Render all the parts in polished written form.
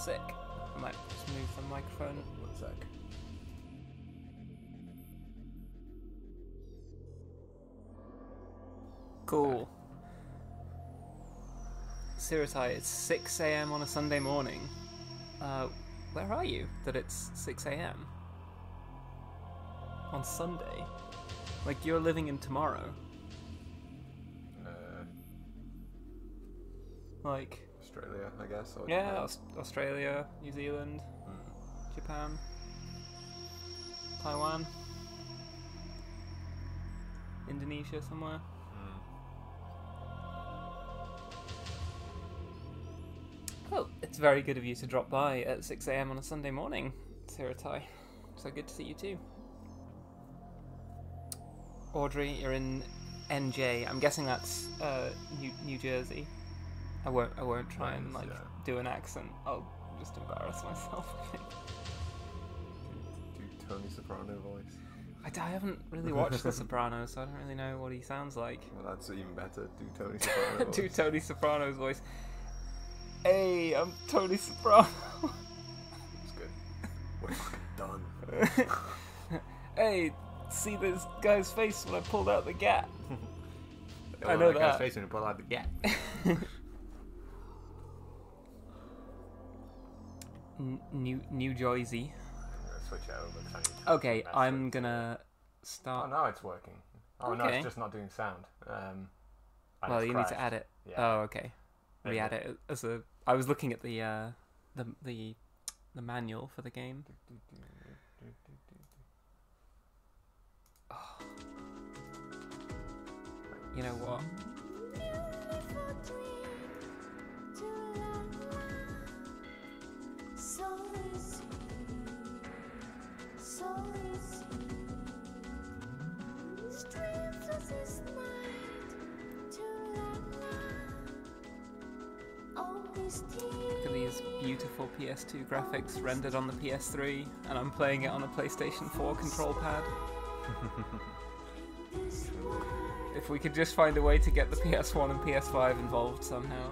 Sick. I might just move the microphone. 1 sec. Cool. Siratai, it's 6 a.m. on a Sunday morning. Where are you that it's 6 a.m.? On Sunday? Like, you're living in tomorrow. Like... Australia, I guess. Or Yeah, Japan. Australia, New Zealand, Japan, Taiwan, Indonesia somewhere. Well, it's very good of you to drop by at 6 a.m. on a Sunday morning, Siratai. So good to see you too. Audrey, you're in NJ. I'm guessing that's New Jersey. I won't try and like do an accent. I'll just embarrass myself, I think. Do Tony Soprano voice. I haven't really watched The Sopranos, so I don't really know what he sounds like. Well, that's even better. Do Tony Soprano voice. Do Tony Soprano's voice. Hey, I'm Tony Soprano. It's good. We're fucking done. Hey, see this guy's face when I pulled out the gap. I Oh, know that. that. Guy's face when he pulled out the gap. New Jersey. I'm gonna switch it over. 'Cause I need to Okay, mess I'm with- gonna Oh, start. now it's working. Oh no, Okay. it's just not doing sound. And Well, it's you crashed. need to add it. Yeah. Oh, okay. Maybe. Re-add it as a. I was looking at the manual for the game. Oh. You know what? Look at these beautiful PS2 graphics rendered on the PS3, and I'm playing it on a PlayStation 4 control pad. If we could just find a way to get the PS1 and PS5 involved somehow.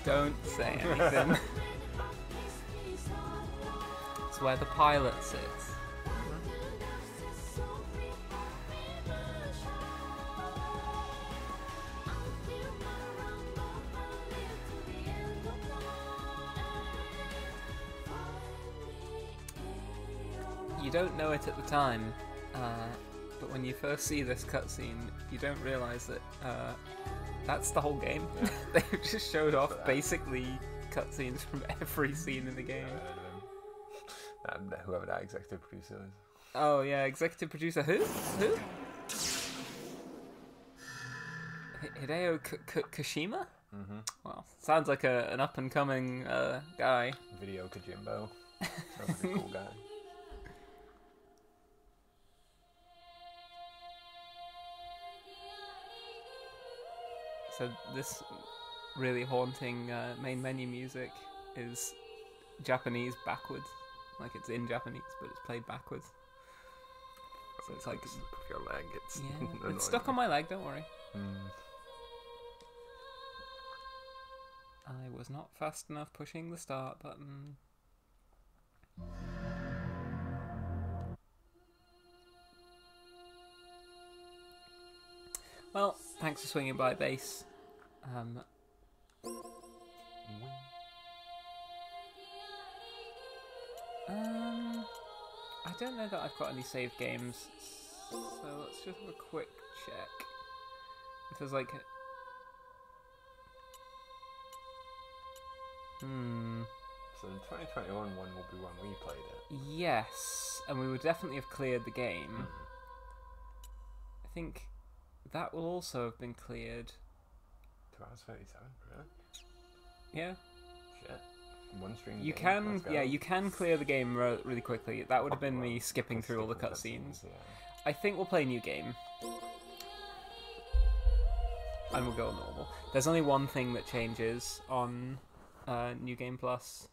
Don't say anything. It's where the pilot sits. You don't know it at the time, but when you first see this cutscene, you don't realise that that's the whole game. Yeah. They've just showed off basically cutscenes from every scene in the game. And whoever that executive producer is. Oh yeah, executive producer who? Hideo Kashima? Mm-hmm. Well, sounds like an up and coming guy. Video Kojimbo. Sounds like a cool guy. So this really haunting main menu music is Japanese backwards. Like it's in Japanese, but it's played backwards. So it's like... With your leg, it's Yeah, annoying. it's stuck on my leg, don't worry. I was not fast enough pushing the start button. Well, thanks for swinging by, Base. I don't know that I've got any saved games, so let's just have a quick check. If there's like... So the 2021 one will be when we played it. Yes, and we would definitely have cleared the game. I think that will also have been cleared. 2 hours 37, really? Yeah. Shit. One stream. You game, can, let's go. yeah, you can clear the game really quickly. That would have been Well, me skipping let's through all the skip cutscenes. Yeah. I think we'll play new game. And we'll go normal. There's only one thing that changes on New Game Plus.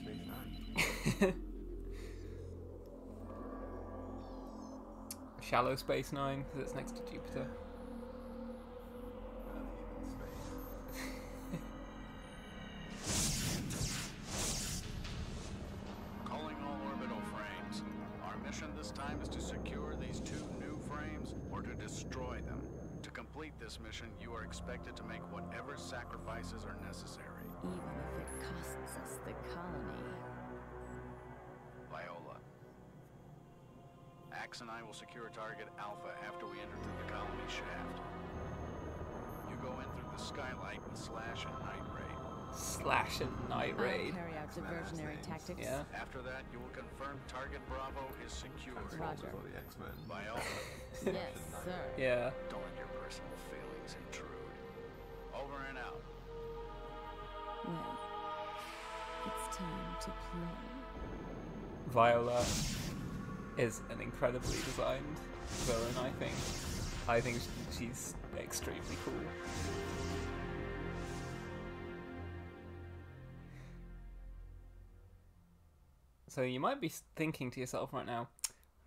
Space Nine. Shallow Space Nine, because it's next to Jupiter. Calling all orbital frames. Our mission this time is to secure these 2 new frames or to destroy them. To complete this mission, you are expected to make whatever sacrifices are necessary. Even if it costs us the colony. Viola. Axe and I will secure target Alpha after we enter through the colony shaft. You go in through the skylight with Slash and Night Raid. Slash and Night I'll Raid. carry out diversionary tactics. Yeah. After that, you will confirm target Bravo is secure. Roger. All the X-Men. Viola, Yes, sir. Yeah. don't let your personal feelings intrude. Over and out. Well, it's time to play. Viola is an incredibly designed villain, I think. I think she's extremely cool. So you might be thinking to yourself right now,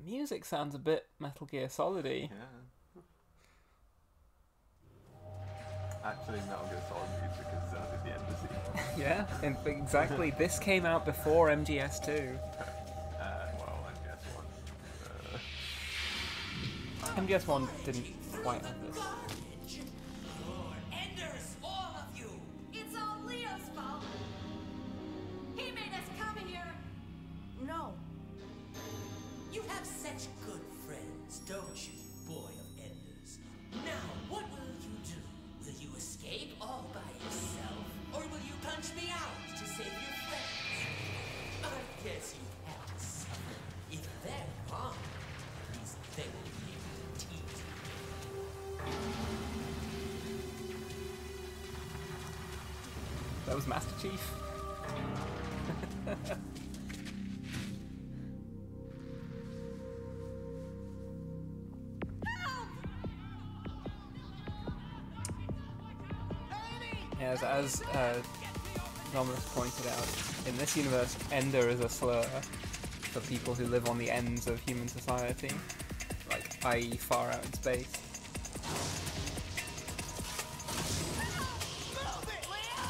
music sounds a bit Metal Gear Solid-y. Yeah. Actually, Metal Gear Solid music is the embassy. Yeah, and exactly. This came out before MGS2. Well, I guess one. MGS1 didn't quite have this. Enders, all of you! It's all Leo's fault! He made us come here! No. You have such good friends, don't you, boy of Enders? Now, what will you do? Will you escape all by yourself? Or will you punch me out to save your friends? I guess you have to suffer. If they're gone, at least they will be able to tease you. That was Master Chief. As Dominus pointed out, in this universe, Ender is a slur for people who live on the ends of human society, like, i.e. far out in space. Move it, Leo!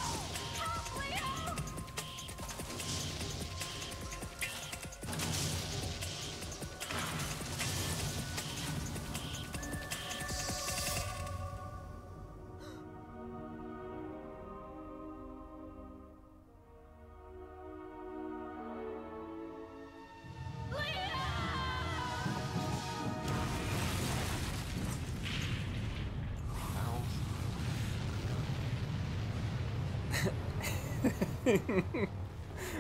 Help, Leo!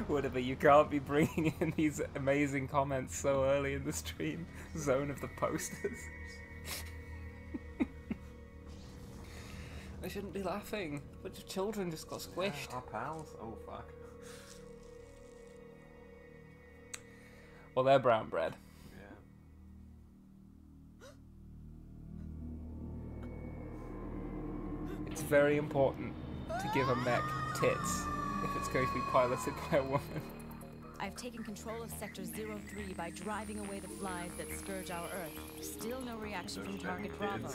Whatever, you can't be bringing in these amazing comments so early in the stream. Zone of the posters. I shouldn't be laughing. A bunch of children just got squished. Yeah, our pals? Oh, fuck. Well, they're brown bread. Yeah. It's very important to give a mech tits if it's going to be piloted by a woman. I've taken control of Sector 03 by driving away the flies that scourge our Earth. Still no reaction from Target Bravo. I've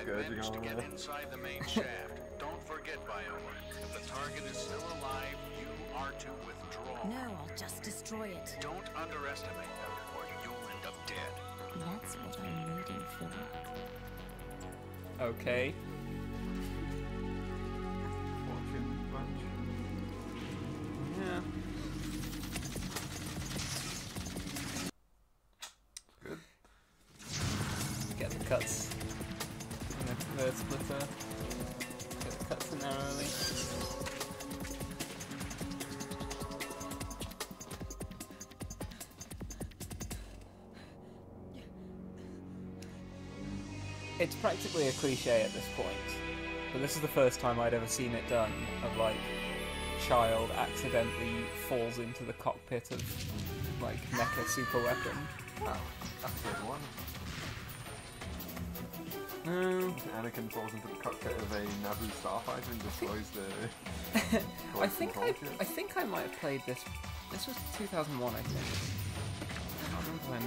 Scourging managed to all get over. inside the main shaft. Don't forget, Viola. If the target is still alive, you are to withdraw. No, I'll just destroy it. Don't underestimate them, or you'll end up dead. That's what I'm waiting for. Okay. Fortune bunch. Yeah. Good. Bird Splitter. Get the cuts in there early. It's practically a cliche at this point, but this is the first time I'd ever seen it done, of like, child accidentally falls into the cockpit of, like, mecha super weapon. Oh, that's a good one. No. Anakin falls into the cockpit of a Naboo starfighter and destroys the... I think I might have played this. This was 2001, I think. I can't remember when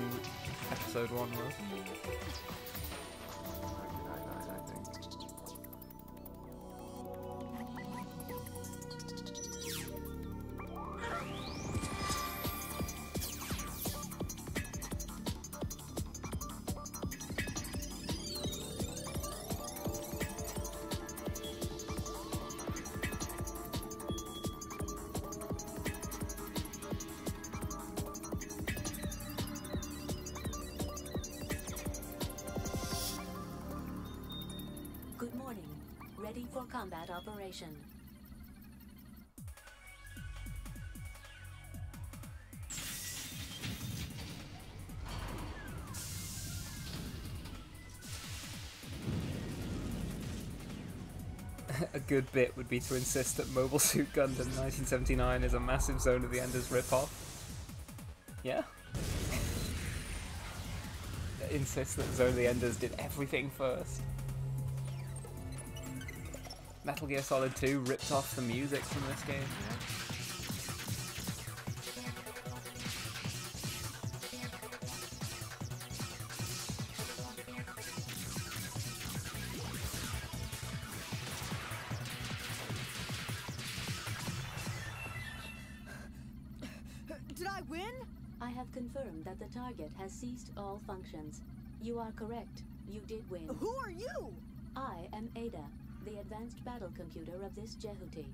episode 1 was. 1999, I think. Good morning. Ready for combat operation. A good bit would be to insist that Mobile Suit Gundam 1979 is a massive Zone of the Enders ripoff. Yeah? Insist that Zone of the Enders did everything first. Metal Gear Solid 2 ripped off the music from this game. Did I win? I have confirmed that the target has ceased all functions. You are correct. You did win. Who are you? I am Ada, the advanced battle computer of this Jehuti.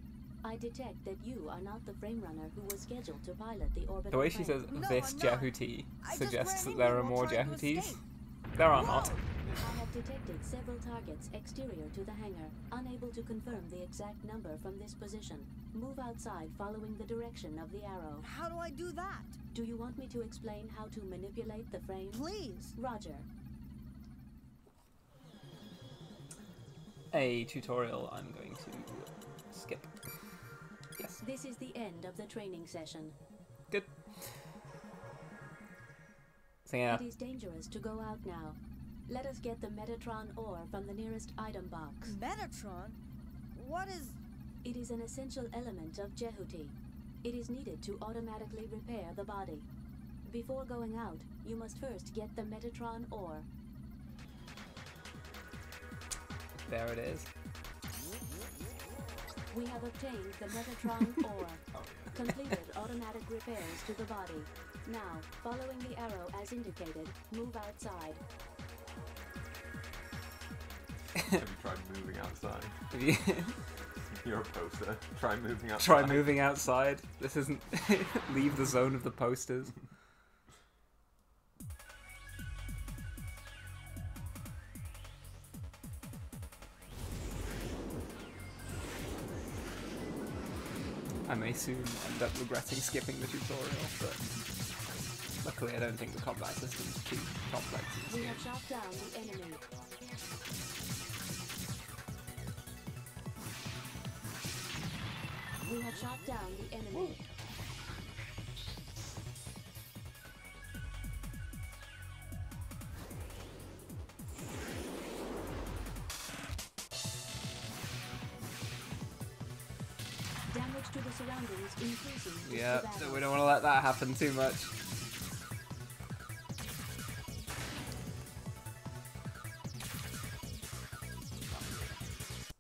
I detect that you are not the frame runner who was scheduled to pilot the orbital The way she says frame. No, this I'm not. Jehuti I just suggests ran that there into are him more while trying to Jehutis. escape. There are not. Whoa. I have detected several targets exterior to the hangar, unable to confirm the exact number from this position. Move outside following the direction of the arrow. How do I do that? Do you want me to explain how to manipulate the frame? Please. Roger. A tutorial I'm going to skip. Yes. This is the end of the training session. Good. So yeah, It is dangerous to go out now. Let us get the Metatron ore from the nearest item box. Metatron? What is... It is an essential element of Jehuti. It is needed to automatically repair the body. Before going out, you must first get the Metatron ore. there it is. We have obtained the Metatron ore. Completed automatic repairs to the body. Now, following the arrow as indicated, move outside. Have you tried moving outside? If you You're a poster. Try moving outside. try moving outside. This isn't leave the zone of the posters. I may soon end up regretting skipping the tutorial, but luckily I don't think the combat system's too complex in this We game. have shot down the enemy. We have shot down the enemy. Damage to the surroundings increasing. with Yeah, the so battle. we don't want to let that happen too much.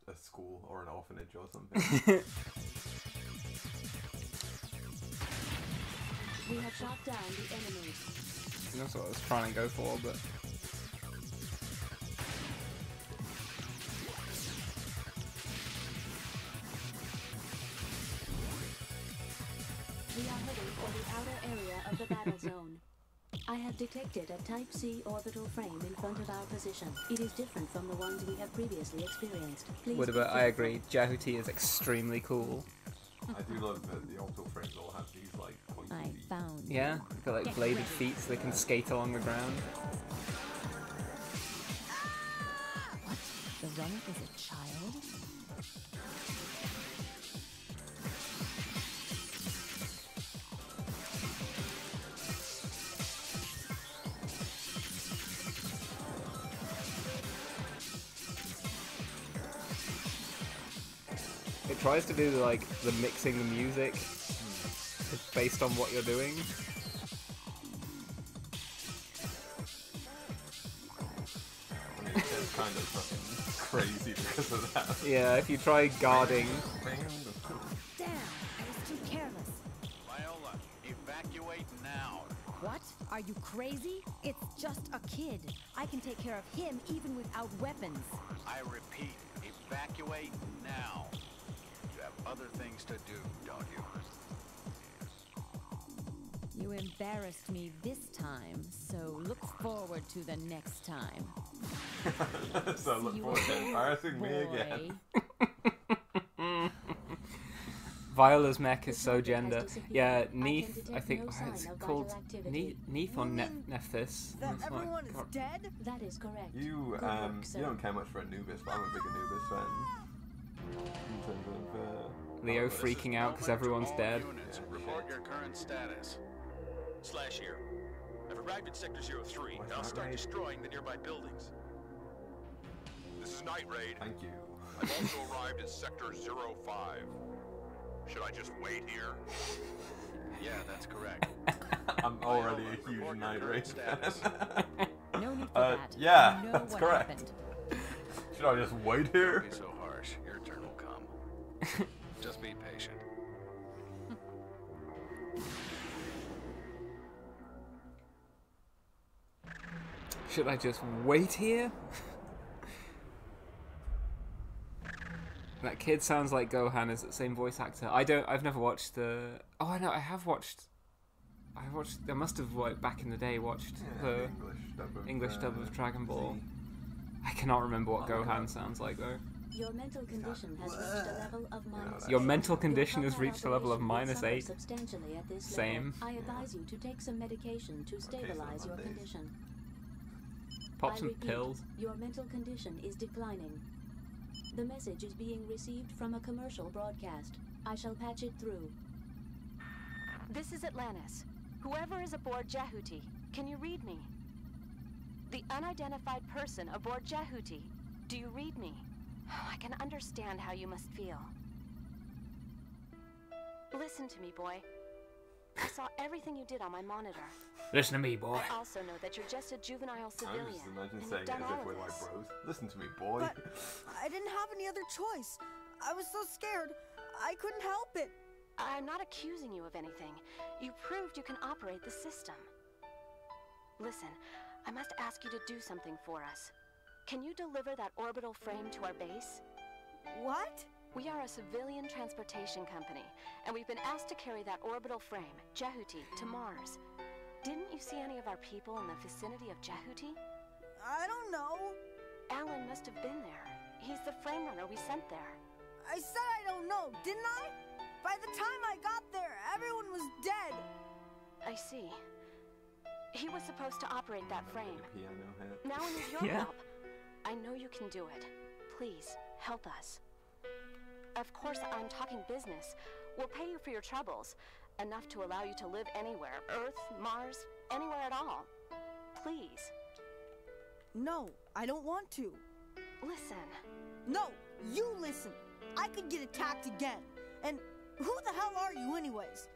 A school or an orphanage or something. We have shot down the enemy. That's what I was trying to go for, but We are heading for the outer area of the battle zone. I have detected a Type C orbital frame in front of our position. It is different from the ones we have previously experienced. Please What about? I agree. Jehuti is extremely cool. I do love that the orbital frames all have these like pointy I feet. found Yeah, they've got like bladed feet so they can skate along the ground. What? The runner is a child? It tries to do like the mixing the music based on what you're doing. I mean, it's kind of fucking crazy because of that. Yeah, if you try guarding, Damn, I was too careless. Viola, evacuate now. What? Are you crazy? It's just a kid. I can take care of him even without weapons. I repeat, evacuate now. You have other things to do, don't you? You embarrassed me this time, so look forward to the next time. So look See you forward to again, embarrassing me again. boy. Viola's mech is so target has gender. disappeared. Yeah, I can Neith, detect I think no sign it's of called vital activity. Neith or You mean Nephthys. That That's what- everyone is can't- dead? That is correct. You Good work, sir. you don't care much for Anubis, but I'm a big Anubis fan. In terms of Leo Viola. freaking out because everyone's All dead. Units, report your current status. Slash here. I've arrived at Sector 03. What's Now that, start Raid? destroying the nearby buildings. This is Night Raid. Thank you. I've also arrived at Sector 05. Should I just wait here? Yeah, that's correct. I'm already a Viola, huge report your Night current Raid status. fan. No need for that. yeah, I know that's what correct. happened. Should I just wait here? Don't be so harsh. Your turn will come. Just be patient. Should I just wait here? That kid sounds like Gohan is the same voice actor. I've never watched the... Oh, I know, I watched, I must have, back in the day, watched the English dub of Dragon Ball. Z. I cannot remember what Oh my Gohan God. sounds like, though. Your mental condition has reached a level of minus Your eight. mental condition has combat reached a level of operation will -8. suffer substantially at this Same. level. I advise you to take some medication to stabilize your Mondays. condition. Pop I some repeat, pills. Your mental condition is declining. The message is being received from a commercial broadcast. I shall patch it through. This is Atlantis. Whoever is aboard Jehuti, can you read me? The unidentified person aboard Jehuti, do you read me? I can understand how you must feel. Listen to me, boy. I saw everything you did on my monitor. Listen to me, boy. I also know that you're just a juvenile I civilian. just imagine and saying you've it done as all if we're of like this. bros. Listen to me, boy. But I didn't have any other choice. I was so scared. I couldn't help it. I'm not accusing you of anything. You proved you can operate the system. Listen, I must ask you to do something for us. Can you deliver that orbital frame to our base? What? We are a civilian transportation company, and we've been asked to carry that orbital frame, Jehuti, to Mars. Didn't you see any of our people in the vicinity of Jehuti? I don't know. Alan must have been there. He's the frame runner we sent there. I said I don't know, didn't I? By the time I got there, everyone was dead. I see. He was supposed to operate that frame. Piano hit. Now I need your Yeah. help. I know you can do it. Please, help us. Of course, I'm talking business. We'll pay you for your troubles. Enough to allow you to live anywhere. Earth, Mars, anywhere at all. Please. No, I don't want to. Listen. No, you listen. I could get attacked again. And who the hell are you anyways?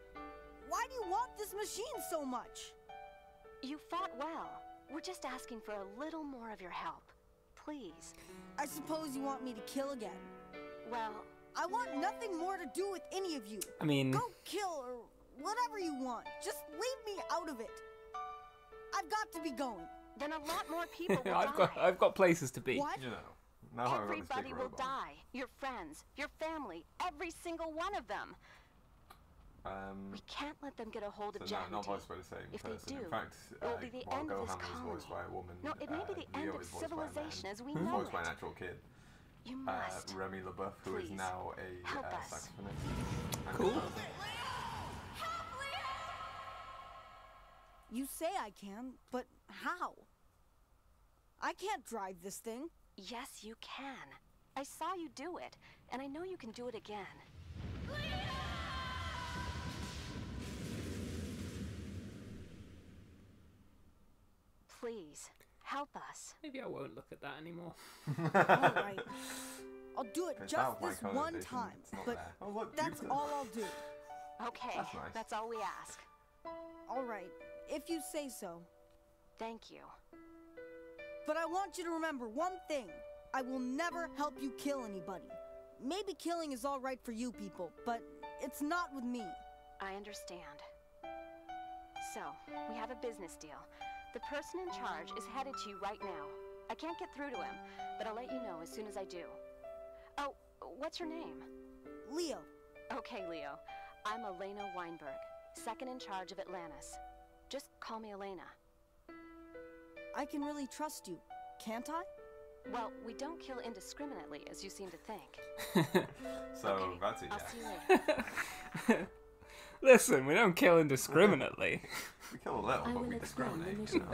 Why do you want this machine so much? You fought well. We're just asking for a little more of your help. Please. I suppose you want me to kill again. Well, I want nothing more to do with any of you. I mean, Go kill or whatever you want. Just leave me out of it. I've got to be going. then a lot more people will I've got places to be. What? You know. Now I've got this Everybody big will robot. die. Your friends, your family, every single one of them. We can't let them get a hold of So no, not Jehuti. voiced by the same If they person. do, In fact, it will be the while end of this Gohan was voiced by colony. a woman, No, it may be the end Leo of is voiced by a man, civilization as we who's know voiced by an it. actual kid. You must. Remy LaBeouf, who is Please, now a help us. saxophonist. And Cool. composer. You say I can, but how? I can't drive this thing. Yes, you can. I saw you do it, and I know you can do it again. Please, help us. Maybe I won't look at that anymore. All right. I'll do it It's just out of my this one connotation, time, it's not but there. Oh, look, that's you've all I'll do. Okay, That's nice. that's all we ask. All right, if you say so. Thank you. But I want you to remember one thing. I will never help you kill anybody. Maybe killing is all right for you people, but it's not with me. I understand. So, we have a business deal. The person in charge is headed to you right now. I can't get through to him, but I'll let you know as soon as I do. Oh, what's your name? Leo. Okay, Leo. I'm Elena Weinberg, second in charge of Atlantis. Just call me Elena. I can really trust you, can't I? Well, we don't kill indiscriminately, as you seem to think. So Okay, that's it, I'll yeah. see you later. Listen, we don't kill indiscriminately. We kill a little, I but will we explain the discriminate, mission you know.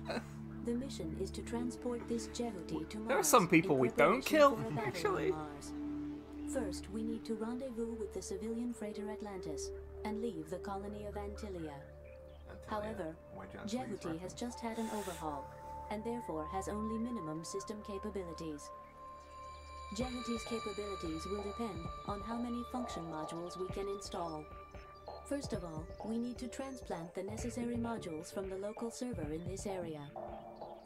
plan. The mission is to transport this Jehuti to Mars. There are some people in we don't preparation kill, for a battle on actually. Mars. First, we need to rendezvous with the civilian freighter Atlantis and leave the colony of Antilia. However, Jehuti has just had an overhaul, and therefore has only minimum system capabilities. Jehuti's capabilities will depend on how many function modules we can install. First of all, we need to transplant the necessary modules from the local server in this area.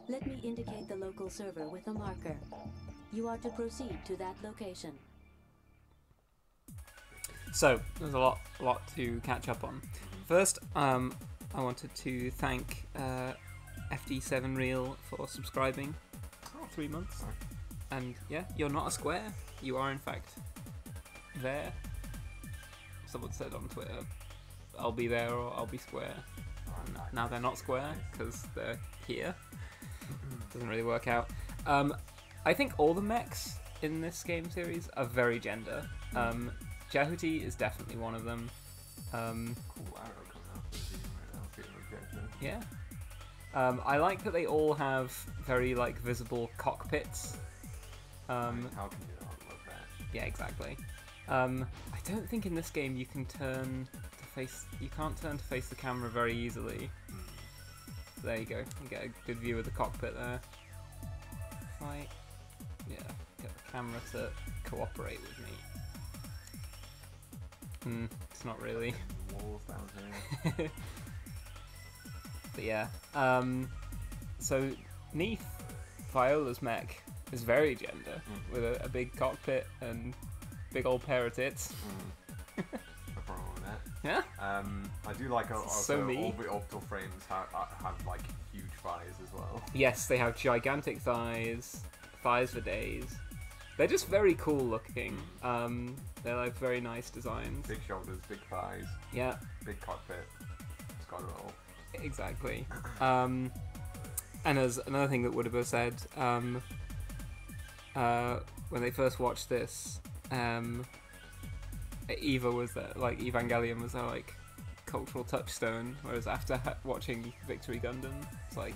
Let me indicate the local server with a marker. You are to proceed to that location. So there's a lot to catch up on. First, I wanted to thank FD7 Real for subscribing. 3 months. And yeah, you're not a square. You are in fact there. Someone said on Twitter, "I'll be there" or "I'll be square." And now they're not square because they're here. Doesn't really work out. I think all the mechs in this game series are very gender. Jehuti is definitely one of them. Cool arrow coming out of the scene right now, feeling objective. Yeah. I like that they all have very like visible cockpits. How can you not love that? Yeah, exactly. I don't think in this game you can turn to face. You can't turn to face the camera very easily. There you go. You get a good view of the cockpit there. If I, yeah, get the camera to cooperate with me. It's not really. Walls down here. But yeah. So Neith, Viola's mech, is very gender, with a big cockpit and big old pair of tits. No problem with that. Yeah. I do like also So me. all the orbital frames have like huge thighs as well. Yes, they have gigantic thighs for days. They're just very cool looking. They're like very nice designs. Big shoulders, big thighs. Yeah. Big cockpit. It's got it all. Exactly. And as another thing that Woodable said, when they first watched this, Eva was their, like, Evangelion was their like cultural touchstone, whereas after watching Victory Gundam, it's like,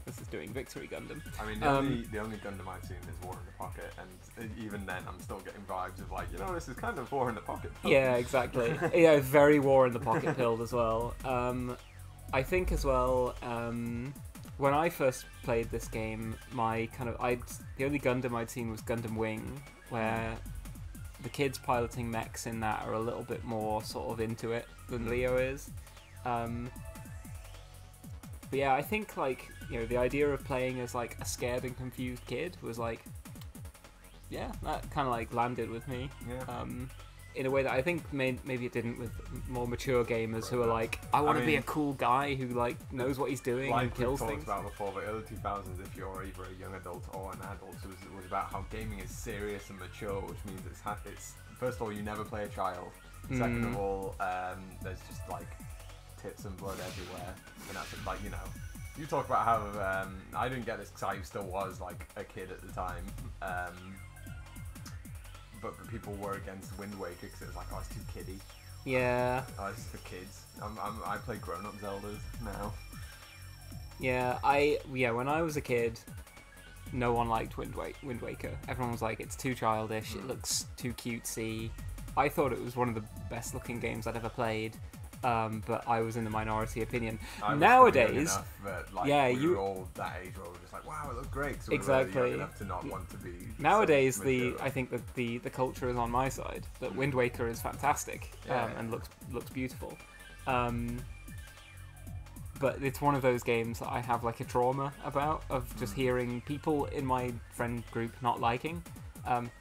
this is doing Victory Gundam. I mean, the only Gundam I've seen is War in the Pocket, and even then I'm still getting vibes of like, this is kind of War in the Pocket. Yeah, exactly. Yeah, very War in the Pocket pilled as well. I think as well, when I first played this game, the only Gundam I'd seen was Gundam Wing, where the kids piloting mechs in that are a little bit more sort of into it than Leo is. But yeah, I think like, the idea of playing as like a scared and confused kid was like, yeah, that kind of like landed with me. Yeah. In a way that I think maybe it didn't with more mature gamers who are like, I want to be a cool guy who like knows what he's doing and kills we've things. talked about before, the early 2000s, if you're either a young adult or an adult, it was about how gaming is serious and mature, which means it's first of all, you never play a child, Second of all, there's just like tits and blood everywhere, and that's like, you know, you talk about how I didn't get this because I still was like a kid at the time, but people were against Wind Waker because it was like, oh, it's too kiddie. Yeah. Oh, it's for kids. I play grown-up Zeldas now. Yeah, when I was a kid, no one liked Wind Waker. Everyone was like, it's too childish, it looks too cutesy. I thought it was one of the best looking games I'd ever played, but I was in the minority opinion. Nowadays, we were all that age where we were just like, wow, it looks great. So exactly. We were young enough to not want to be. Nowadays, I think that the culture is on my side. That Wind Waker is fantastic and looks beautiful. But it's one of those games that I have like a trauma about, of just hearing people in my friend group not liking.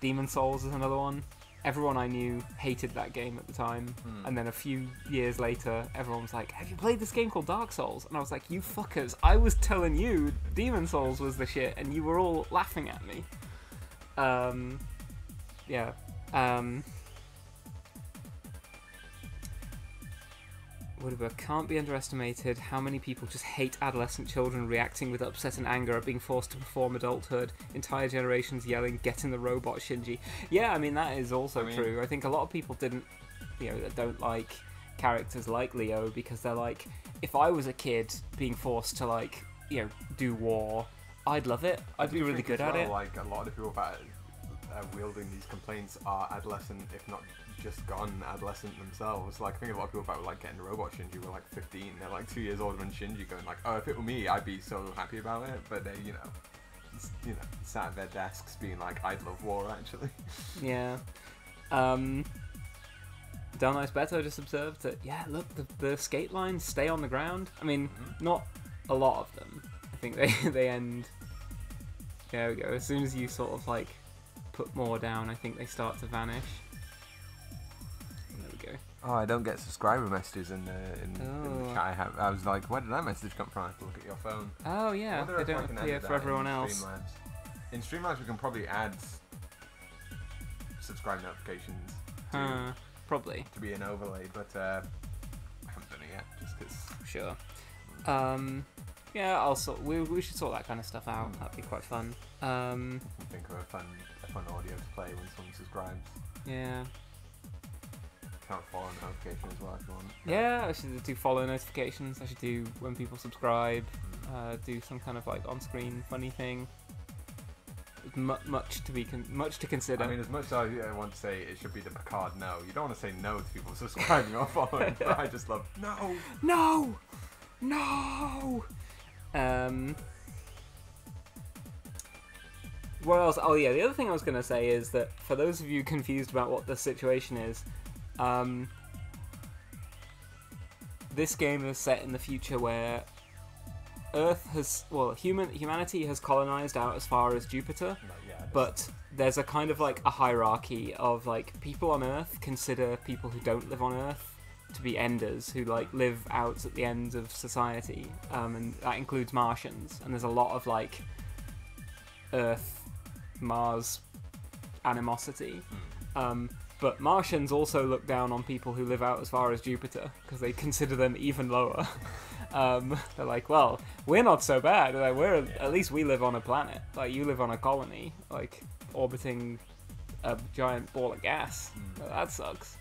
Demon's Souls is another one. Everyone I knew hated that game at the time, and then a few years later, everyone was like, have you played this game called Dark Souls? And I was like, you fuckers, I was telling you Demon's Souls was the shit, and you were all laughing at me. Whatever, can't be underestimated how many people just hate adolescent children reacting with upset and anger at being forced to perform adulthood. Entire generations yelling, "Get in the robot, Shinji." Yeah, I mean, that is also true. I think a lot of people that don't like characters like Leo because they're like, if I was a kid being forced to, like, you know, do war, I'd love it. I'd be really good at it. Like, a lot of people that are wielding these complaints are adolescent, if not just gone adolescent themselves. Like, I think a lot of people about like getting a robot Shinji were like 15. They're like 2 years older than Shinji, going like, oh, if it were me, I'd be so happy about it. But they, you know, sat at their desks being like, I'd love war actually. Yeah. Del Nice Beto just observed that, yeah, look, the skate lines stay on the ground. I mean, not a lot of them. I think they end. There we go. As soon as you sort of like put more down, I think they start to vanish. Oh, I don't get subscriber messages in the chat. I was like, where did that message come from? I have to look at your phone. Oh yeah, they don't appear for everyone else. Streamlabs. In Streamlabs, we can probably add subscribe notifications. Probably. To be an overlay, but I haven't done it yet, just because. Sure. Yeah, we should sort that kind of stuff out. That'd be quite fun. Think of a fun audio to play when someone subscribes. Yeah. Follow notification as well if you want. Yeah, I should do follow notifications. I should do when people subscribe. Do some kind of like on-screen funny thing. Much to consider. I mean, as much as I want to say it should be the Picard no, you don't want to say no to people subscribing or following. But I just love no. What else? Oh yeah, the other thing I was going to say is that for those of you confused about what the situation is. This game is set in the future where humanity has colonized out as far as Jupiter, but there's a kind of like a hierarchy of like people on Earth consider people who don't live on Earth to be enders, who like live out at the ends of society, and that includes Martians, and there's a lot of like Earth-Mars animosity. But Martians also look down on people who live out as far as Jupiter because they consider them even lower. They're like, well, we're not so bad. Like, at least we live on a planet. Like, you live on a colony, like orbiting a giant ball of gas. That sucks.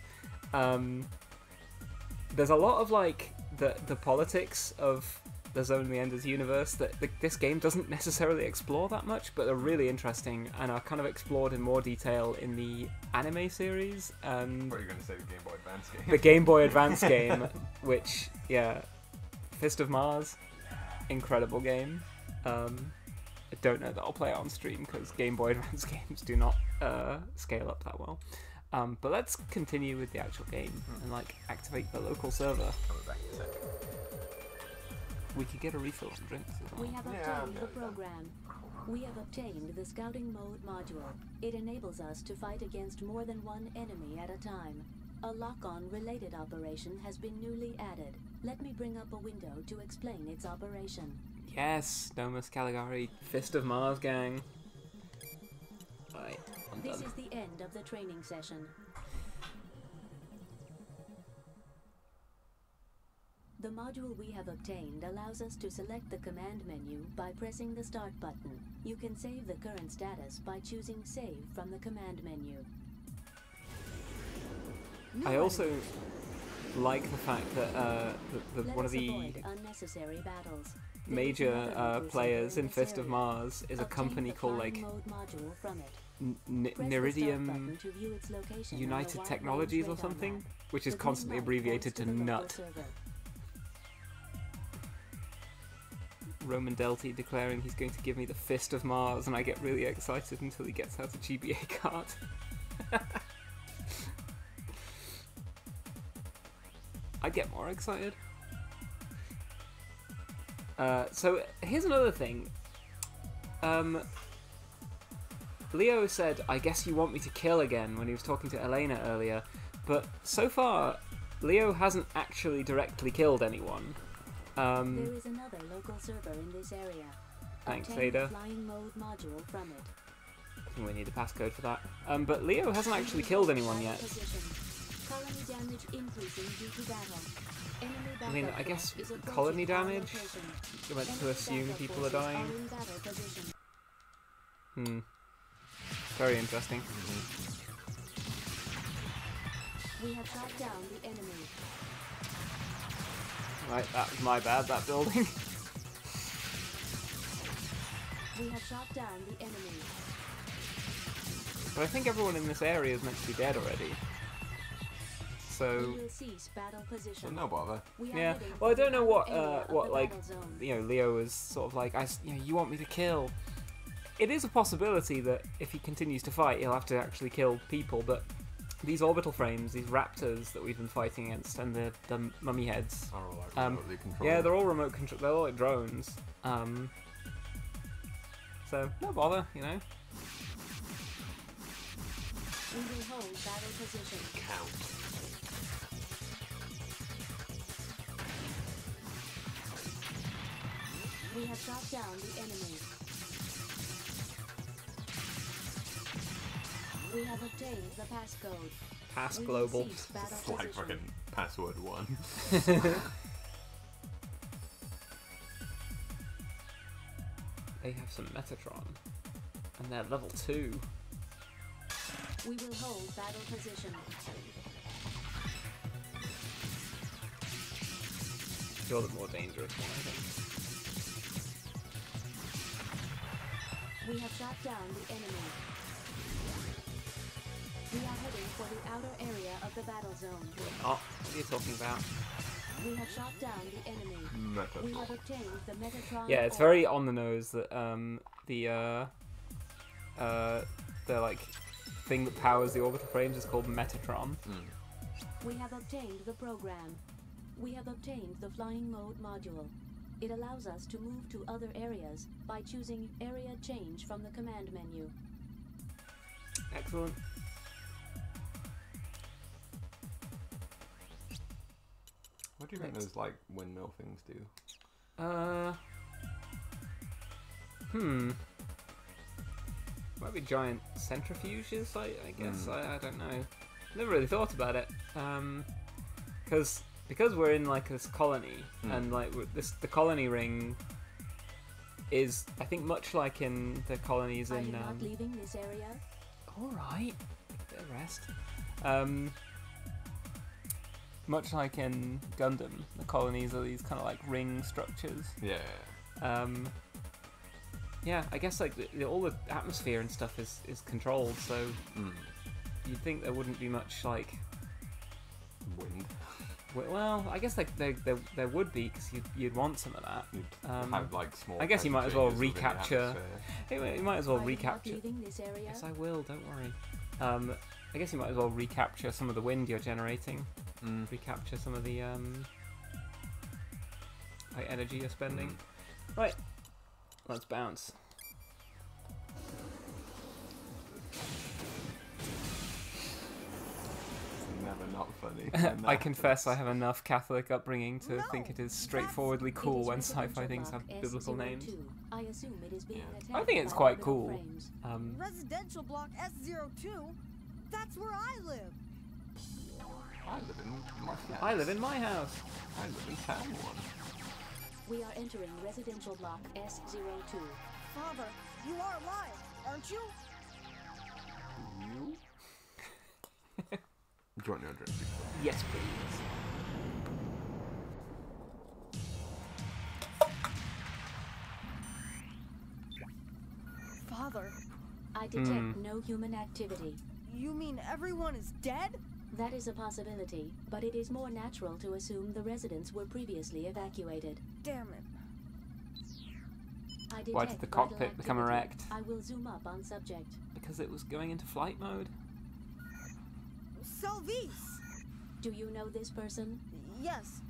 There's a lot of like the politics of the Zone of the Enders universe that this game doesn't necessarily explore that much, but are really interesting and are kind of explored in more detail in the anime series. What are you going to say, the Game Boy Advance game? The Game Boy Advance game, which, yeah, Fist of Mars, incredible game. I don't know that I'll play it on stream because Game Boy Advance games do not scale up that well. But let's continue with the actual game and like activate the local server. I'll be back in a second. We could get a refill and drinks as well. We have obtained the program. We have obtained the scouting mode module. It enables us to fight against more than one enemy at a time. A lock-on related operation has been newly added. Let me bring up a window to explain its operation. Yes, Domus Caligari, Fist of Mars gang. Right, I'm This done. is the end of the training session. The module we have obtained allows us to select the command menu by pressing the Start button. You can save the current status by choosing Save from the command menu. I also like the fact that one of the unnecessary battles. major players in Fist of Mars is a company called like Neridium United Technologies or something, which is constantly abbreviated to NUT. Roman Delty declaring he's going to give me the Fist of Mars, and I get really excited until he gets out a GBA card. I'd get more excited. So here's another thing. Leo said, I guess you want me to kill again, when he was talking to Elena earlier, but so far Leo hasn't actually directly killed anyone. There is another local server in this area. Thanks, Obtain Ada. the flying mode module from it. I think we need a passcode for that. But Leo hasn't actually killed anyone yet. Colony damage increasing due to battle. Enemy I mean, I guess colony damage? You're meant to assume people are dying. Very interesting. We have shot down the enemy. Right, that was my bad, that building. We have shot down the enemy. But I think everyone in this area is meant to be dead already. So We will cease battle position. So no bother. yeah. Well, I don't know what like Leo is sort of like. You want me to kill? It is a possibility that if he continues to fight, he'll have to actually kill people. But these orbital frames, these raptors that we've been fighting against, and the mummy heads, are all like remotely controlled. Yeah, they're all remote control. They're all like drones. So no bother, you know. We will hold battle position. Count. We have shot down the enemy. We have obtained the passcode. Pass global. It's like fucking password 1. They have some Metatron, and they're level 2. We will hold battle position. You're the more dangerous one, I think. We have shot down the enemy. We are heading for the outer area of the battle zone. Oh, what are you talking about? We have shot down the enemy. Metatron. We have obtained the Metatron. Yeah, it's very on the nose that the like thing that powers the orbital frames is called Metatron. We have obtained the program. We have obtained the flying mode module. It allows us to move to other areas by choosing area change from the command menu. Excellent. What do you think those like windmill things do? Might be giant centrifuges, I guess. I don't know. Never really thought about it. Because we're in like this colony, and like the colony ring is, I think, much like in the colonies Are in. you not leaving this area? All right, bit of rest. Much like in Gundam, the colonies are these kind of like ring structures. Yeah. Yeah, I guess like all the atmosphere and stuff is controlled, so you'd think there wouldn't be much like Wind. Well, I guess like there would be, because you'd want some of that. You'd have like small. I guess you might as well changes within the recapture. atmosphere. You might as well Are you not recapture. leaving this area? Yes, I will. Don't worry. I guess you might as well recapture some of the wind you're generating. Recapture some of the like energy you're spending. Right. Let's bounce. It's never not funny. I confess I have enough Catholic upbringing to think it is straightforwardly cool when sci-fi things have biblical names. I assume it is being attacked I think it's by quite orbital cool. frames. Residential block S02? That's where I live. I live in my house. I live in my house. I live in town one. We are entering residential block S02. Father, you are alive, aren't you? You? Do you want your address? Yes, please. Father, I detect no human activity. you mean everyone is dead? That is a possibility, but it is more natural to assume the residents were previously evacuated. Damn it. I detect Why did the vital cockpit become activity. erect? I will zoom up on subject. Because it was going into flight mode. Selvice! Do you know this person? Yes.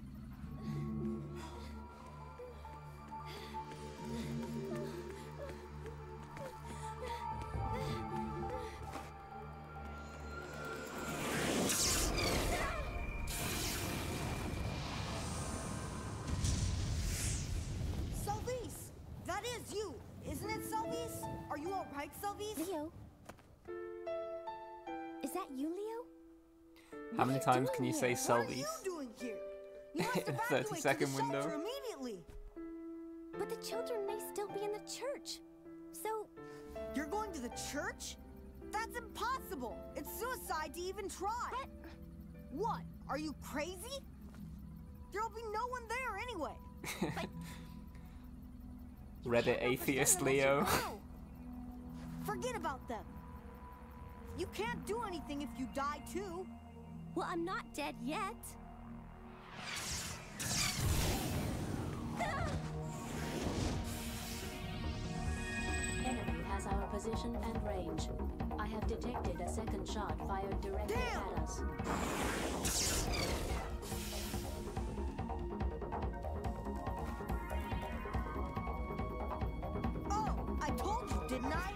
Selvice! That is you! Isn't it, Selvice? Are you alright, Selvice? Leo? Is that you, Leo? How many times can you say What are Selvice? you doing here? You must In a evacuate to the 30-second window. shelter immediately. But the children may still be in the church. So, You're going to the church? That's impossible! It's suicide to even try! What? Are you crazy? There'll be no one there anyway! Reddit atheist Leo. No. Forget about them. You can't do anything if you die too. well, I'm not dead yet. Enemy has our position and range. I have detected a second shot fired directly at us. Oh, I told you, didn't I?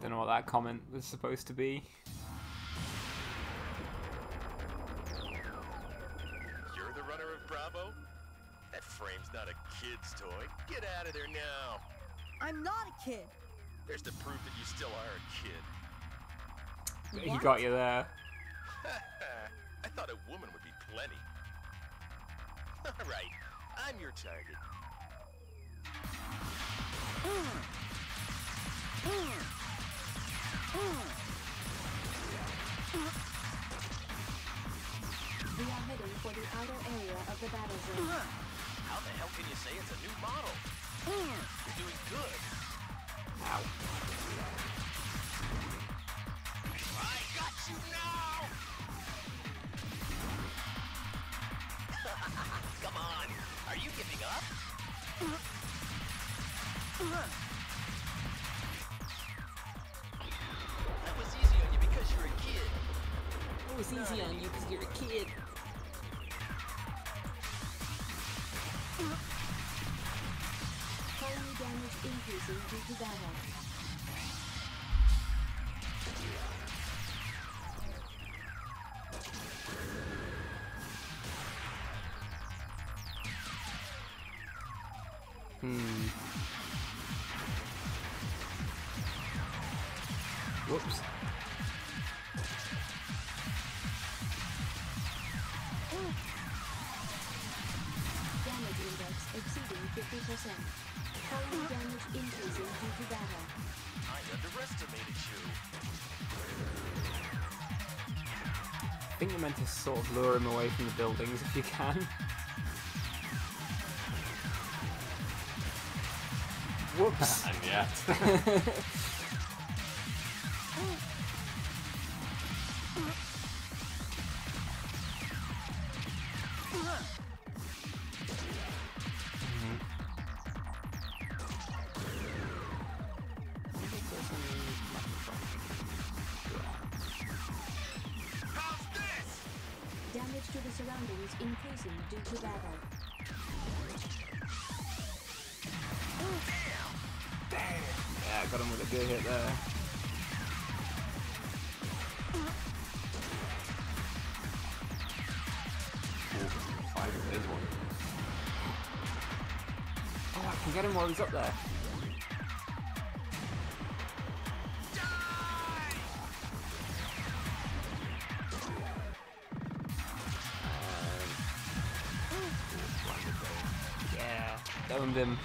Don't know what that comment was supposed to be. You're the runner of Bravo? That frame's not a kid's toy. Get out of there now. I'm not a kid. There's the proof that you still are a kid. He got you there. I thought a woman would be plenty. All right, I'm your target. We are heading for the outer area of the battle zone. How the hell can you say it's a new model? You're doing good. Ow. I got you now! Come on, are you giving up? That was easy on you because you're a kid. It was easy on you because you're a kid. Colony damage increasing due to battle. Whoops. Damage index exceeding 50%. Colony damage increasing due to battle. I underestimated you. I think you're meant to sort of lure him away from the buildings if you can. Whoops. And yet. Damage to the surroundings increasing due to battle. Yeah, got him with a good hit there. Oh, I can get him while he's up there. Owned him.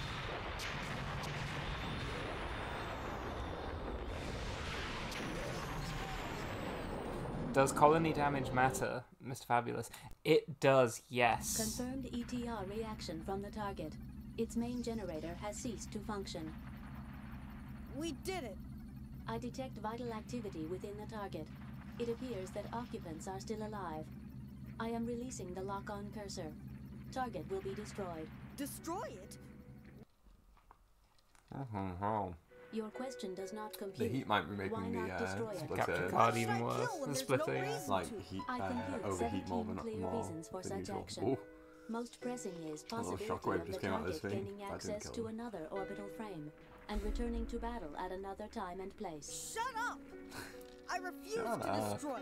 Does colony damage matter, Mr. Fabulous? It does, yes. Confirmed ETR reaction from the target. Its main generator has ceased to function. We did it. I detect vital activity within the target. It appears that occupants are still alive. I am releasing the lock-on cursor. Target will be destroyed. Destroy it? Your question does not compute. The heat might be making Why not destroy it? Capture card even worse. The splitter, yeah. Like heat, I compute overheat more 17 than clear more reasons for than such usual. action. Ooh. Most pressing is A little possibility shockwave of the just came out of this target thing. gaining That didn't access kill to him. another orbital frame and returning to battle at another time and place. Shut up! I refuse Shut to up. destroy.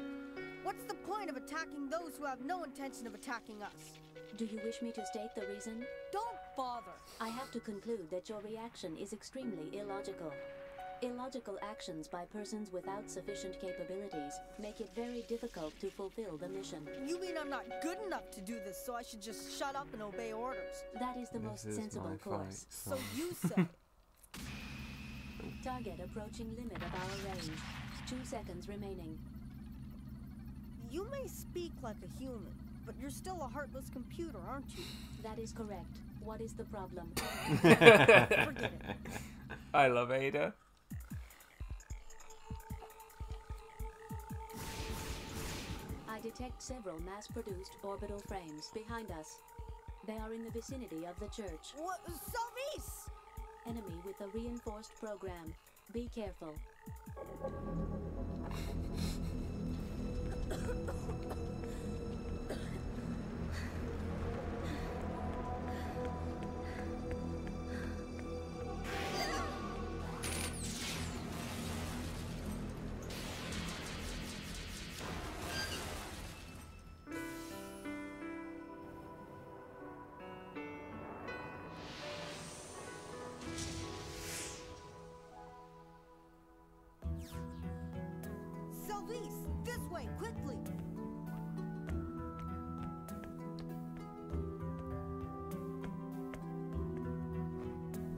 What's the point of attacking those who have no intention of attacking us? Do you wish me to state the reason? Don't bother. I have to conclude that your reaction is extremely illogical. Illogical actions by persons without sufficient capabilities make it very difficult to fulfill the mission. You mean I'm not good enough to do this, so I should just shut up and obey orders? That is the most sensible course. So you say. Target approaching limit of our range. 2 seconds remaining. You may speak like a human, but you're still a heartless computer, aren't you? That is correct. What is the problem? Forget it. I love Ada. I detect several mass-produced orbital frames behind us. They are in the vicinity of the church. What? Salvis! Enemy with a reinforced program. Be careful. Salvis! This way, quickly!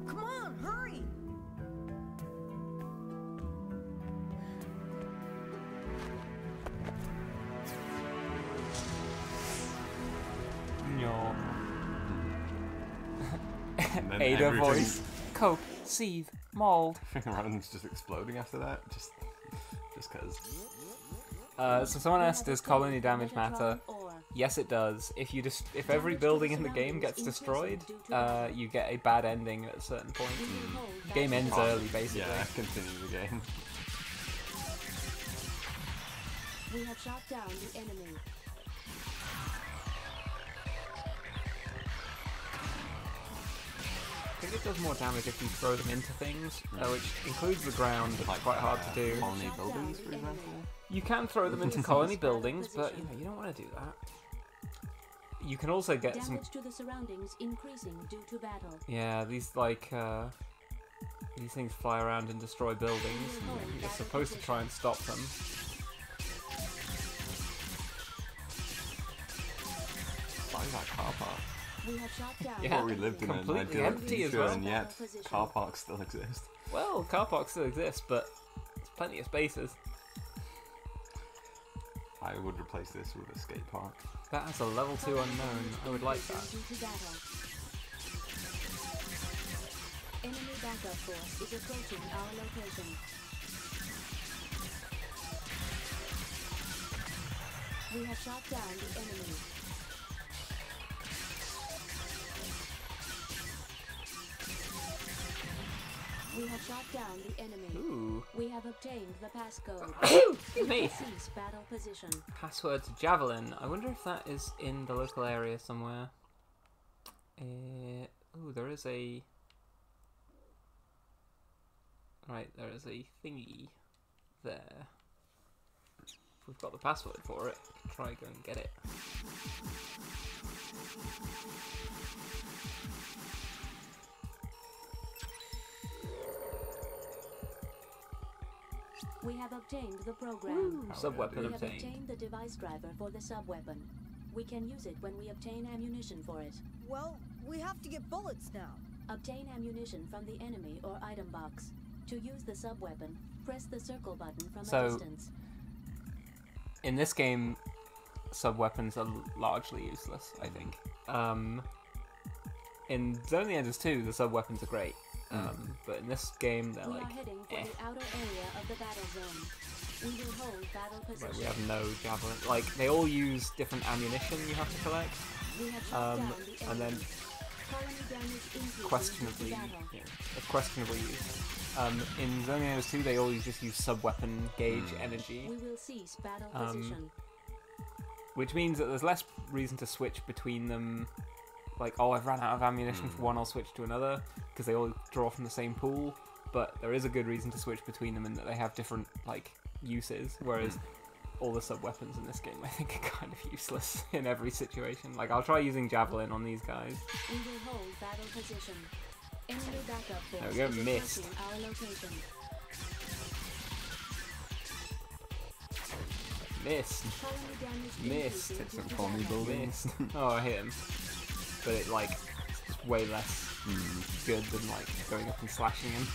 Come on, hurry! No. And then Ada everything- voice. Coke, sieve, mold. Everything around them's just exploding after that. Just cause. So someone asked, does colony damage matter? Yes, it does. If every building in the game gets destroyed, you get a bad ending at a certain point. The game ends early, basically. Yeah, continue the game. We have shot down the enemy. I think it does more damage if you throw them into things, which includes the ground, but it's quite hard to do. Colony buildings, for example. You can throw them into colony buildings, but you don't want to do that. You can also get some. Damage to the surroundings increasing due to battle. Yeah, these things fly around and destroy buildings. And you're supposed to try and stop them. Why is that car park? We have shot down. Yeah, Before we lived in an completely ideal empty as future, well. and yet car parks still exist. Well, car parks still exist, but there's plenty of spaces. I would replace this with a skate park. That has a level 2 unknown. I would like that. Enemy backup force is approaching our location. We have shot down the enemy. We have shot down the enemy. Ooh. We have obtained the passcode. Me. Cease battle position. Password to Javelin. I wonder if that is in the local area somewhere. Ooh, there is a... Right, there is a thingy there. If we've got the password for it, we can try go and get it. We have obtained the program. Sub-weapon We have obtained. obtained the device driver for the sub-weapon. We can use it when we obtain ammunition for it. Well, we have to get bullets now. Obtain ammunition from the enemy or item box. To use the sub-weapon, press the circle button from a distance. In this game, sub-weapons are largely useless, I think. In Zone of the Enders 2, the sub-weapons are great. But in this game, they're we like, are heading for the outer area of the battle zone. We will hold battle position. Like, we have no javelin. Like, they all use different ammunition you have to collect. We have shot down the and then questionably used. In Zone of the Enders 2, they all just use sub-weapon gauge energy. We will cease battle position. Which means that there's less reason to switch between them. Like, oh, I've run out of ammunition for one, I'll switch to another, because they all draw from the same pool. But there is a good reason to switch between them in that they have different, like, uses, whereas all the sub-weapons in this game, I think, are kind of useless in every situation. Like, I'll try using Javelin on these guys. We will hold battle position. Enemy backup force there we go, missed. Our location. Missed. It's some colony building. Missed. Oh, I hit him. But it, like, it's just way less good than, like, going up and slashing him.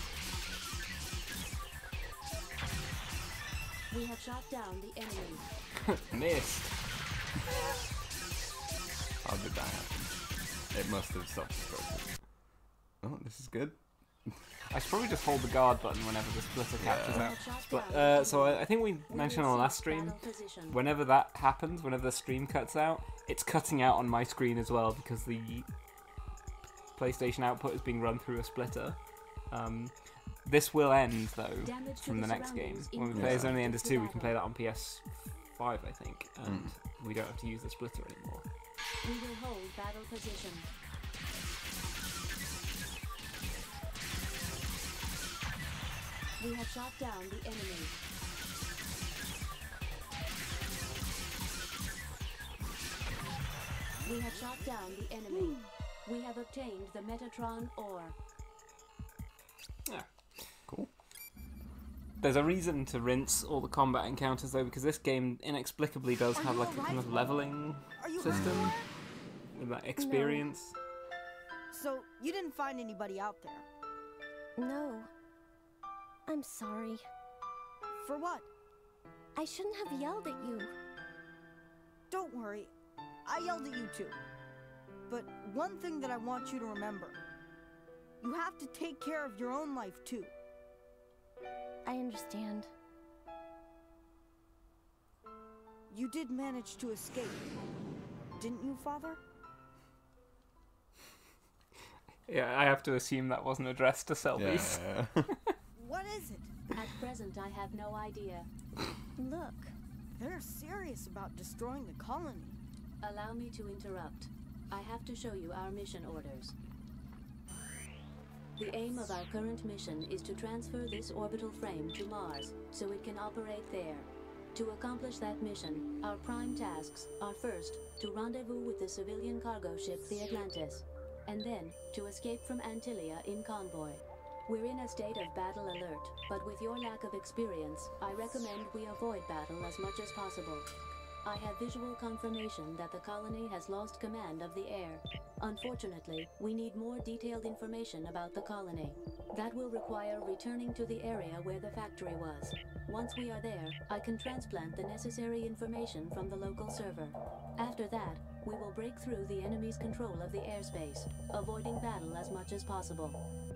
We have shot down the enemy. Missed. How did that happen? It must have self-destructed. Oh, this is good. I should probably just hold the guard button whenever the splitter captures out. So I think we mentioned on the last stream, whenever that happens, whenever the stream cuts out, it's cutting out on my screen as well because the PlayStation output is being run through a splitter. This will end though from the next game. When we play Zone of the Enders 2, we can play that on PS5, I think, and we don't have to use the splitter anymore. We will hold battle position. We have shot down the enemy. We have shot down the enemy. We have obtained the Metatron ore. Yeah. Cool. There's a reason to rinse all the combat encounters though, because this game inexplicably does have like a kind of leveling system with that experience. No. So you didn't find anybody out there? No. I'm sorry. For what? I shouldn't have yelled at you. Don't worry. I yelled at you too. But one thing that I want you to remember. You have to take care of your own life too. I understand. You did manage to escape, didn't you, Father? Yeah, I have to assume that wasn't addressed to Selby's. Yeah. What is it? At present, I have no idea. Look. They're serious about destroying the colony. Allow me to interrupt. I have to show you our mission orders. The aim of our current mission is to transfer this orbital frame to Mars, so it can operate there. To accomplish that mission, our prime tasks are first, to rendezvous with the civilian cargo ship the Atlantis, and then, to escape from Antillia in convoy. We're in a state of battle alert, but with your lack of experience, I recommend we avoid battle as much as possible. I have visual confirmation that the colony has lost command of the air. Unfortunately, we need more detailed information about the colony. That will require returning to the area where the factory was. Once we are there, I can transplant the necessary information from the local server. After that, we will break through the enemy's control of the airspace, avoiding battle as much as possible.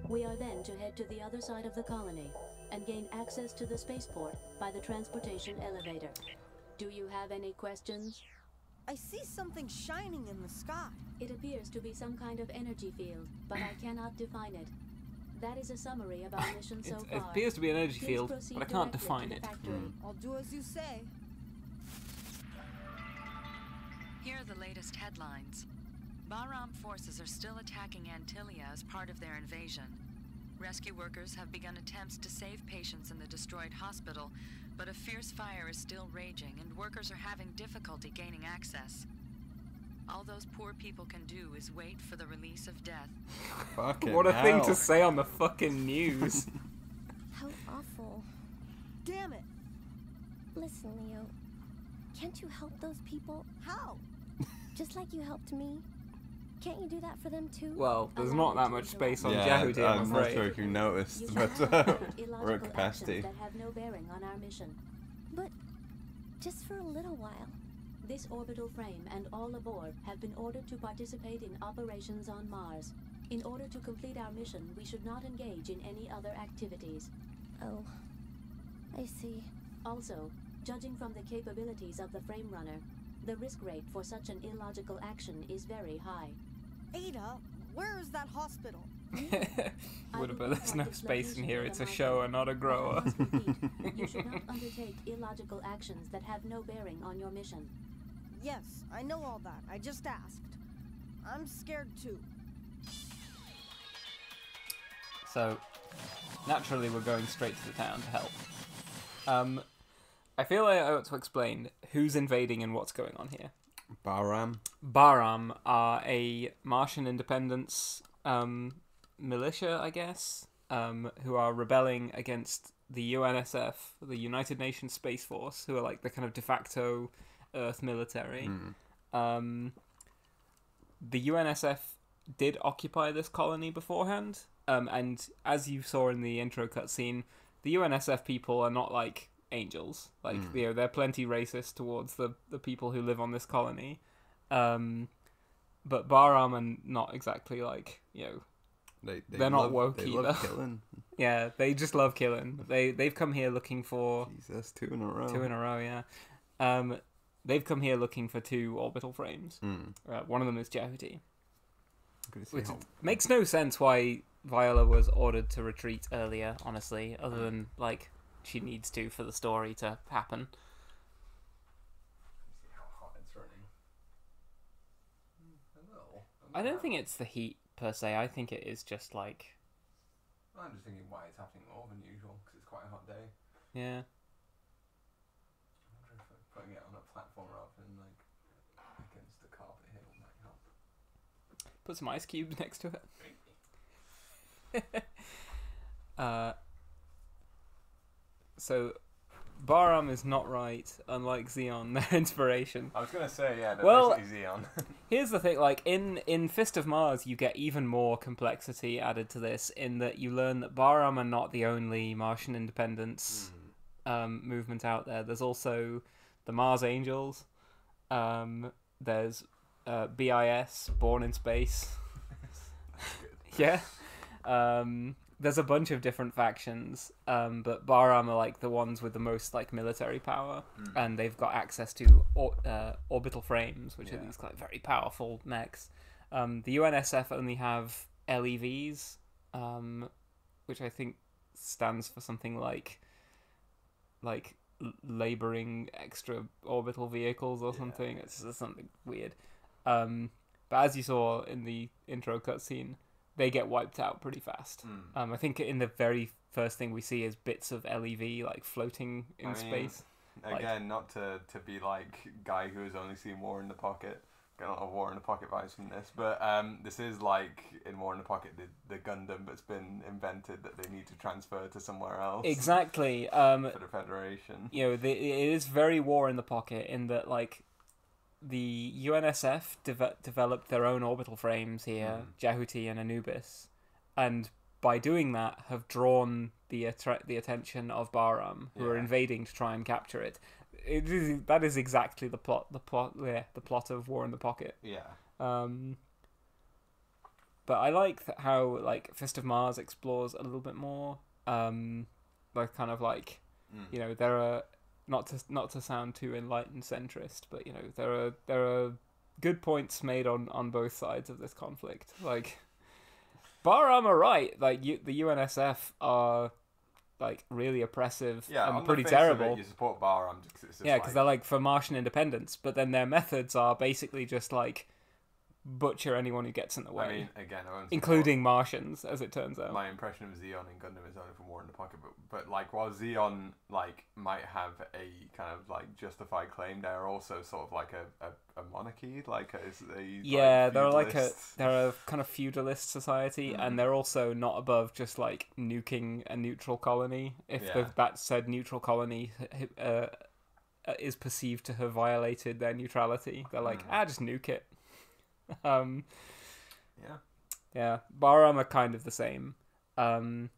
We are then to head to the other side of the colony and gain access to the spaceport by the transportation elevator. Do you have any questions? I see something shining in the sky. It appears to be some kind of energy field, but I cannot define it. That is a summary of our mission so far. It appears to be an energy field, but I can't define it. I'll do as you say. Here are the latest headlines. Bahram forces are still attacking Antillia as part of their invasion. Rescue workers have begun attempts to save patients in the destroyed hospital, but a fierce fire is still raging and workers are having difficulty gaining access. All those poor people can do is wait for the release of death. What a thing to say on the fucking news. How awful. Damn it. Listen, Leo. Can't you help those people? How? Just like you helped me. Can't you do that for them too? Well, there's not that much space on Jehuti, I'm not afraid. sure if you noticed, You but should not conduct we're at illogical capacity. actions that have no bearing on our mission. But just for a little while. This orbital frame and all aboard have been ordered to participate in operations on Mars. In order to complete our mission, we should not engage in any other activities. Oh, I see. Also, judging from the capabilities of the frame runner, the risk rate for such an illogical action is very high. Ada, where is that hospital? Would but there's no space in here. It's a shower, not a grower. You should not undertake illogical actions that have no bearing on your mission. Yes, I know all that. I just asked. I'm scared too. So, naturally, we're going straight to the town to help. I feel like I ought to explain who's invading and what's going on here. Bahram. Bahram are a Martian independence militia, I guess, who are rebelling against the UNSF, the United Nations Space Force, who are like the kind of de facto Earth military. The UNSF did occupy this colony beforehand, and as you saw in the intro cutscene, the UNSF people are not like angels. Like, you know, they're plenty racist towards the people who live on this colony. But Bahram are not exactly like, you know, they're not woke they either. love killing. Yeah, they just love killing. They've come here looking for Jesus, 2 in a row. 2 in a row, yeah. They've come here looking for 2 orbital frames. One of them is Jehuti. Which makes no sense why Viola was ordered to retreat earlier, honestly, other than, like, she needs to for the story to happen. See how hot it's running. Hello. I don't think it's the heat, per se. I think it is just, like... I'm just thinking why it's happening more than usual, because it's quite a hot day. Yeah. I wonder if putting it on a platform rather than, like, against the carpet here might help. Put some ice cubes next to it. So, Bahram is not right, unlike Xeon, their inspiration. I was going to say, yeah, they're well, basically Xeon. Here's the thing, like, in Fist of Mars, you get even more complexity added to this, in that you learn that Bahram are not the only Martian independence movement out there. There's also the Mars Angels, there's BIS, Born in Space. Yeah. There's a bunch of different factions, but Bahram are like the ones with the most like military power, and they've got access to orbital frames, which are these like very powerful mechs. The UNSF only have LEVs, which I think stands for something like laboring extra orbital vehicles or something. It's something weird. But as you saw in the intro cutscene, they get wiped out pretty fast. I think in the very first thing we see is bits of LEV like floating in space. Again, not to be like guy who has only seen War in the Pocket. Get a lot of War in the Pocket vibes from this, but this is like in War in the Pocket the Gundam that's been invented that they need to transfer to somewhere else. Exactly. For the Federation. You know, it is very War in the Pocket in that like the UNSF developed their own orbital frames here, Jehuti and Anubis, and by doing that have drawn the attention of Bahram, who are invading to try and capture it. That is exactly the plot of War in the Pocket. Yeah. But I like how like Fist of Mars explores a little bit more. Like kind of like, you know, there are not to sound too enlightened centrist, but you know there are good points made on both sides of this conflict. Like Bahram are right. Like the UNSF are like really oppressive and pretty terrible. You support Bahram because because they're like for Martian independence, but then their methods are basically just like butcher anyone who gets in the way. I mean, again, including Martians, as it turns out. My impression of Xeon in Gundam is only from War in the Pocket, but like while Xeon like might have a kind of like justified claim, they're also sort of like a monarchy, like they're a kind of feudalist society, and they're also not above just like nuking a neutral colony if that said neutral colony is perceived to have violated their neutrality. They're like, just nuke it. Yeah, Bahram are kind of the same. And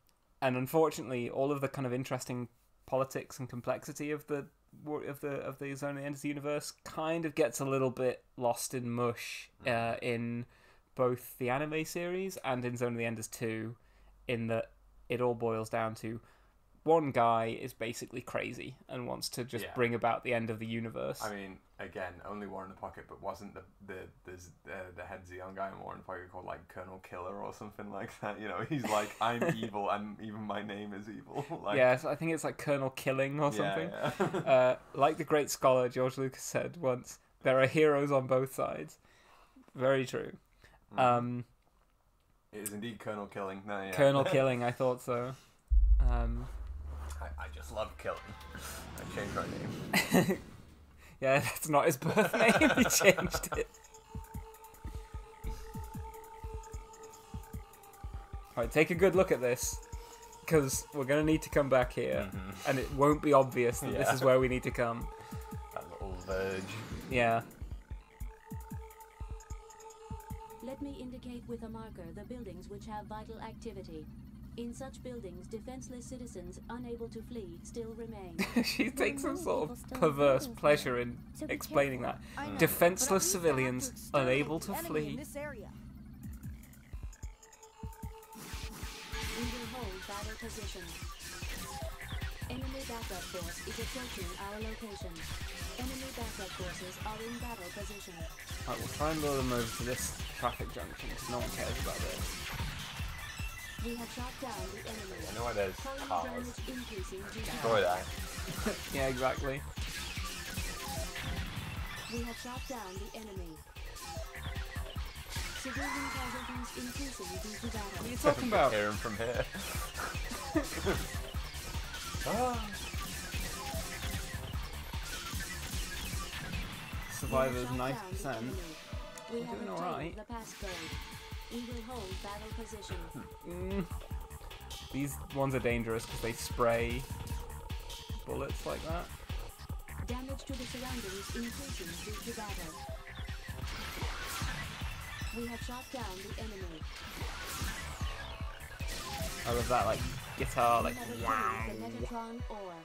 unfortunately, all of the kind of interesting politics and complexity of the Zone of the Enders universe kind of gets a little bit lost in mush in both the anime series and in Zone of the Enders 2, in that it all boils down to one guy is basically crazy and wants to just bring about the end of the universe. I mean, again, only War in the Pocket, but wasn't the head Zeon guy in War in the Pocket called like Colonel Killer or something like that? You know, he's like, I'm evil and even my name is evil. Like, yeah, so I think it's like Colonel Killing or something. Yeah. Like the great scholar George Lucas said once, there are heroes on both sides. Very true. It is indeed Colonel Killing. No, yeah. Colonel Killing, I thought so. I just love killing. I changed my name. Yeah, that's not his birth name. He changed it. Alright, take a good look at this, because we're going to need to come back here, and it won't be obvious that this is where we need to come. That little verge. Yeah. Let me indicate with a marker the buildings which have vital activity. In such buildings, defenseless citizens unable to flee still remain. She takes some sort of perverse pleasure in explaining that. Defenseless civilians unable to flee. We will hold battle position. Enemy backup force is approaching our location. Enemy backup forces are in battle position. Right, we'll try and lure them over to this traffic junction because no one cares about this. We have shot down the enemy. I know where there's cars. Destroy that. Yeah, exactly. We have shot down the enemy. Civilian casualties increasing due to battle. What are you talking about? Hear him from here. Survivors 90%. We have doing alright. the passcode. We will hold battle position. These ones are dangerous because they spray bullets like that. Damage to the surroundings increasing due to battle. We have shot down the enemy. I love that like guitar, like wow. The Metatron ore.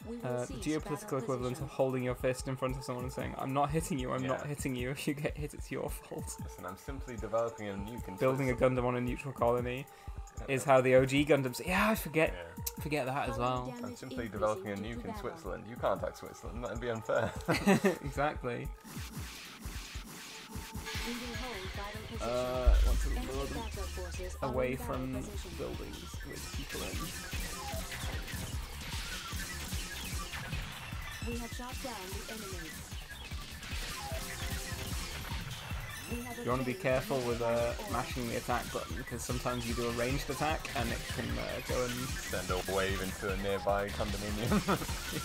We will the geopolitical equivalent of holding your fist in front of someone and saying, "I'm not hitting you. I'm not hitting you. If you get hit, it's your fault." Listen, I'm simply developing a nuke. Building a Gundam on a neutral colony is how the OG Gundams. Yeah, I forget that as well. I'm simply developing a nuke in Switzerland. You can't attack Switzerland. That'd be unfair. Exactly. Want to lure them away from buildings with people in. We have shot down the enemy. You want to be careful with mashing the attack button because sometimes you do a ranged attack and it can go and send a wave into a nearby condominium.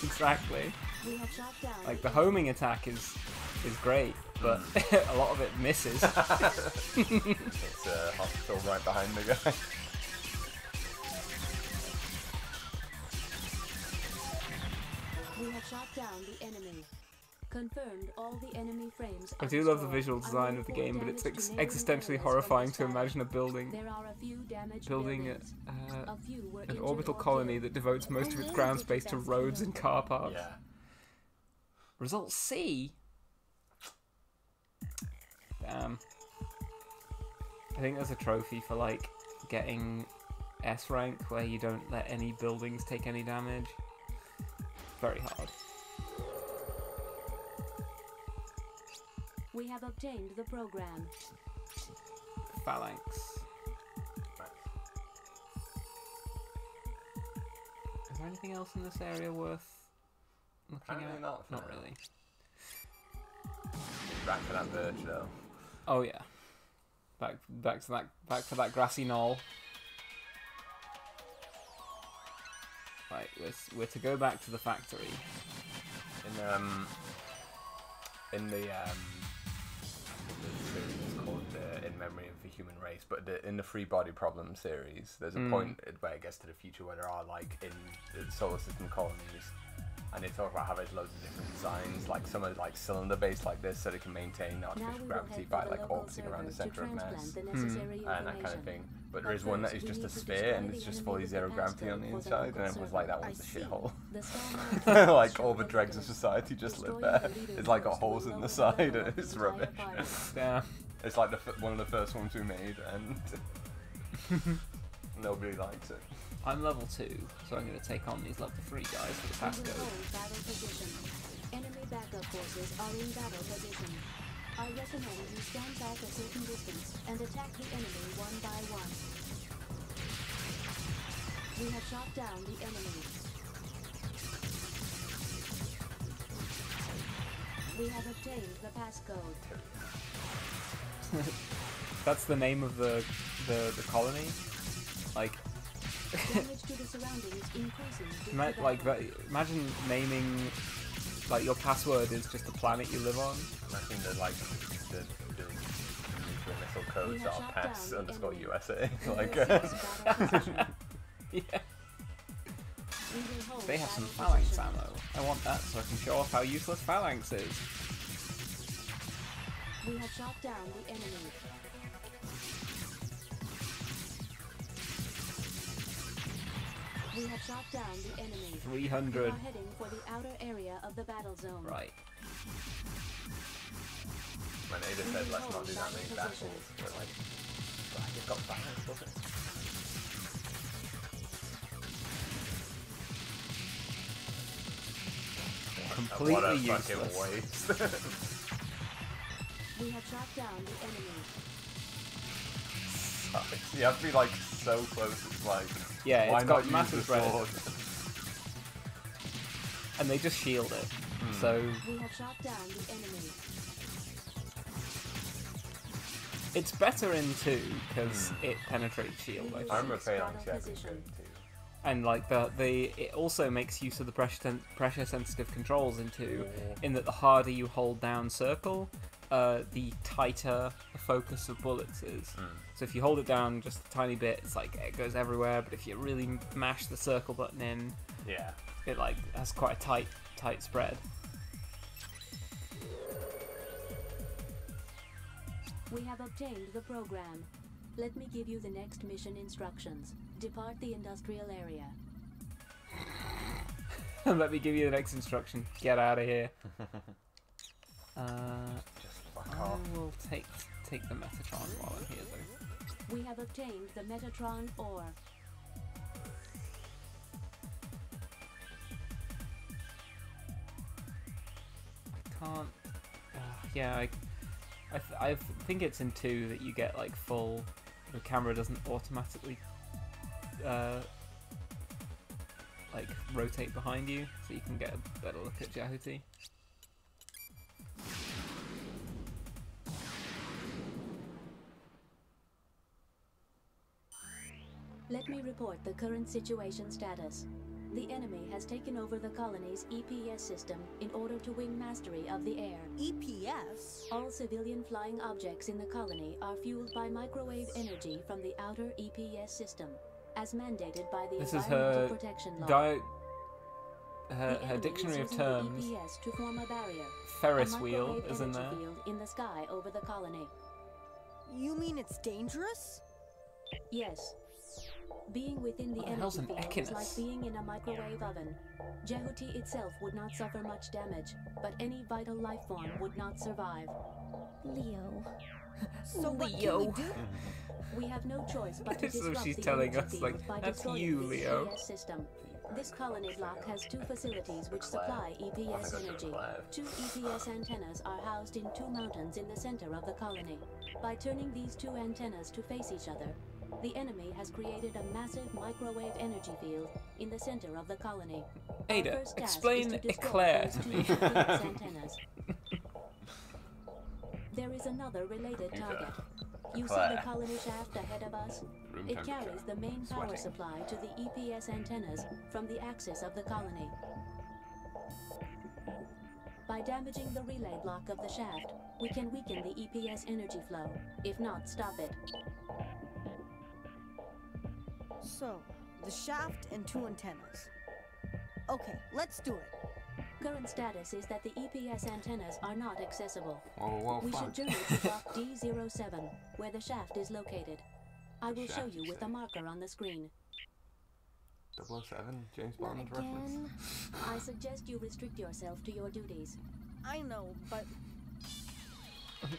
Exactly. We have shot down. Like the homing attack is great, but a lot of it misses. It's a hospital right behind the guy. We have shot down the enemy. Confirmed all the enemy frames. I do love the visual design of the game, but it's existentially horrifying to imagine a building. There are a few damaged building an orbital colony that devotes most of its ground space to roads and car parks. Yeah. Result C? Damn. I think there's a trophy for like getting S rank where you don't let any buildings take any damage. Very hard. We have obtained the program. Phalanx. Is there anything else in this area worth looking at? Not really. Back to that verge though. Oh yeah. Back to that grassy knoll. Right, we're to go back to the factory. In the series called In Memory of the Human Race, but in the Free Body Problem series, there's a point where it gets to the future where there are like in the solar system colonies And they talk about how there's loads of different designs, like some are like cylinder based like this, so they can maintain artificial gravity by like orbiting around the center of mass and that kind of thing. But there is one that is just a sphere and it's just fully zero gravity on the inside, and everyone's like, that one's a shithole. Like all the dregs of society just live there. It's like got holes in the side and it's rubbish. Yeah. It's like one of the first ones we made, and nobody likes it. I'm level 2, so I'm going to take on these level 3 guys for the passcode. Enemy backup forces are in battle position. I recommend you stand back a certain distance and attack the enemy one by one. We have shot down the enemy. We have obtained the passcode. That's the name of the colony? Like... Damage to the surroundings increasing. Imagine naming, like, your password is just the planet you live on. Imagine the nuclear missile codes are pass_USA. Like, yeah. They have some phalanx ammo. I want that so I can show off how useless phalanx is. We have shot down the enemy. We have shot down the enemy. 300. We are heading for the outer area of the battle zone. Right. When Ada said let's not do that many battles, we're like, I just got balance, was it? Completely what a useless. fucking waste. We have shot down the enemy. Sucks. You have to be like so close, it's like, yeah, why it's got not massive use the credit. sword? And they just shield it. So we have shot down the enemy. It's better in 2 because it penetrates shield. I remember Phalanx having good too. And like it also makes use of the pressure sensitive controls in 2, in that the harder you hold down circle, the tighter the focus of bullets is. So if you hold it down just a tiny bit, it's like it goes everywhere. But if you really mash the circle button in, yeah, it like has quite a tight spread. We have obtained the program. Let me give you the next mission instructions. Depart the industrial area. Let me give you the next instruction. Get out of here. Just fuck I off. will take the Metatron while I'm here though. We have obtained the Metatron ore. I can't. Yeah, I think it's in 2 that you get like full. The camera doesn't automatically like rotate behind you, so you can get a better look at Jehuti. Let me report the current situation status. The enemy has taken over the colony's EPS system in order to win mastery of the air. EPS? All civilian flying objects in the colony are fueled by microwave energy from the outer EPS system, as mandated by the This is Environmental her Protection Law. her dictionary of The enemy is terms. using the EPS to form a barrier. Ferris a wheel microwave is in energy there. field in the sky over the colony. You mean it's dangerous? Yes. Being within the What the hell's energy an field is Echinus? like being in a microwave oven. Jehuti itself would not suffer much damage, but any vital life form would not survive. Leo. So what can we do? We have no choice but to So disrupt she's the telling energy us, field like, by that's destroying you, the Leo. EPS system. This colony block has 2 facilities which supply EPS energy. 2 EPS antennas are housed in 2 mountains in the center of the colony. By turning these 2 antennas to face each other, the enemy has created a massive microwave energy field in the center of the colony. Ada, Our first task explain is to destroy Eclair those to 2 me. EPS antennas. There is another related target. You see the colony shaft ahead of us? It carries the main power supply to the EPS antennas from the axis of the colony. By damaging the relay block of the shaft, we can weaken the EPS energy flow, if not stop it. So, the shaft and 2 antennas. Okay, let's do it. Current status is that the EPS antennas are not accessible. Oh, we fuck. should journey to block D07, where the shaft is located. I will show you with a marker on the screen. 007, James Bond reference. I suggest you restrict yourself to your duties. I know, but...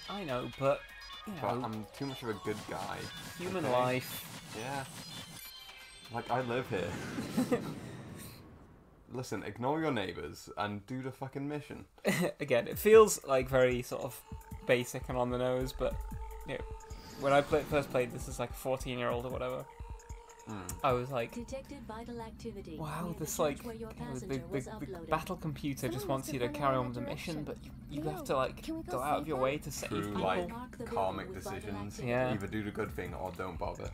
I know, but, you But know, I'm too much of a good guy. human okay? life. Yeah. Like, I live here. Listen, ignore your neighbours and do the fucking mission. Again, it feels like very sort of basic and on the nose, but, you know, when I first played this as like a 14-year-old or whatever, I was like, Detected vital activity. wow, this like, where your you know, passenger was the uploaded. battle computer just wants you to carry on with the mission, but you have to like go out of your way to save True, people. like, karmic decisions. Yeah. Either do the good thing or don't bother.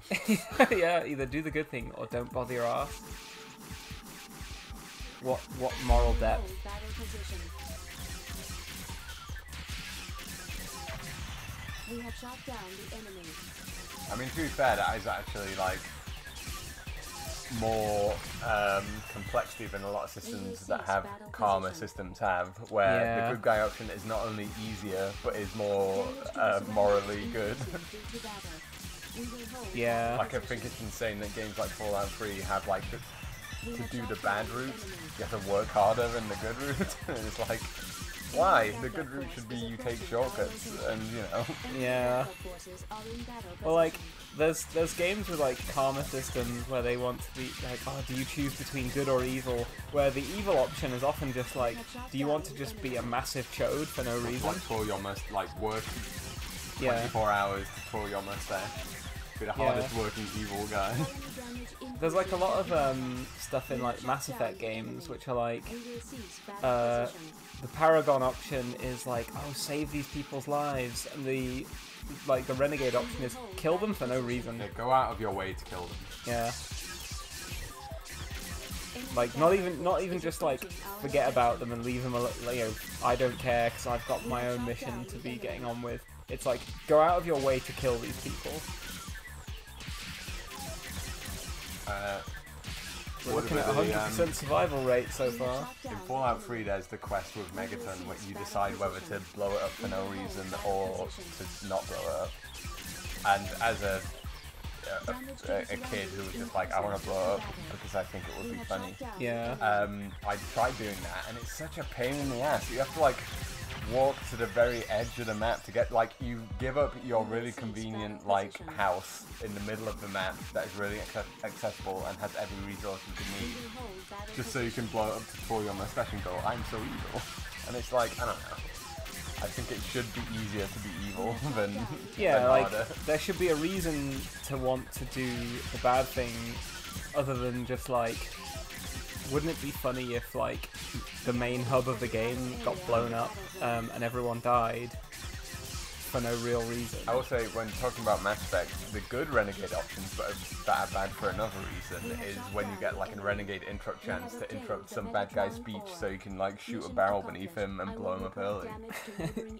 Yeah, either do the good thing or don't bother your ass. What moral depth? Battle position. We have shot down the enemy. I mean, to be fair, that is actually, like, more complexity than a lot of systems that have karma systems have, where Yeah. the good guy option is not only easier, but is more morally good. Yeah. Like, I think it's insane that games like Fallout 3 have, like, to do the bad route, you have to work harder than the good route. And it's like, why? The good route should be you take shortcuts, and, you know. Yeah. Well, like, there's games with like karma systems where they want to be like, oh, do you choose between good or evil? Where the evil option is often just like, do you want to just be a massive chode for no reason? Like, twirl your must, like, work Yeah. 24 hours to twirl your mustache. Be the hardest working evil guy. There's like a lot of stuff in like Mass Effect games which are like, the Paragon option is like, oh, save these people's lives, and the Renegade option is kill them for no reason. Yeah, go out of your way to kill them. Yeah. Like, not even just like forget about them and leave them alone. You know, I don't care because I've got my own mission to be getting on with. It's like, go out of your way to kill these people. We're looking at 100% survival rate so far. In Fallout 3, there's the quest with Megaton, where you decide whether to blow it up for no reason or to not blow it up. And as a kid who was just like, I want to blow it up because I think it would be funny. Yeah. I tried doing that, and it's such a pain in the ass. You have to like walk to the very edge of the map to get, like, you give up your really convenient like house in the middle of the map that is really accessible and has every resource you can need, just so you can blow it up to twirl your mustache and go, I'm so evil. And it's like, I don't know, I think it should be easier to be evil than harder. There should be a reason to want to do the bad thing other than just like, wouldn't it be funny if like the main hub of the game got blown up and everyone died for no real reason? I will say, when talking about Mass Effect, the good Renegade options, but that are bad for another reason, is when you get like a Renegade interrupt chance to interrupt some bad guy's speech, so you can like shoot a barrel beneath him and blow him up early.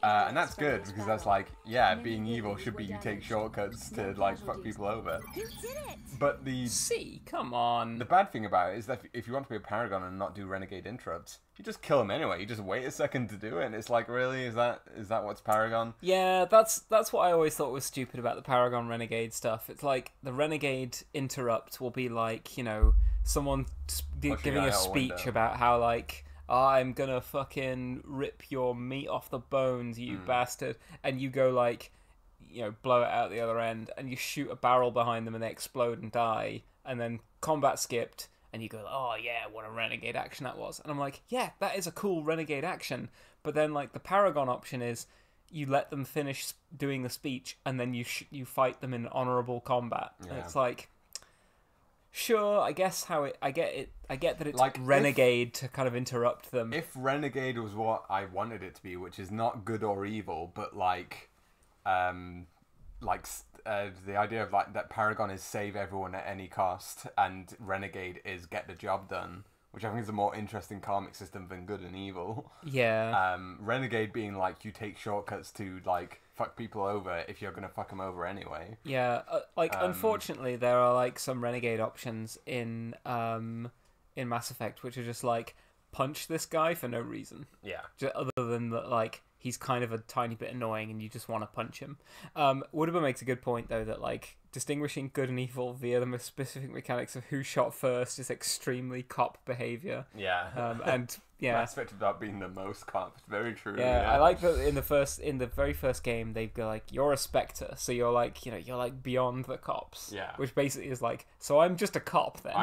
And that's good, because that's like, yeah, being evil should be you take shortcuts to like fuck people over. You did it! But the come on. The bad thing about it is that if you want to be a Paragon and not do Renegade interrupts, you just kill him anyway. You just wait a second to do it, and it's like, really, is that what's Paragon? Yeah, that's what I always thought was stupid about the Paragon Renegade stuff. It's like the Renegade interrupt will be like, you know, someone giving a speech about how like, I'm gonna fucking rip your meat off the bones, you bastard, and you go like, you know, blow it out the other end, and you shoot a barrel behind them and they explode and die, and then combat skipped. And you go, oh yeah, what a Renegade action that was. And I'm like, yeah, that is a cool Renegade action. But then like the Paragon option is you let them finish doing the speech and then you fight them in honorable combat. Yeah. And it's like, sure, I guess I get that it's like Renegade to kind of interrupt them. If Renegade was what I wanted it to be, which is not good or evil, but like the idea of like that Paragon is save everyone at any cost, and Renegade is get the job done, which I think is a more interesting karmic system than good and evil. Yeah. Renegade being like, you take shortcuts to like fuck people over if you're gonna fuck them over anyway. Yeah. Unfortunately, there are like some Renegade options in Mass Effect which are just like, punch this guy for no reason. Yeah. Just other than that, like, he's kind of a tiny bit annoying and you just want to punch him. Woodable makes a good point, though, that, like, distinguishing good and evil via the specific mechanics of who shot first is extremely cop behavior. Yeah. And yeah, Mass Effect about being the most cop. Very true. Yeah, I like that in the very first game they go like, you're a Spectre, so you're like, you're like beyond the cops. Yeah. Which basically is like, so I'm just a cop then.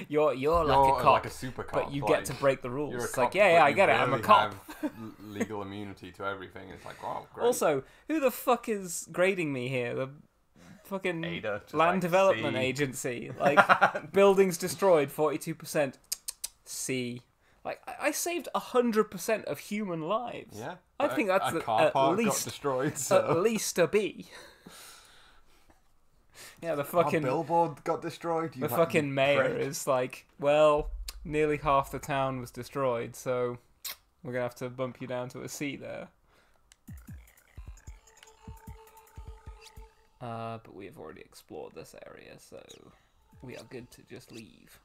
You're you're like a cop, like a super cop, but you like, get to break the rules. You're a It's cop, like, yeah, I get it. I'm a barely cop. have legal immunity to everything. It's like, wow, great. Also, who the fuck is grading me here? The fucking Ada, just Land like Development C. Agency. Like, buildings destroyed, 42%. C. Like, I saved 100% of human lives. Yeah. I think that's a car park got destroyed, so. at least a B. Yeah, the fucking Our billboard got destroyed. The fucking mayor is like, well, nearly half the town was destroyed, so we're gonna have to bump you down to a C there. But we have already explored this area, so we are good to just leave.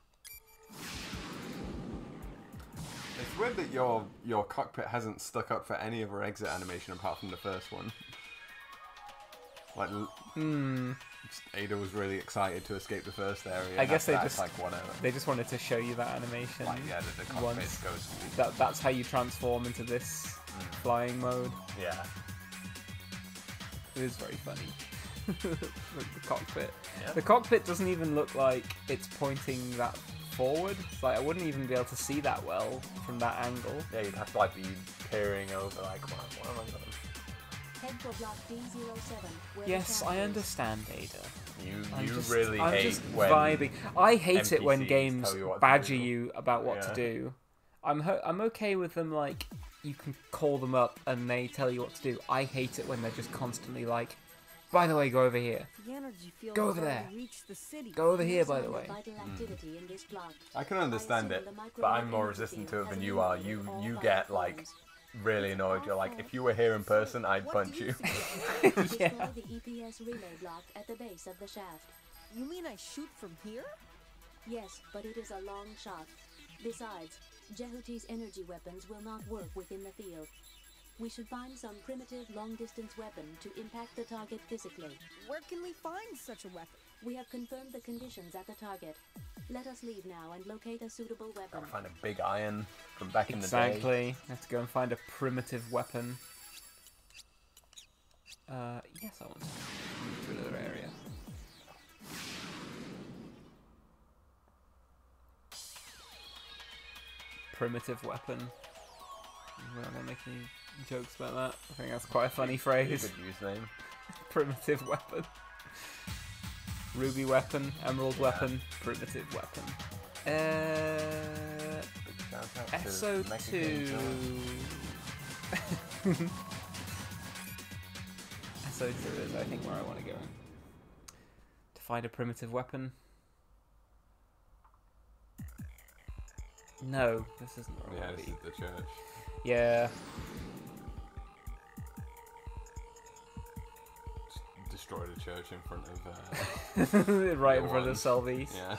It's weird that your cockpit hasn't stuck up for any other exit animation apart from the first one. Like, Ada was really excited to escape the first area. I guess they that's just like whatever. They just wanted to show you that animation. Like, yeah, the cockpit once. goes. That's how you transform into this flying mode. Yeah. It is very funny. the cockpit. Yeah. The cockpit doesn't even look like it's pointing that forward. It's like I wouldn't even be able to see that well from that angle. Yeah, you'd have to like be peering over, like, what am I doing? Head for block D07. Yes, I understand, Ada. You just, really I'm hate just when vibing. I hate it when NPCs games tell you what to badger do. you about what to do. I'm okay with them, like, you can call them up and they tell you what to do. I hate it when they're just constantly like, by the way, go over here. The energy field Go over has there. already reached the city. Go over here, by the way. I can understand it, but I'm more resistant to it than you are. You get like really annoyed. You're like, if you were here in person, I'd punch you. Yeah. Destroy the EPS relay block at the base of the shaft. You mean I shoot from here? Yes, but it is a long shot. Besides, Jehuti's energy weapons will not work within the field. We should find some primitive long-distance weapon to impact the target physically. Where can we find such a weapon? We have confirmed the conditions at the target. Let us leave now and locate a suitable weapon. Gotta find a big iron from back in the day. Exactly. Have to go and find a primitive weapon. Yes, I want to move to another area. Primitive weapon. I'm not gonna make any jokes about that. I think that's quite a funny phrase. Good use name. Primitive weapon. Ruby weapon, emerald weapon, primitive weapon. Big shout out to SO2. SO2 is, I think, where I want to go. To find a primitive weapon. No, this isn't the right Yeah, way. this is the church. Yeah. Just destroyed a church in front of. Right in front of Selvies. Yeah.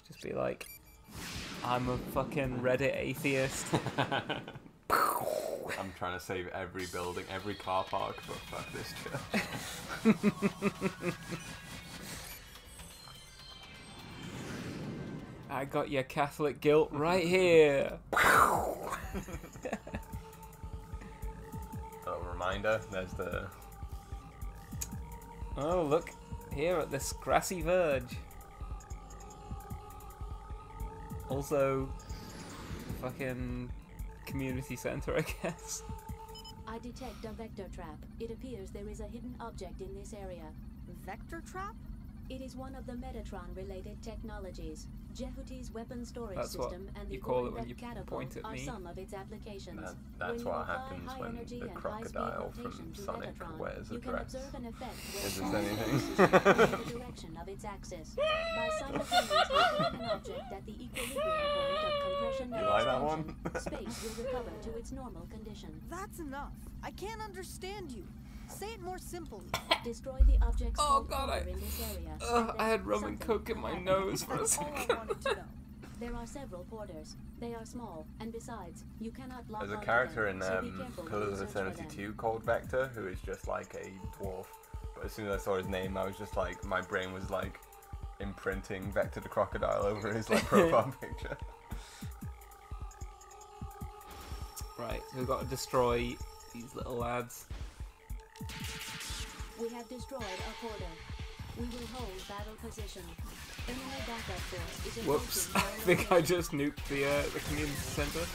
Just be like, I'm a fucking Reddit atheist. I'm trying to save every building, every car park, but fuck this church. I got your Catholic guilt right here. Little reminder, there's the... Oh, look. Here at this grassy verge. Also, fucking community center, I guess. I detect a vector trap. It appears there is a hidden object in this area. Vector trap? It is one of the Metatron-related technologies. Jehuti's weapon storage That's what system and the you call it when Void you catapult point at are me. some of its applications. That's When what you apply happens high when energy the and high-speed crocodile from rotation to Sonic Metatron, wears a you can dress. observe an effect where Is space this anything? moves in the direction of its axis. By simultaneously putting an object at the equilibrium point of compression and You like that expansion, one? space will recover to its normal condition. That's enough. I can't understand you. Say it more simply. Destroy the objects Oh called God, order in this area. I had rum and coke in my nose for a That's all I second. wanted to know. There are several porters. They are small, and besides, you cannot lock There's a onto character them, in so be careful when Pillars you of search for Eternity them. 2 called Vector, who is just like a dwarf. But as soon as I saw his name, I was just like, my brain was like imprinting Vector the Crocodile over his like profile picture. Right, so we've got to destroy these little lads. We have destroyed a porter. We will hold battle position. Enemy backup force is Whoops, I approaching. think I just nuked the community centre.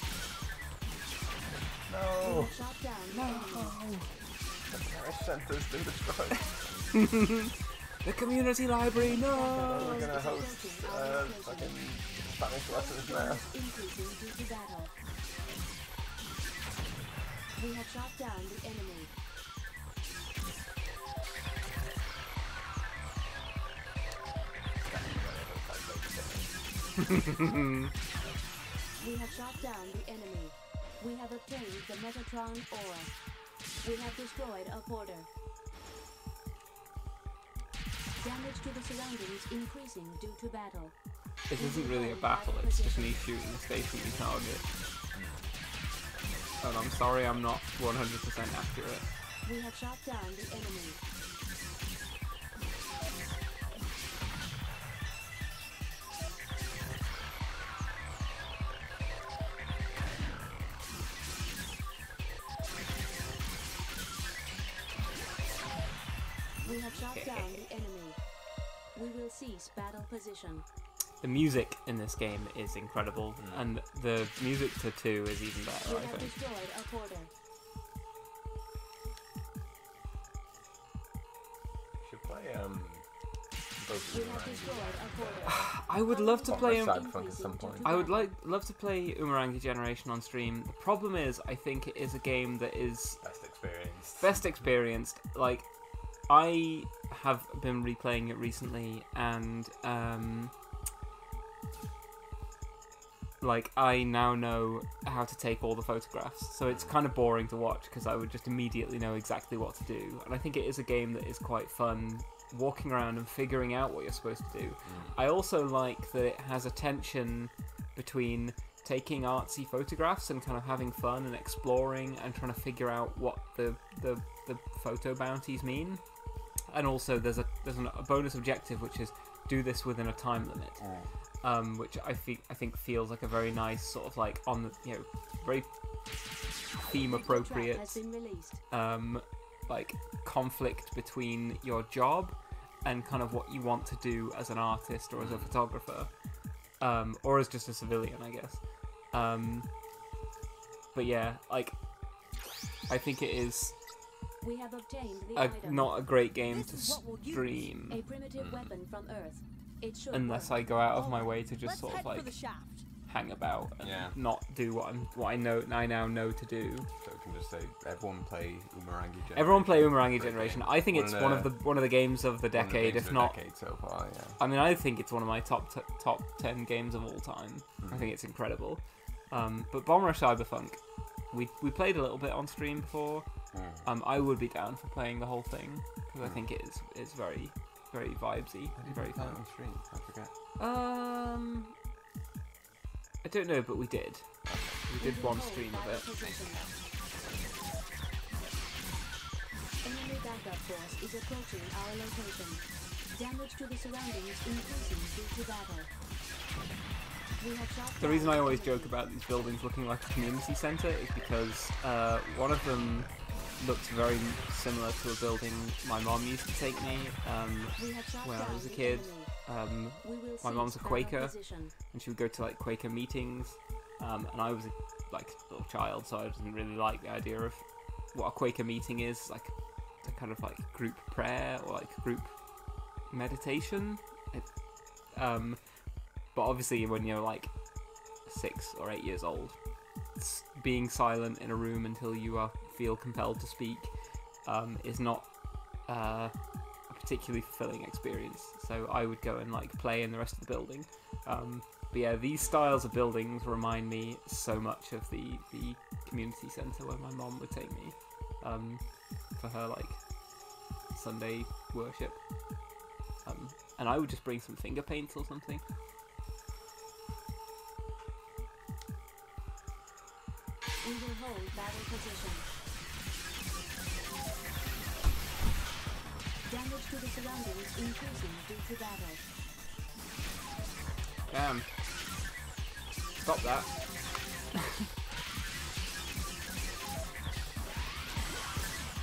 We No! have shot down the enemy. The parish centre's been destroyed. The community library, no! We're gonna host fucking Spanish lessons now. Increasing due to battle. We have shot down the enemy. We have shot down the enemy. We have obtained the Metatron ore. We have destroyed a porter. Damage to the surroundings increasing due to battle. This isn't really a battle, it's just me shooting a stationary target. And I'm sorry I'm not 100% accurate. We have shot down the enemy. We have shot down the enemy. We will cease battle position. The music in this game is incredible, and the music to 2 is even better, We I have think. destroyed a porter. Should play both We of them. have destroyed a porter. I would love to play Cyberpunk at some point. I would love to play Umurangi Generation on stream. The problem is, I think it is a game that is best experienced. Like, I have been replaying it recently, and like, I now know how to take all the photographs, so it's kind of boring to watch because I would just immediately know exactly what to do. And I think it is a game that is quite fun, walking around and figuring out what you're supposed to do. I also like that it has a tension between taking artsy photographs and kind of having fun and exploring and trying to figure out what the photo bounties mean. And also there's a bonus objective, which is do this within a time limit, which I think feels like a very nice sort of like on the very theme appropriate Has been released. like conflict between your job and kind of what you want to do as an artist or as a photographer, or as just a civilian, I guess. But yeah, like, I think it is We have obtained the item. not a great game This to is what we'll use. stream A primitive weapon from Earth. It should unless work. I go out of my way to just Let's sort head of for like the shaft. hang about and not do what I now know to do. So we can just say everyone play Umurangi Generation. Everyone play Umurangi Great Generation. game. I think it's one of the games of the decade, if not. Decade so far, yeah. I mean, I think it's one of my top 10 games of all time. I think it's incredible. But Bomb Rush Cyberpunk, we played a little bit on stream before. I would be down for playing the whole thing because I think it is very, very vibesy and very fun. On stream, I forget. I don't know, but we did. We did one stream of it. Enemy backup force is approaching our location. Damage to the surroundings increasing due to battle. We have shot The reason I always joke about these buildings looking like a community centre is because one of them looks very similar to a building my mom used to take me when I was a kid. My mom's a Quaker, and she would go to like Quaker meetings, and I was a little child, so I didn't really like the idea of what a Quaker meeting is, like a kind of like group prayer or like group meditation. But obviously when you're like 6 or 8 years old, being silent in a room until you feel compelled to speak is not a particularly fulfilling experience. So I would go and like play in the rest of the building. But yeah, these styles of buildings remind me so much of the community centre where my mom would take me for her like Sunday worship. And I would just bring some finger paints or something. We will hold battle position. Damage to the surroundings increasing due to battle. Damn. Stop that.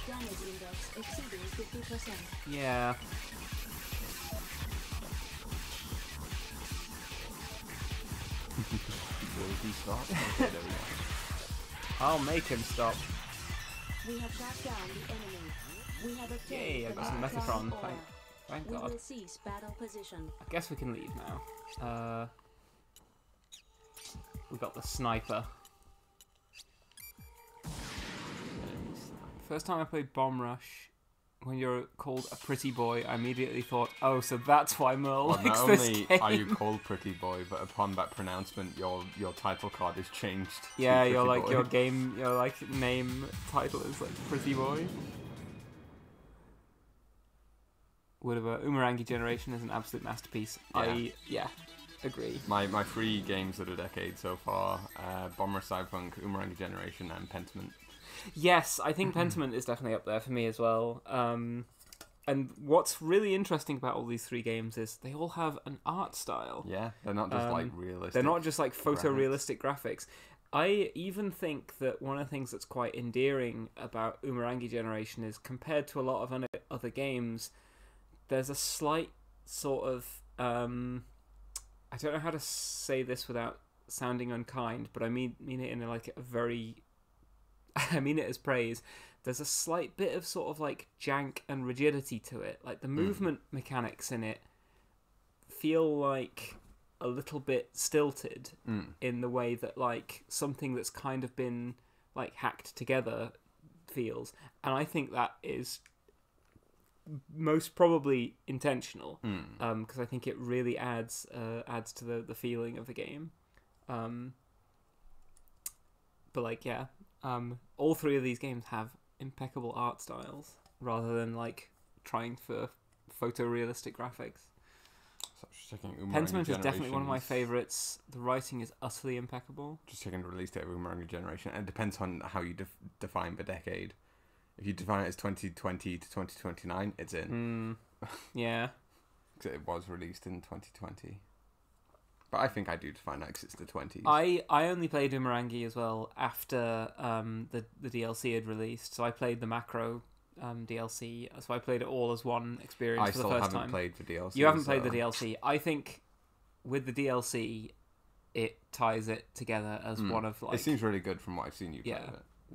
Damage index exceeding 50%. Yeah. Will he stop? Okay, there we go. I'll make him stop. We have shot down the enemy. We have obtained Yay, I the got some Metatron Metatron. ore. Thank We God. will cease battle position. I guess we can leave now. We got the sniper. First time I played Bomb Rush, when you're called a pretty boy, I immediately thought, oh, so that's why Merle Well, likes not this only game. are you called Pretty Boy, but upon that pronouncement, your title card is changed. Yeah, to your Pretty like Boy. your game, your like name title is like Pretty Boy. Whatever. Umurangi Generation is an absolute masterpiece. Yeah. I agree. My 3 games of the decade so far: Bomber Cyberpunk, Umurangi Generation, and Pentiment. Yes, I think Pentiment is definitely up there for me as well. And what's really interesting about all these 3 games is they all have an art style. Yeah, they're not just like realistic. They're not just like photorealistic graphics. I even think that one of the things that's quite endearing about Umurangi Generation is compared to a lot of other games, there's a slight sort of I don't know how to say this without sounding unkind, but I mean it in like a very I mean it as praise. There's a slight bit of sort of like jank and rigidity to it. Like the movement mechanics in it feel like a little bit stilted in the way that like something that's kind of been like hacked together feels. And I think that is most probably intentional because I think it really adds to the feeling of the game. But like all 3 of these games have impeccable art styles rather than like trying for photorealistic graphics. So just checking Umurangi Pentiment is definitely one of my Generations. favourites. The writing is utterly impeccable. Just checking the release date of Umurangi Generation, and it depends on how you define the decade. If you define it as 2020 to 2029, it's in. Yeah. Because it was released in 2020. But I think I do define that because it's the 20s. I only played Umurangi as well after the DLC had released, so I played the Macro DLC, so I played it all as one experience for the first time. I still haven't played the DLC. You haven't played the DLC. I think with the DLC, it ties it together as one of like... It seems really good from what I've seen you play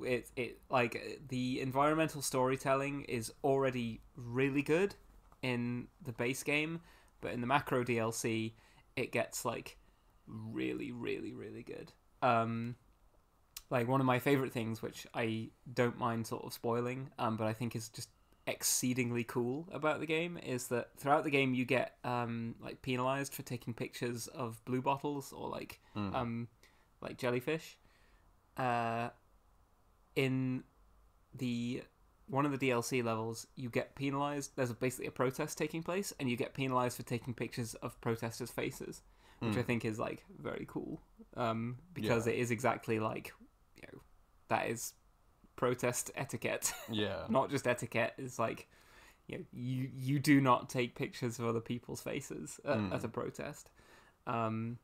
it. It like the environmental storytelling is already really good in the base game, but in the Macro DLC it gets like really really really good. Like one of my favorite things, which I don't mind sort of spoiling, but I think is just exceedingly cool about the game, is that throughout the game you get like penalized for taking pictures of blue bottles or like jellyfish. In one of the DLC levels, you get penalized. There's basically a protest taking place, and you get penalized for taking pictures of protesters' faces, which I think is like very cool, because it is exactly like, that is protest etiquette. Yeah. Not just etiquette. It's like, you do not take pictures of other people's faces at a protest. And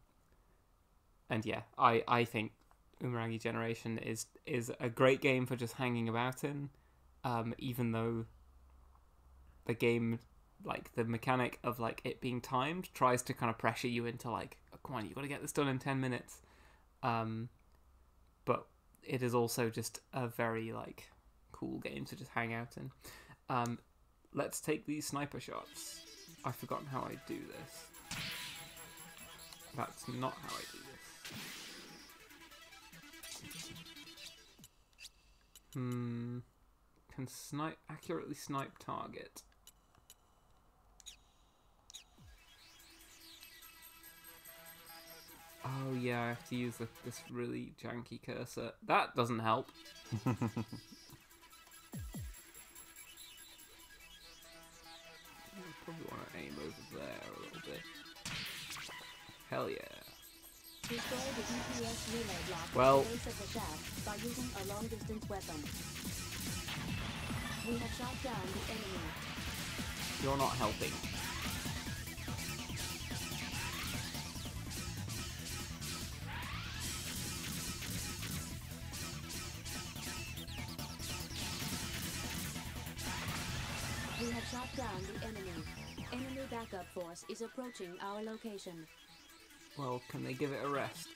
yeah, I think Umurangi Generation is a great game for just hanging about in, even though the game, like the mechanic of like it being timed, tries to kind of pressure you into like, oh, come on, you got to get this done in 10 minutes. But it is also just a very like cool game to just hang out in. Let's take these sniper shots. I've forgotten how I do this. That's not how I do this. Can accurately snipe target. Oh yeah, I have to use this really janky cursor. That doesn't help. I probably want to aim over there a little bit. Hell yeah. Destroy the EPS relay block Well. at the base of the shaft by using a long-distance weapon. We have shot down the enemy. You're not helping. We have shot down the enemy. Enemy backup force is approaching our location. Well, can they give it a rest?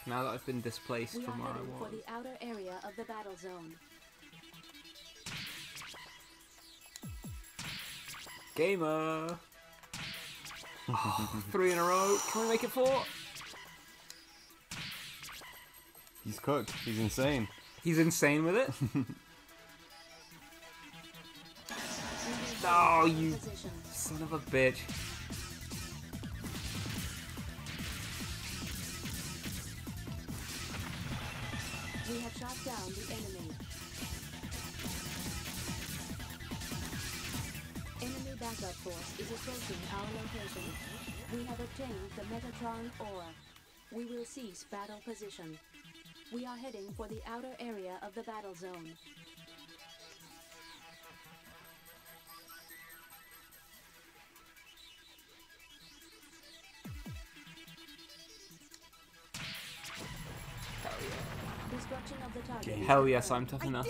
Now that I've been displaced We from are where I heading for was. the outer area of the battle zone. Gamer! 3 in a row. Can we make it 4? He's cooked. He's insane. He's insane with it. Oh, you son of a bitch. We have shot down the enemy. Enemy backup force is approaching our location. We have obtained the Metatron ore. We will cease battle position. We are heading for the outer area of the battle zone. Destruction of the target. Hell yes, I'm tough enough.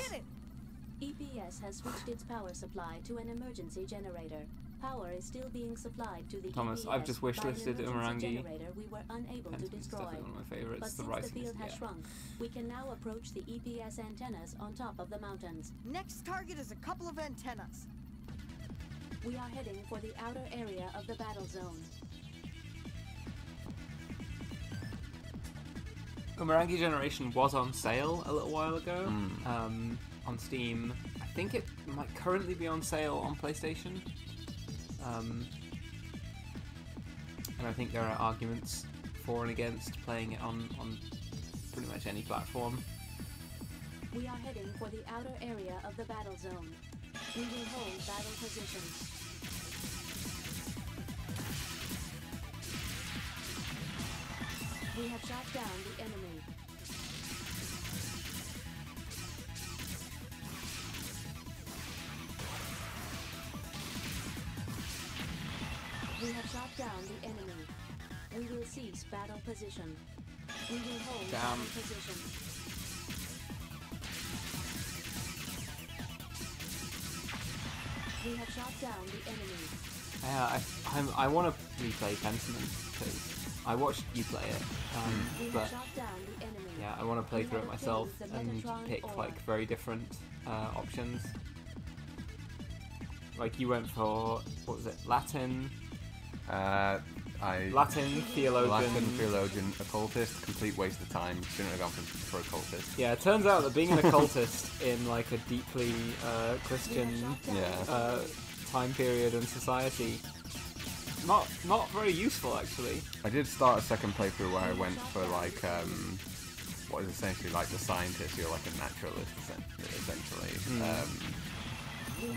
EPS has switched its power supply to an emergency generator. Power is still being supplied to the Thomas, EPS I've just wishlisted by an emergency Umarangi. generator we were unable to Pentiment destroy. stuff is one of my favourites. But The since writing the field is- has yeah. shrunk, we can now approach the EPS antennas on top of the mountains. Next target is a couple of antennas. We are heading for the outer area of the battle zone. Umarangi Generation was on sale a little while ago on Steam. I think it might currently be on sale on PlayStation. And I think there are arguments for and against playing it on pretty much any platform. We are heading for the outer area of the battle zone. We will hold battle positions. We have shot down the enemy. We have shot down the enemy. We will cease battle position. We will hold battle position. We have shot down the enemy. I want to replay Pentiment because I watched you play it, but yeah, I want to play through it myself and pick like very different options. Like you went for, what was it, Latin? Latin, theologian, occultist, complete waste of time. Shouldn't have gone for occultist. Yeah, it turns out that being an occultist in like a deeply Christian time period and society, not very useful actually. I did start a second playthrough where I went for like what is essentially like the scientist. You're like a naturalist essentially,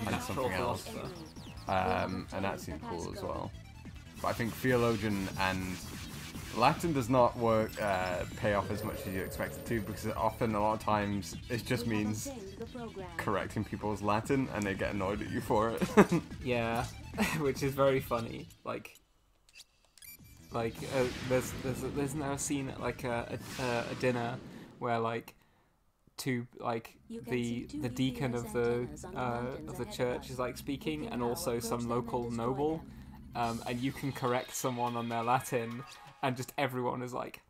and something else, and that seemed cool as well. But I think theologian and Latin does not work pay off as much as you expect it to, because often a lot of times it just means correcting people's Latin and they get annoyed at you for it. Yeah, which is very funny. Like there's now a scene at like a dinner where like the deacon of the church is like speaking, and also some local noble, and you can correct someone on their Latin, and just everyone is like,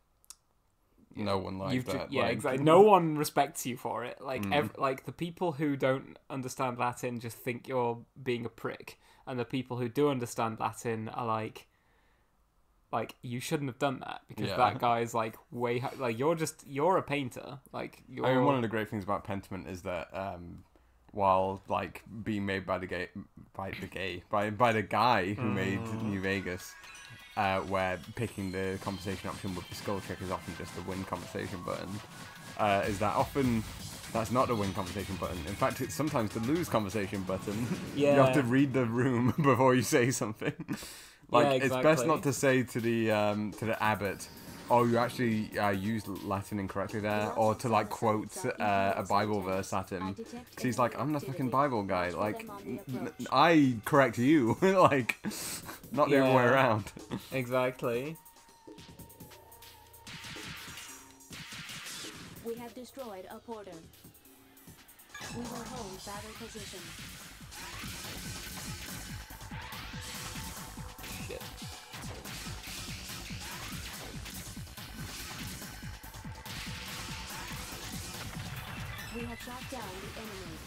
no one likes that. Yeah, like... exactly. No one respects you for it. Like like the people who don't understand Latin just think you're being a prick, and the people who do understand Latin are like you shouldn't have done that, because that guy's like you're a painter. Like you're... I mean, one of the great things about Pentiment is that while like being made by the guy who made New Vegas, where picking the conversation option with the skull check is often just the win conversation button, is that often that's not the win conversation button. In fact, it's sometimes the lose conversation button. Yeah. You have to read the room before you say something. Like, Yeah, it's best exactly. not to say to the abbot, "Oh, you actually used Latin incorrectly there," or to like quote a Bible verse at him. 'Cause he's like, "I'm the fucking Bible guy. Like, I correct you, like, not the other way Yeah. around." Exactly. We have destroyed a porter. We will hold battle position. Shit. We have shot down the enemy.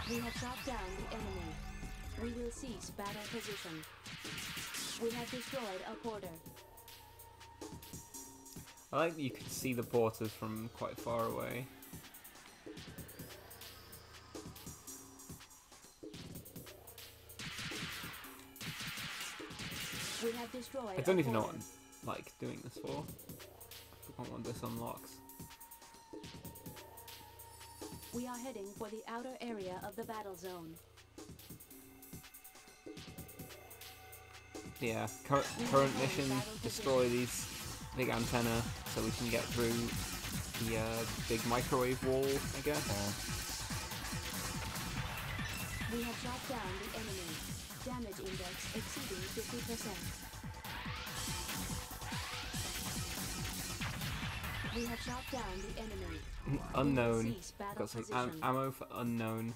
We have shot down the enemy. We will cease battle position. We have destroyed a porter. I like that you could see the porters from quite far away. We have destroyed I don't a even know what porter. I'm like doing this for. I forgot what this unlocks. We are heading for the outer area of the battle zone. Yeah, current mission, destroy these big antenna so we can get through the big microwave wall, I guess. We have shot down the enemy. Damage index exceeding 50%. We have shot down the enemy. Unknown. Cease battle Got some position. ammo for unknown.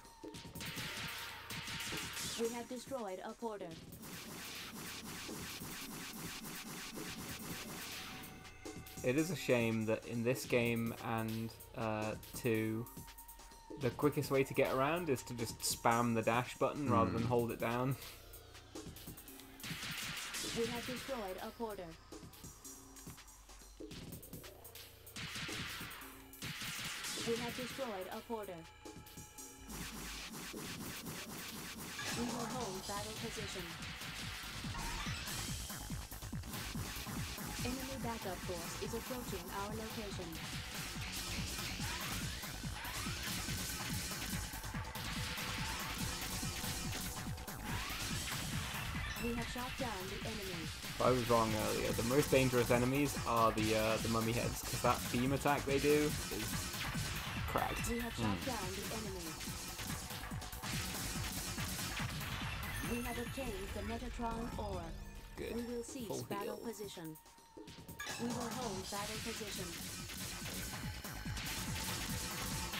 We have destroyed a porter. It is a shame that in this game and 2, the quickest way to get around is to just spam the dash button rather than hold it down. We have destroyed a porter. We have destroyed a porter. We will hold battle position. Enemy backup force is approaching our location. We have shot down the enemy. I was wrong earlier. The most dangerous enemies are the mummy heads, because that beam attack they do is cracked. We have shot down the enemy. We have obtained the Metatron ore. Good. We will cease Full battle heal. position. We will hold battle position.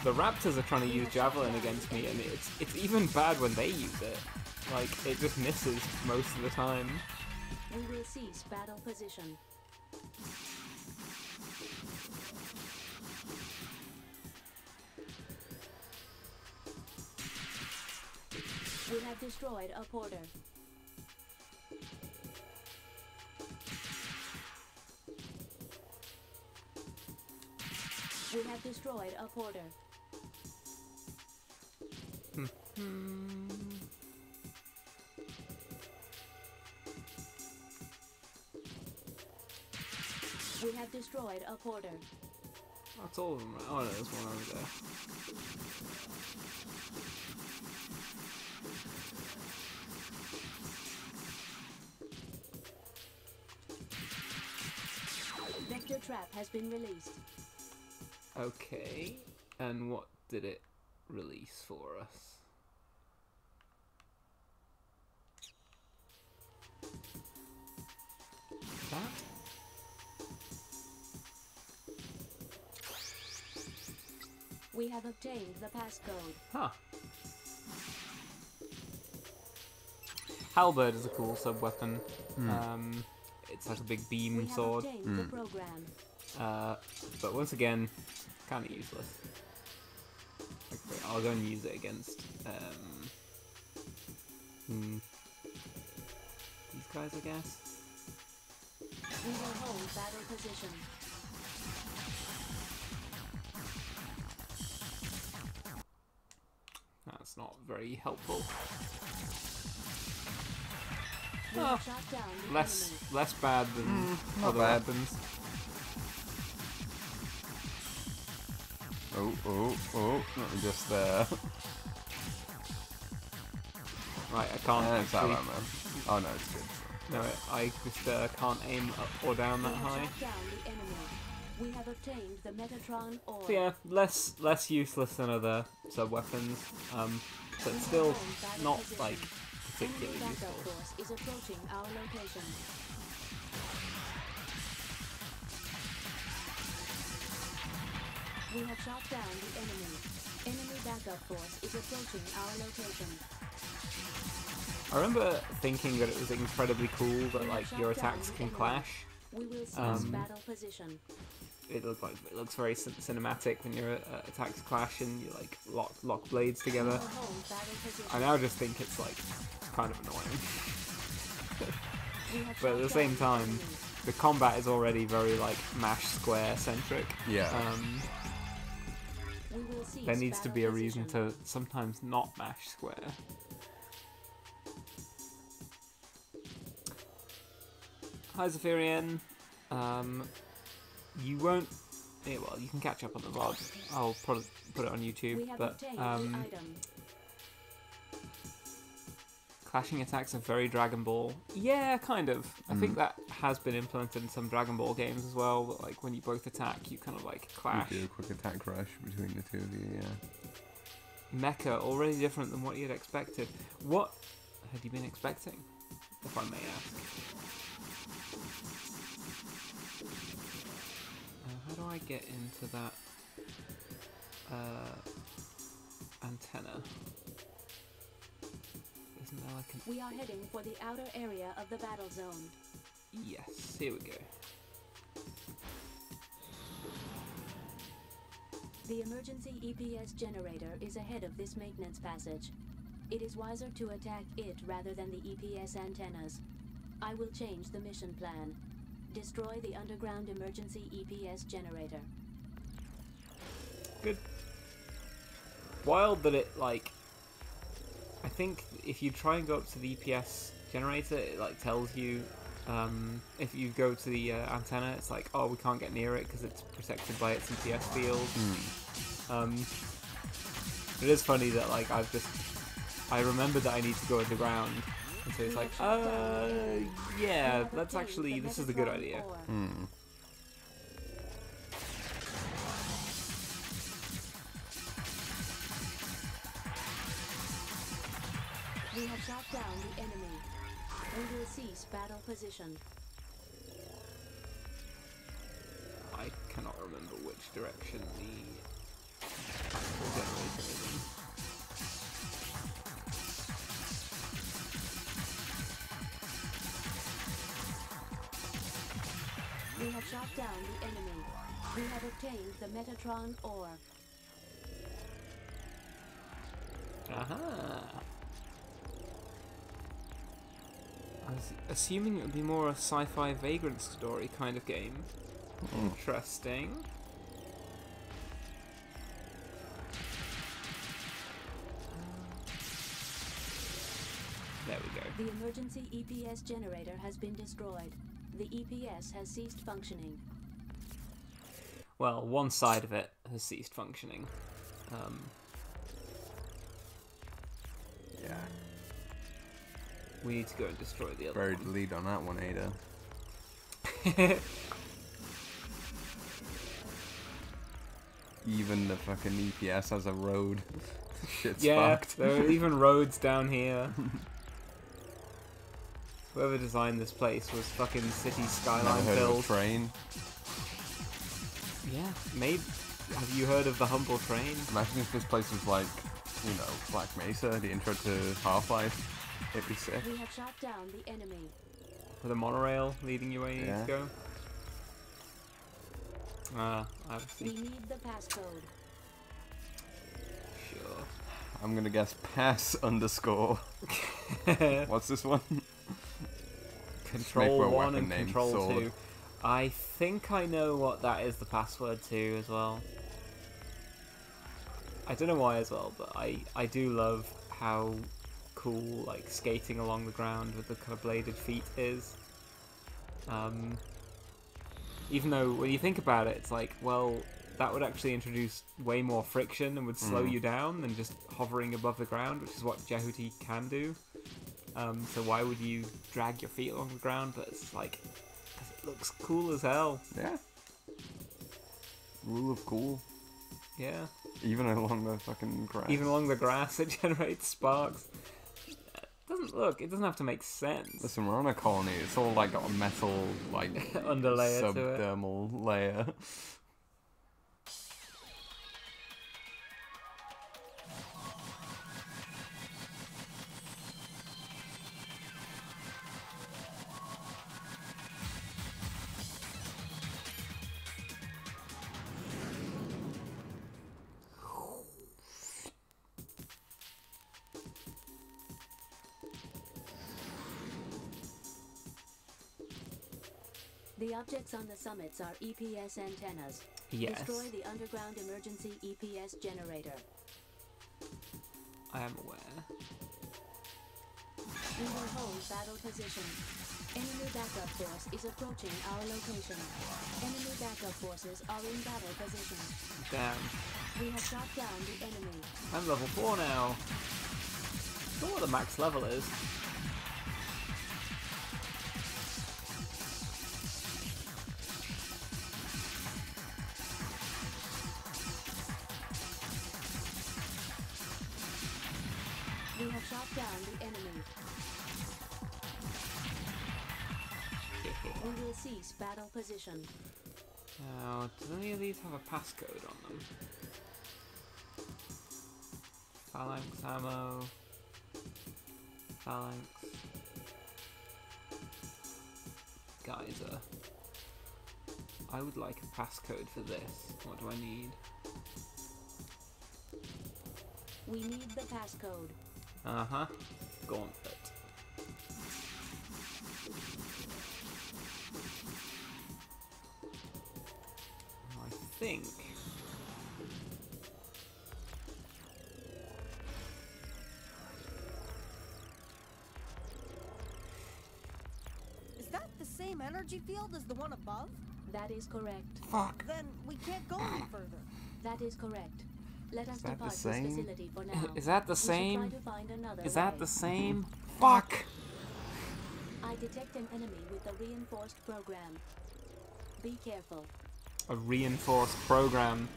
The raptors are trying to use javelin against me, and it's even bad when they use it. Like, it just misses most of the time. We will cease battle position. We have destroyed a porter. We have destroyed a porter. We have destroyed a porter. That's all of them. Oh, no, there's one over there. Vector trap has been released. Okay, and what did it release for us? That? We have obtained the passcode. Huh. Halberd is a cool sub-weapon. It's like a big beam We have sword. obtained the program. But once again, kind of useless. Like, I'll go and use it against these guys, I guess. We will hold battle position. That's not very helpful. We have shot down the Less enemy. less bad than not other bad. weapons. Oh, let me just Right, I can't It's that actually. man. Oh no, it's good. No, I just can't aim up or down that high. Shut down the enemy. We have obtained the Metatron ore. So yeah, less useless than other sub weapons, but still not like particularly Enemy backup useful. force is approaching our location. We have shot down the enemy. Enemy backup force is approaching our location. I remember thinking that it was incredibly cool that like your attacks can clash. We will seize battle position. It looks very cinematic when your attacks clash and you like lock blades together. Hold battle position. I now just think it's like kind of annoying. We have But at the shot same down time, enemy. the combat is already very like mash square centric. Yeah. We will seize There needs to battle be a reason position. to sometimes not mash square. Hi Zephyrian. You won't. Yeah, well, you can catch up on the VOD. I'll put it on We YouTube. have But obtained the item. clashing attacks are very Dragon Ball. Yeah, kind of. I think that has been implemented in some Dragon Ball games as well. But like when you both attack, you kind of like clash. You do a quick attack crash between the two of you, yeah. Mecha already different than what you'd expected. What had you been expecting, if I may ask? How do I get into that antenna? Isn't there like an... We are heading for the outer area of the battle zone. Yes, here we go. The emergency EPS generator is ahead of this maintenance passage. It is wiser to attack it rather than the EPS antennas. I will change the mission plan. Destroy the underground emergency EPS generator. Good. Wild that it, like... I think if you try and go up to the EPS generator, it, like, tells you... if you go to the antenna, it's like, oh, we can't get near it because it's protected by its EPS field. It is funny that, like, I remembered that I need to go underground. And so it's like, yeah, that's actually, this is a good idea. We have shot down the enemy. We will cease battle position. I cannot remember which direction the generator is in. We have shot down the enemy. We have obtained the Metatron ore. Aha! I was assuming it would be more a sci-fi Vagrant Story kind of game. Interesting. There we go. The emergency EPS generator has been destroyed. The EPS has ceased functioning. Well, one side of it has ceased functioning. Yeah. We need to go and destroy the other Buried one. the lead on that one, Ada. Even the fucking EPS has a road. Shit's fucked. There are even roads down here. Whoever designed this place was fucking city skyline Never heard of build. a train. Yeah, maybe. Have you heard of the Humble Train? Imagine if this place was like, you know, Black Mesa, the intro to Half-Life. It'd be sick. We have shot down the enemy. With a monorail leading you where you need to go? I We see. need the passcode. Sure. I'm gonna guess pass underscore. What's this one? Control 1 and name, Control sword. 2. I think I know what that is the password to as well. I don't know why as well, but I do love how cool like skating along the ground with the kind of bladed feet is. Even though when you think about it, it's like, well, that would actually introduce way more friction and would slow you down than just hovering above the ground, which is what Jehuti can do. So why would you drag your feet along the ground? But it's like, 'cause it looks cool as hell. Yeah. Rule of cool. Yeah. Even along the fucking grass. Even along the grass, it generates sparks. It doesn't have to make sense. Listen, we're on a colony. It's all like got a metal, like, underlayer to it. Subdermal layer. The objects on the summits are EPS antennas. Yes. Destroy the underground emergency EPS generator. I am aware. We will hold battle position. Enemy backup force is approaching our location. Enemy backup forces are in battle position. Damn. We have shot down the enemy. I'm level 4 now. I don't know what the max level is. We have shot down the enemy. We will cease battle position. Now, do any of these have a passcode on them? Phalanx ammo. Phalanx. Geyser. I would like a passcode for this. What do I need? We need the passcode. Uh-huh. Gauntlet. I think... Is that the same energy field as the one above? That is correct. Fuck. Then we can't go any further. That is correct. Let us that depart the this same? facility for now. Is that the We should same? try to find another Is that way. the same? Fuck! I detect an enemy with a reinforced program. Be careful. A reinforced program.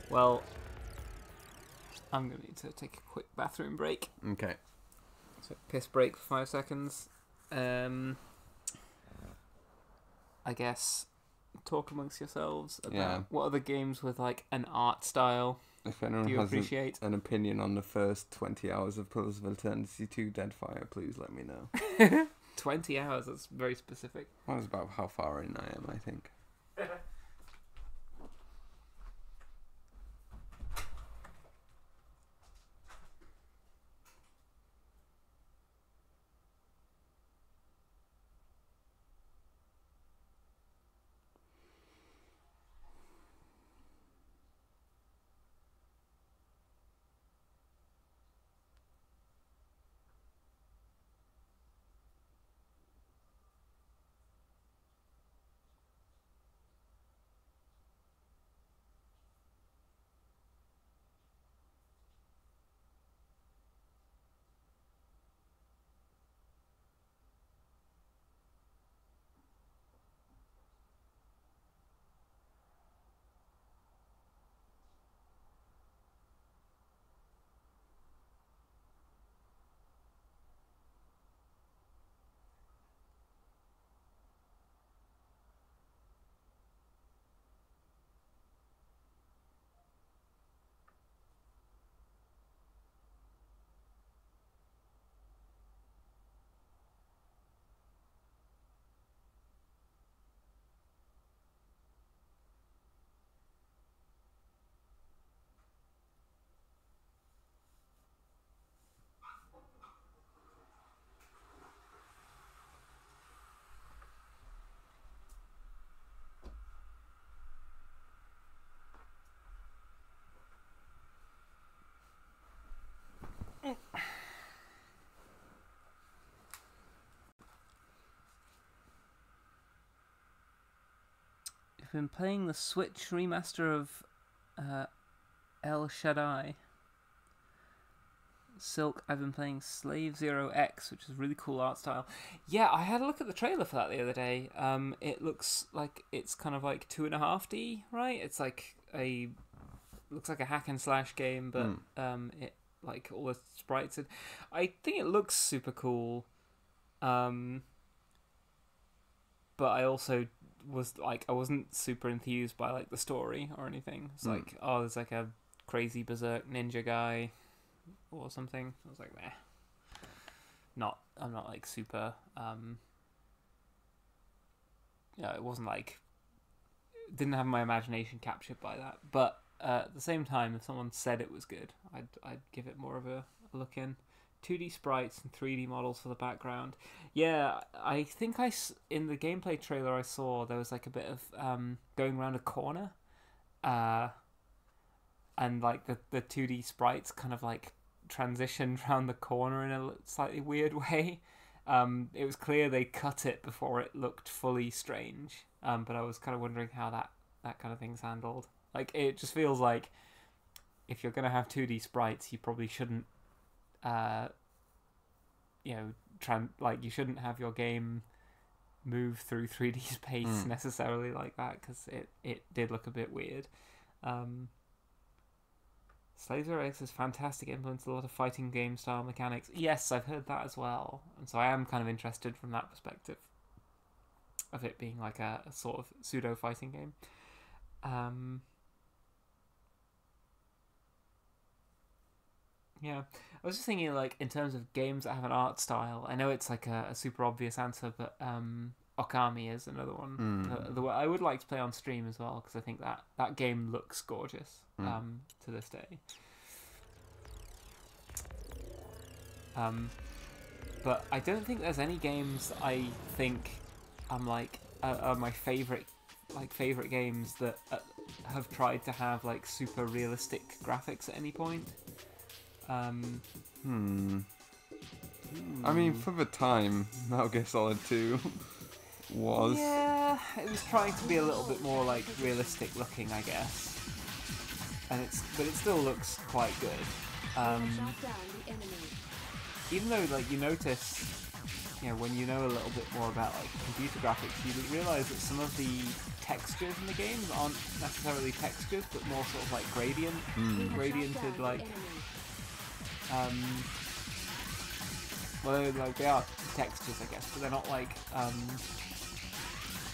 Well, I'm gonna need to take a quick bathroom break. Okay. So piss break for 5 seconds. I guess talk amongst yourselves about what other games with like an art style If anyone do you has appreciate? an opinion on the first 20 hours of Pillars of Eternity 2 Deadfire, please let me know. 20 hours, that's very specific. That was about how far in I am, I think. I've been playing the Switch remaster of El Shaddai. Silk. I've been playing Slave Zero X, which is a really cool art style. Yeah, I had a look at the trailer for that the other day. It looks like it's kind of like 2.5D, right? It's like looks like a hack and slash game, but it like all the sprites. I think it looks super cool. But I also was like, I wasn't super enthused by like the story or anything. It's like, oh, there's like a crazy berserk ninja guy or something. I was like, meh. I'm not like super. It wasn't like, didn't have my imagination captured by that. But at the same time, if someone said it was good, I'd give it more of a look in. 2D sprites and 3D models for the background. Yeah, I think in the gameplay trailer I saw there was like a bit of going around a corner, and like the 2D sprites kind of like transitioned around the corner in a slightly weird way. It was clear they cut it before it looked fully strange, but I was kind of wondering how that kind of thing's handled. Like, it just feels like if you're going to have 2D sprites, you probably shouldn't you shouldn't have your game move through 3D space necessarily like that, because it did look a bit weird. Slave Zero X is fantastic, influenced a lot of fighting game style mechanics. Yes, I've heard that as well, and so I am kind of interested from that perspective of it being like a sort of pseudo fighting game. Yeah, I was just thinking, like, in terms of games that have an art style, I know it's like a super obvious answer, but Okami is another one. I would like to play on stream as well, because I think that game looks gorgeous to this day. But I don't think there's any games that I think I'm like are my favorite games that have tried to have like super realistic graphics at any point. I mean, for the time, Metal Gear Solid 2 was... Yeah, it was trying to be a little bit more, like, realistic looking, I guess. But it still looks quite good. Even though, like, you notice, when you know a little bit more about, like, computer graphics, you realise that some of the textures in the games aren't necessarily textures, but more sort of, like, gradiented, like... well, like, they are textures, I guess, but they're not like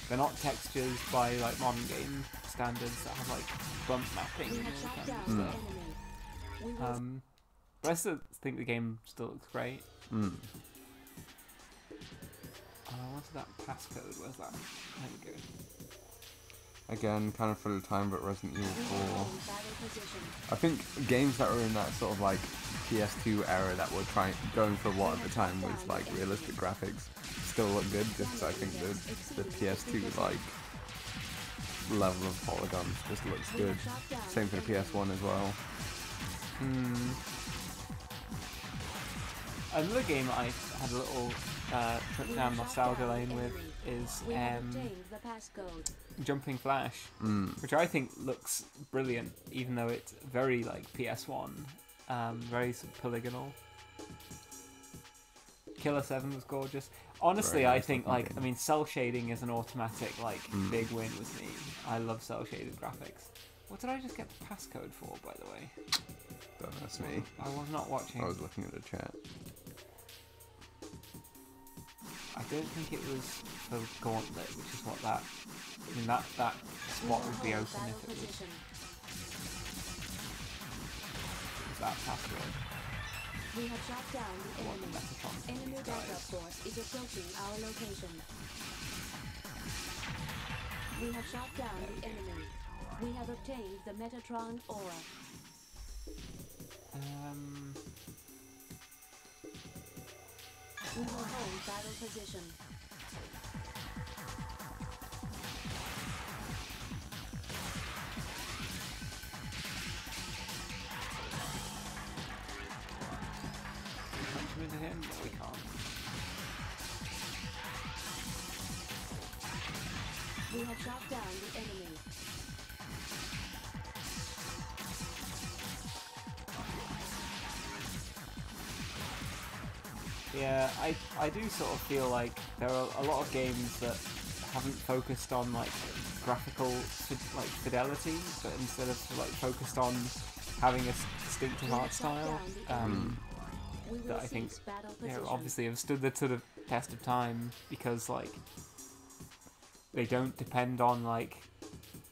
they're not textures by like modern game standards that have like bump mapping and all kinds of stuff. But I still think the game still looks great. What's that passcode? Where's that? There we go. Again, kind of for the time, but Resident Evil 4. I think games that were in that sort of like PS2 era that were going for what at the time was like realistic graphics still look good, just because I think the PS2 like level of polygons just looks good. Same for the PS1 as well. Another game I had a little trip down nostalgia lane with is Jumping Flash, which I think looks brilliant, even though it's very like PS1, very sort of polygonal. Killer 7 was gorgeous. Honestly, I think like, I mean, cell shading is an automatic like big win with me. I love cell shaded graphics. What did I just get the passcode for, by the way? Don't ask me. I was not watching. I was looking at the chat. I don't think it was for Gauntlet, which is what that... I mean, that spot would be open if it was that password. We have shot down the enemy. Enemy backup force is approaching our location. We have shot down the enemy. We have obtained the Metatron Aura. We will hold battle position. Punch him into him? No, we can't. We have shot down the enemy. Yeah, I do sort of feel like there are a lot of games that haven't focused on like graphical fidelity, but instead of like focused on having a distinctive art style. That I think, obviously have stood the sort of test of time because like they don't depend on like,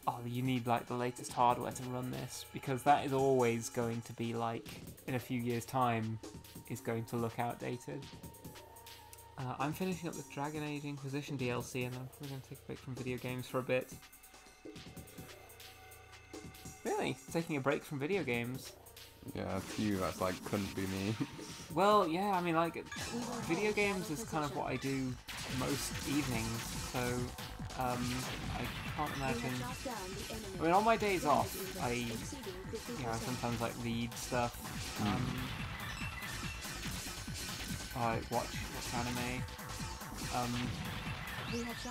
oh, you need like the latest hardware to run this, because that is always going to be like, in a few years' time, is going to look outdated. I'm finishing up the Dragon Age Inquisition DLC, and I'm probably going to take a break from video games for a bit. Really? Taking a break from video games? Yeah, to you, that's like, couldn't be me. Well, yeah, I mean, like, video games is kind of what I do most evenings, so, I can't imagine... I mean, on my days off, I sometimes, like, read stuff, I watch anime,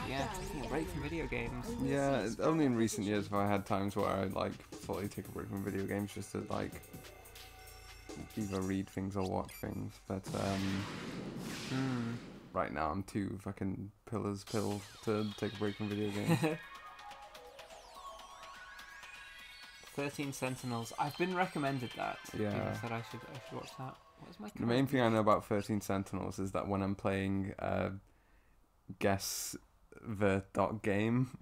yeah, taking a break from video games. Yeah, only in recent years have I had times where I, like, fully take a break from video games just to, like, either read things or watch things, but right now I'm too fucking pill to take a break from video games. 13 Sentinels. I've been recommended that. Yeah. People said I should watch that. What's my The main thing I know about 13 Sentinels is that when I'm playing guess the .game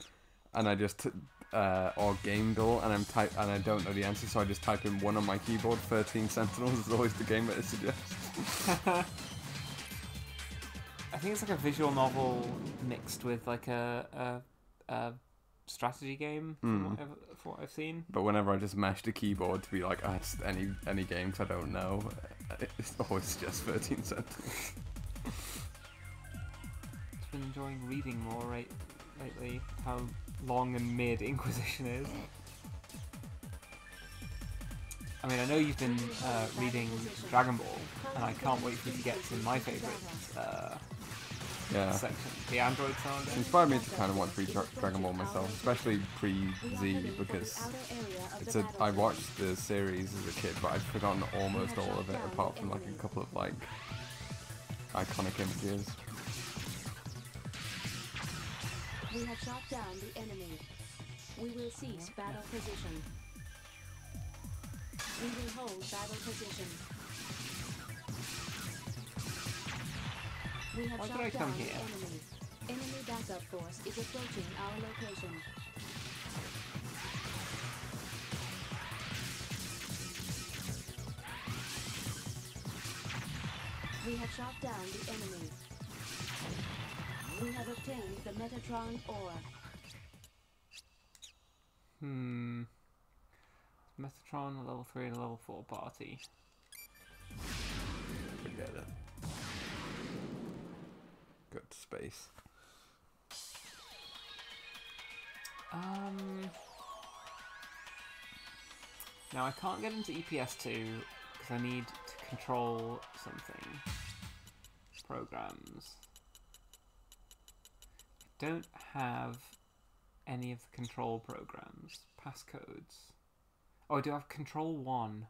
and I just or GameDull and I don't know the answer, so I just type in 1 on my keyboard. 13 Sentinels is always the game that it suggests. I think it's like a visual novel mixed with like a strategy game from what I've seen. But whenever I just mash the keyboard to be like, just any games I don't know, it's always just 13 Sentinels. I've been enjoying reading more lately. How long and mid Inquisition is. I mean, I know you've been reading Dragon Ball, and I can't wait for you to get to my favourite section, the Android Saga. It inspired me to kind of want to read Dragon Ball myself, especially pre-Z, because I watched the series as a kid, but I'd forgotten almost all of it, apart from like a couple of like iconic images. We have shot down the enemy. We will cease battle position. We will hold battle position. We have shot down the enemy. Enemy backup force is approaching our location. We have shot down the enemy. We have obtained the Metatron ore. Metatron, a level 3 and a level 4 party. Forget it. Good space. Now I can't get into EPS2 because I need to control something. Programs. I don't have any of the control programs. Passcodes. Oh, I do have Control 1.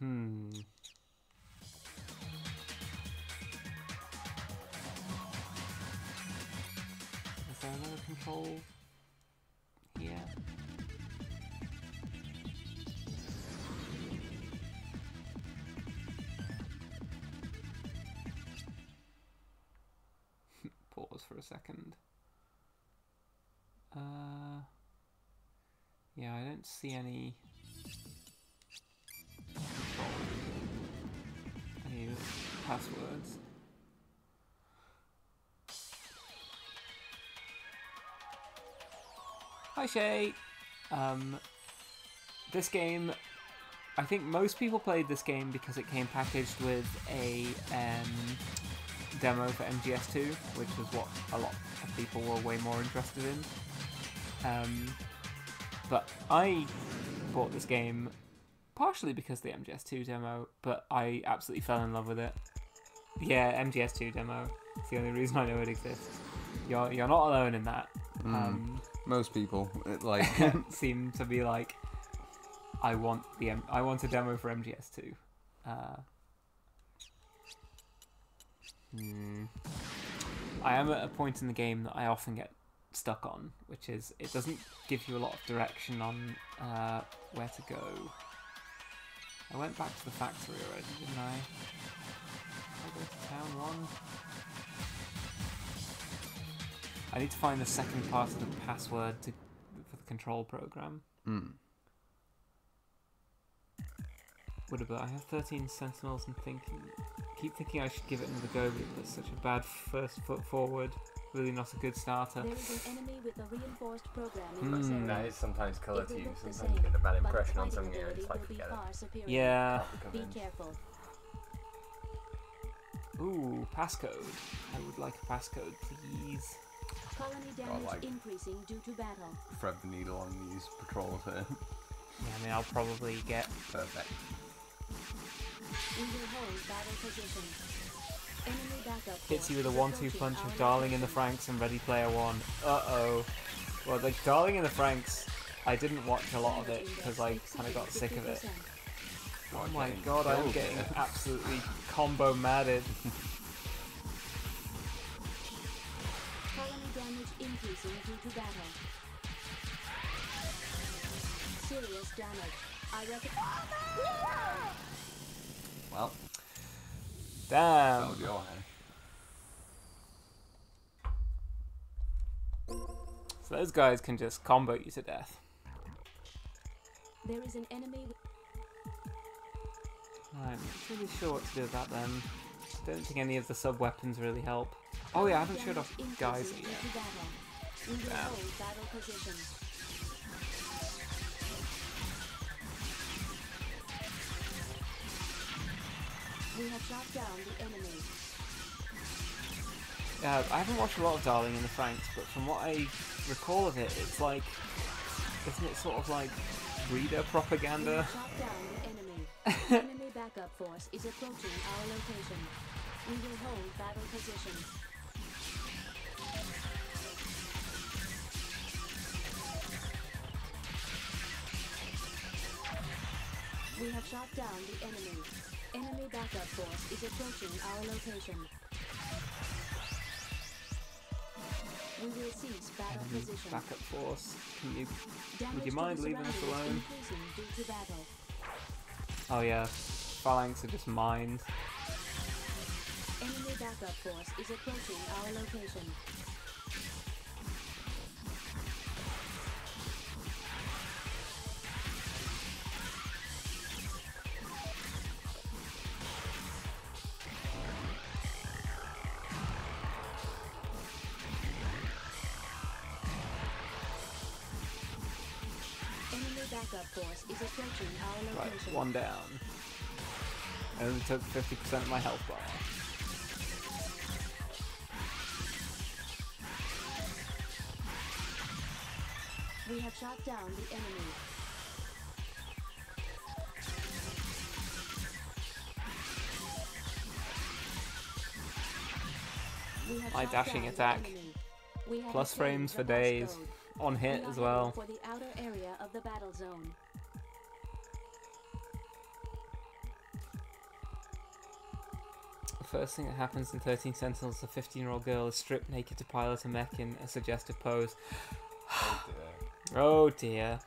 Is there another control here? Pause for a second. Yeah, I don't see any control, any passwords. Hi Shay! This game, I think most people played this game because it came packaged with a demo for MGS2, which was what a lot of people were way more interested in. But I bought this game partially because of the MGS2 demo, but I absolutely fell in love with it. Yeah, MGS2 demo. It's the only reason I know it exists. You're not alone in that. Most people like seem to be like, I want a demo for MGS2. I am at a point in the game that I often get stuck on, which is it doesn't give you a lot of direction on where to go. I went back to the factory already, didn't I? Did I go to town 1? I need to find the second part of the password for the control program. I have 13 sentinels and keep thinking I should give it another go, but that's such a bad first foot forward. Really not a good starter. There is an enemy with a reinforced program in this area. That is sometimes colour to you. Sometimes you get a bad impression on something and it's like, forget it. Yeah. Be careful. Ooh, passcode. I would like a passcode, please. Colony damage increasing due to battle. Thread the needle on these patrols here. Yeah, I mean, I'll probably get... Perfect. We will hold battle position. Enemy backup. Hits you with a 1-2 punch of Darling in the Franxx and Ready Player One. Uh-oh. Well, like, Darling in the Franxx, I didn't watch a lot of it because I kind of got sick of it. Oh my god, I'm getting absolutely combo madded. Colony damage increasing due to battle. Serious damage. I reckon. Well. Damn. That would be all right. So those guys can just combo you to death. There is an enemy. I'm not really sure what to do about them. I don't think any of the sub-weapons really help. Oh yeah, I haven't showed off Geyser yet. We will hold battle position. We have shot down the enemy. Yeah, I haven't watched a lot of Darling in the Franxx, but from what I recall of it, it's like, isn't it sort of like breeder propaganda? We have shot down the enemy. Enemy backup force is approaching our location. We will hold battle position. We have shot down the enemy. Enemy backup force is approaching our location. We will cease battle position. Backup force. Damage Would you mind to the leaving us surroundings alone? increasing due to battle. Oh yeah, Phalanx are just mines. Enemy backup force is approaching our location. Enemy backup force is approaching our Right, location. one down. I only took 50% of my health bar. We have shot down the enemy. We have My shot dashing down attack. the enemy. We have Plus obtained frames the for boss days. code. On hit We are as well. heading for the outer area of the battle zone. The first thing that happens in 13 Sentinels, a 15-year-old girl is stripped naked to pilot a mech in a suggestive pose. Oh dear.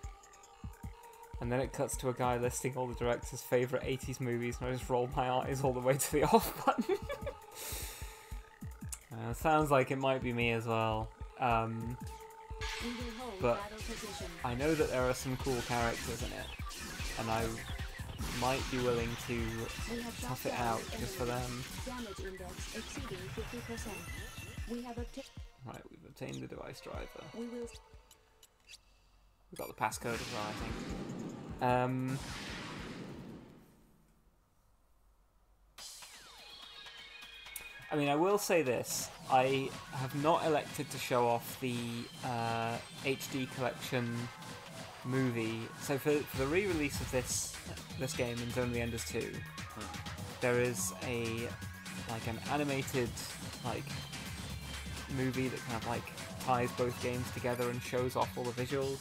And then it cuts to a guy listing all the director's favourite 80s movies, and I just roll my eyes all the way to the off button. Sounds like it might be me as well. We will hold But battle position. I know that there are some cool characters in it, and I might be willing to We have shot tough it down out the just for enemy. them. Damage index exceeding 50%. We have obtained. Right, we've obtained the device driver. We will. We've got the passcode as well, I think. I mean, I will say this. I have not elected to show off the HD collection movie. So for the re-release of this game in Zone of the Enders 2, there is an animated movie that kind of ties both games together and shows off all the visuals.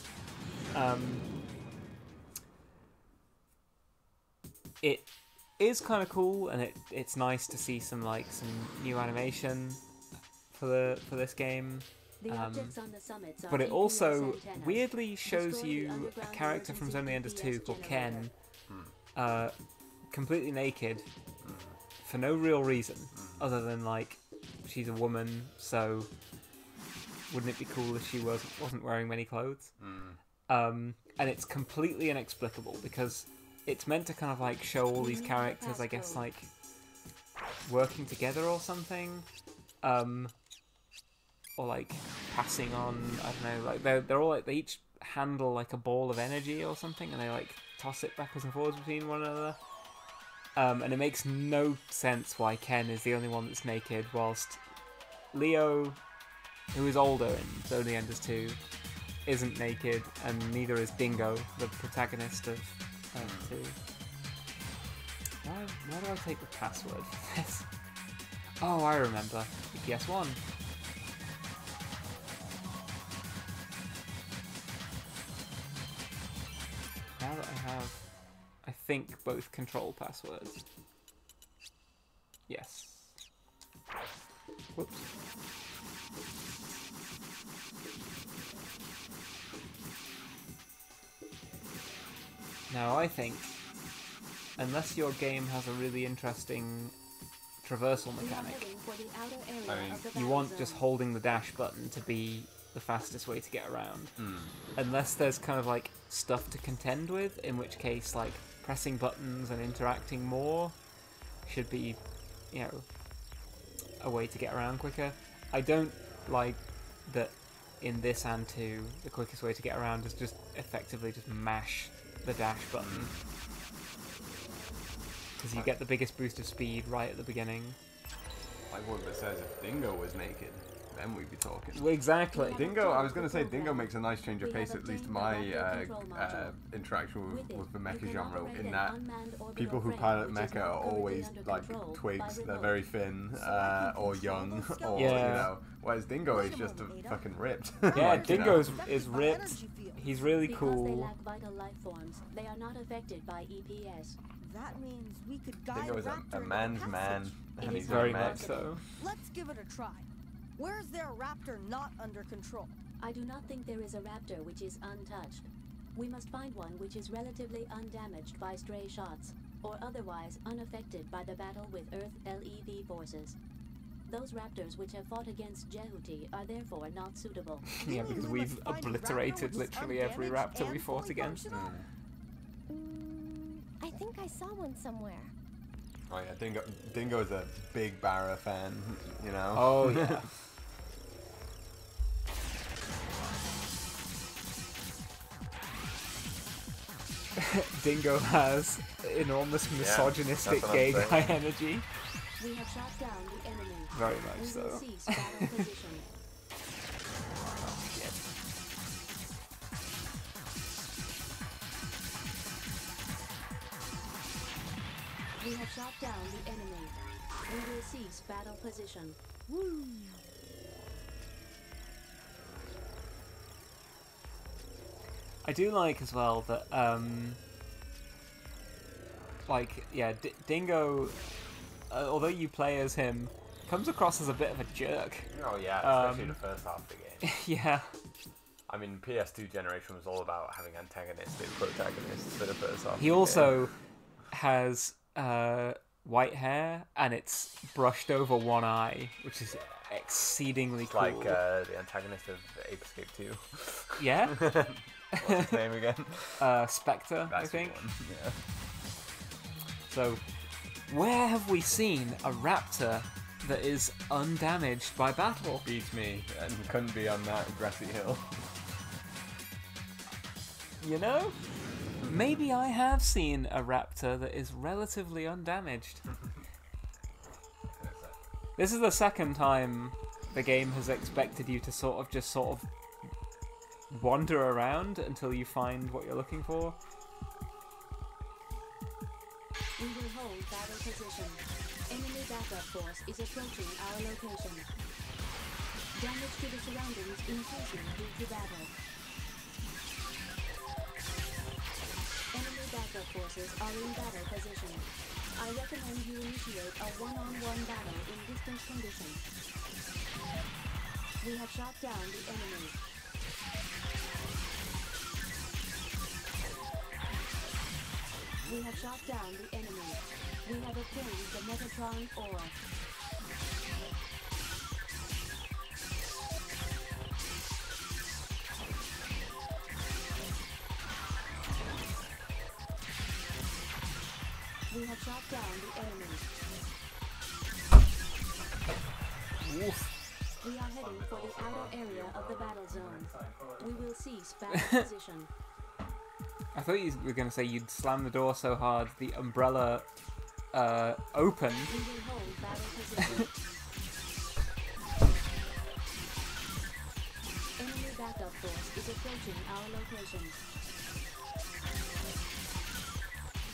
is kind of cool, and it's nice to see some new animation for this game. But it also weirdly shows you a character from Zone of the Enders 2 called Ken, completely naked for no real reason other than like she's a woman, so wouldn't it be cool if she wasn't wearing many clothes? And it's completely inexplicable because it's meant to kind of like show all these characters, I guess, like working together or something, or like passing on. I don't know. Like they're all like they each handle like a ball of energy or something, and they like toss it backwards and forwards between one another. And it makes no sense why Ken is the only one that's naked, whilst Leo, who is older in Zone of the Enders 2, isn't naked, and neither is Dingo, the protagonist of 2. Why do I take the password for this? Oh, I remember. PS1. Now that I have, I think, both control passwords. Yes. Whoops. Now I think, unless your game has a really interesting traversal mechanic, you want just holding the dash button to be the fastest way to get around. Unless there's kind of like stuff to contend with, in which case like pressing buttons and interacting more should be, you know, a way to get around quicker. I don't like that in this and 2, the quickest way to get around is just effectively just mash the dash button, because you get the biggest boost of speed right at the beginning. Like what it says, if Dingo was naked, then we'd be talking. Well, exactly. Dingo, I was going to say, Dingo makes a nice change of pace, at least my interaction with the mecha genre, in that people who pilot mecha are always like twigs, they're very thin, or young, or, you know, whereas Dingo is just fucking ripped. Yeah, like, Dingo is ripped. He's really cool. They lack vital life forms, they are not affected by EPS. That means we could guide Dingo is Raptor a man's man, and he's very mad. much so. Let's give it a try. Where is there a raptor not under control? I do not think there is a raptor which is untouched. We must find one which is relatively undamaged by stray shots, or otherwise unaffected by the battle with Earth LEV forces. Those raptors which have fought against Jehuti are therefore not suitable. Yeah, because we've obliterated literally every raptor we fought against. I think I saw one somewhere. Oh yeah, Dingo's a big Barra fan, you know? Oh yeah. Dingo has enormous misogynistic gay guy energy. We have shot down the enemy. Very much so. We will cease battle position. We have shot down the enemy. We will cease battle position. Woo! I do like as well that, like, yeah, Dingo, although you play as him, comes across as a bit of a jerk. Oh yeah, especially the first half of the game. Yeah. I mean, PS2 generation was all about having antagonistic protagonists for the first half. He also has white hair, and it's brushed over one eye, which is exceedingly cool. Like the antagonist of Ape Escape 2. Yeah. What's his name again? Spectre, That's I think. the one. Yeah. So, where have we seen a raptor that is undamaged by battle? Beats me, and couldn't be on that grassy hill. You know? Maybe I have seen a raptor that is relatively undamaged. This is the second time the game has expected you to sort of wander around until you find what you're looking for. We will hold battle position. Enemy backup force is approaching our location. Damage to the surroundings increasing due to battle. Enemy backup forces are in battle position. I recommend you initiate a one-on-one battle in distant conditions. We have shot down the enemy. We have shot down the enemy. We have obtained the Metatron ore. We have shot down the enemy. Oof. We are heading for the outer area of the battle zone. We will cease battle position. I thought you were going to say you'd slam the door so hard the umbrella opened. We will hold battle position. Enemy backup force is approaching our location.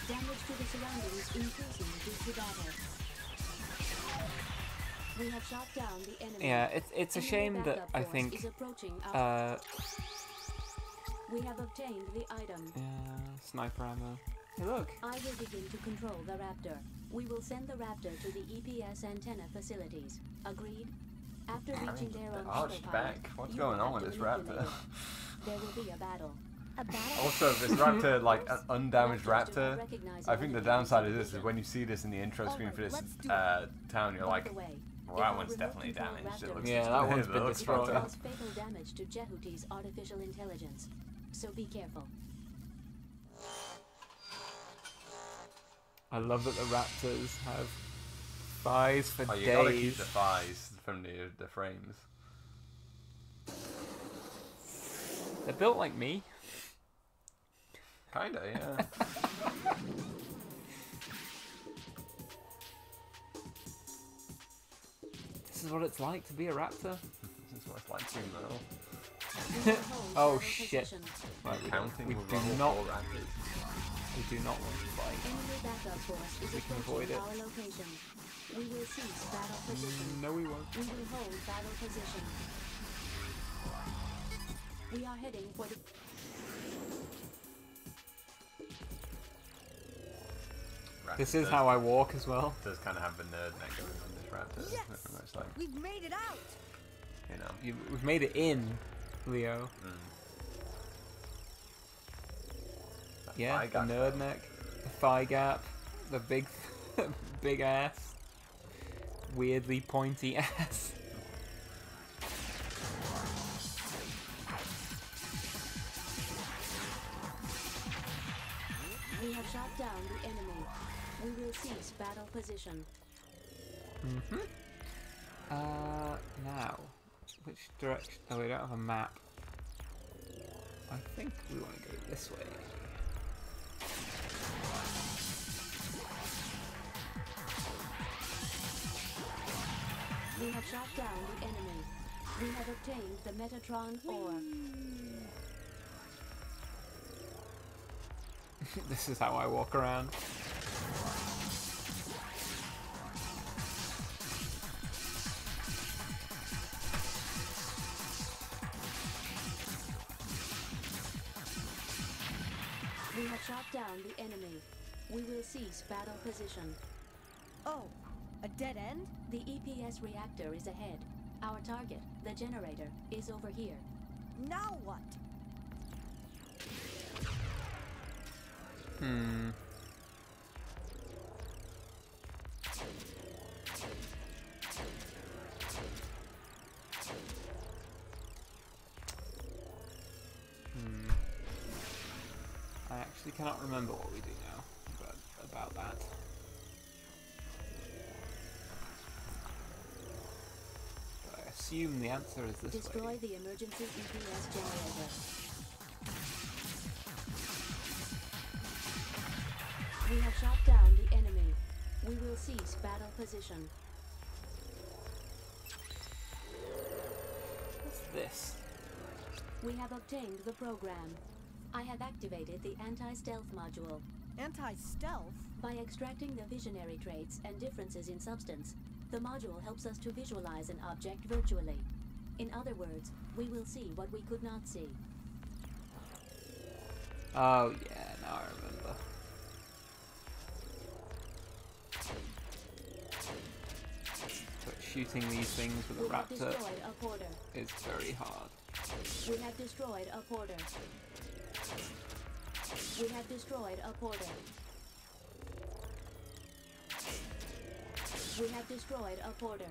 Damage to the surroundings increasing due to battle. We have shot down the enemy. Yeah, it's a shame that I think we have obtained the item. Sniper ammo. Hey, look. I will begin to control the Raptor. We will send the Raptor to the EPS antenna facilities. Agreed? After reaching there on autopilot, back. What's going on with this Raptor? There will be a battle. Also, this Raptor, like an undamaged Raptor, I think the downside of this is when you see this in the intro screen for this town, you're like, well, that one's definitely damaged. It looks that one's been destroyed. It cause fatal damage to Jehuti's artificial intelligence, so be careful. I love that the Raptors have thighs for days. You gotta keep the thighs from the frames. They're built like me. Kinda, yeah. This is what it's like to be a raptor. This is what it's like to be Merle. Oh shit! Right, we counting do not. We do not want to fight. We can avoid it. We will cease battle position. No, we won't. We will hold battle position. We are heading for the. This is how I walk as well. It does kind of have the nerd neck going on this Raptor. Yes! Very much like, We've made it out! You know. We've made it in, Leo. Yeah, the nerd neck, the thigh gap, the big, big ass, weirdly pointy ass. We have shot down the enemy. We will cease battle position. Now, which direction? Oh, we don't have a map. I think we want to go this way. We have shot down the enemy. We have obtained the Metatron ore. This is how I walk around. We have shot down the enemy. We will cease battle position. Oh, a dead end? The EPS reactor is ahead. Our target, the generator, is over here. Now what? I actually cannot remember what we do now about that. But I assume the answer is this Destroy way. the emergency EPS generator. We have shot down the enemy. We will cease battle position. What's this? We have obtained the program. I have activated the anti-stealth module. Anti-stealth? By extracting the visionary traits and differences in substance, the module helps us to visualize an object virtually. In other words, we will see what we could not see. Oh yeah, now I remember. shooting these things with a raptor is very hard. We have destroyed a porter. We have destroyed a porter. We have destroyed a porter.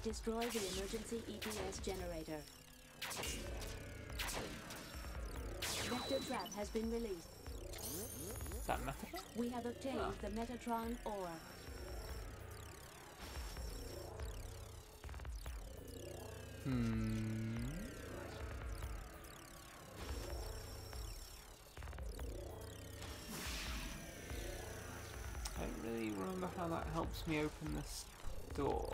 Destroy the emergency EPS generator. Vector trap has been released. Is that Metatron? We have obtained the Metatron ore. I don't really remember how that helps me open this door.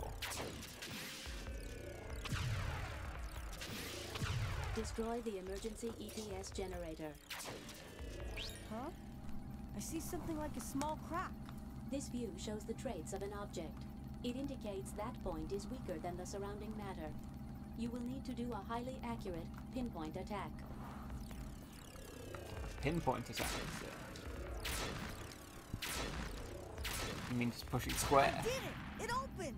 Destroy the emergency EPS generator. Huh? I see something like a small crack. This view shows the traits of an object. It indicates that point is weaker than the surrounding matter. You will need to do a highly accurate pinpoint attack. Pinpoint attack, is it? You mean just pushing square? I did it! It opened!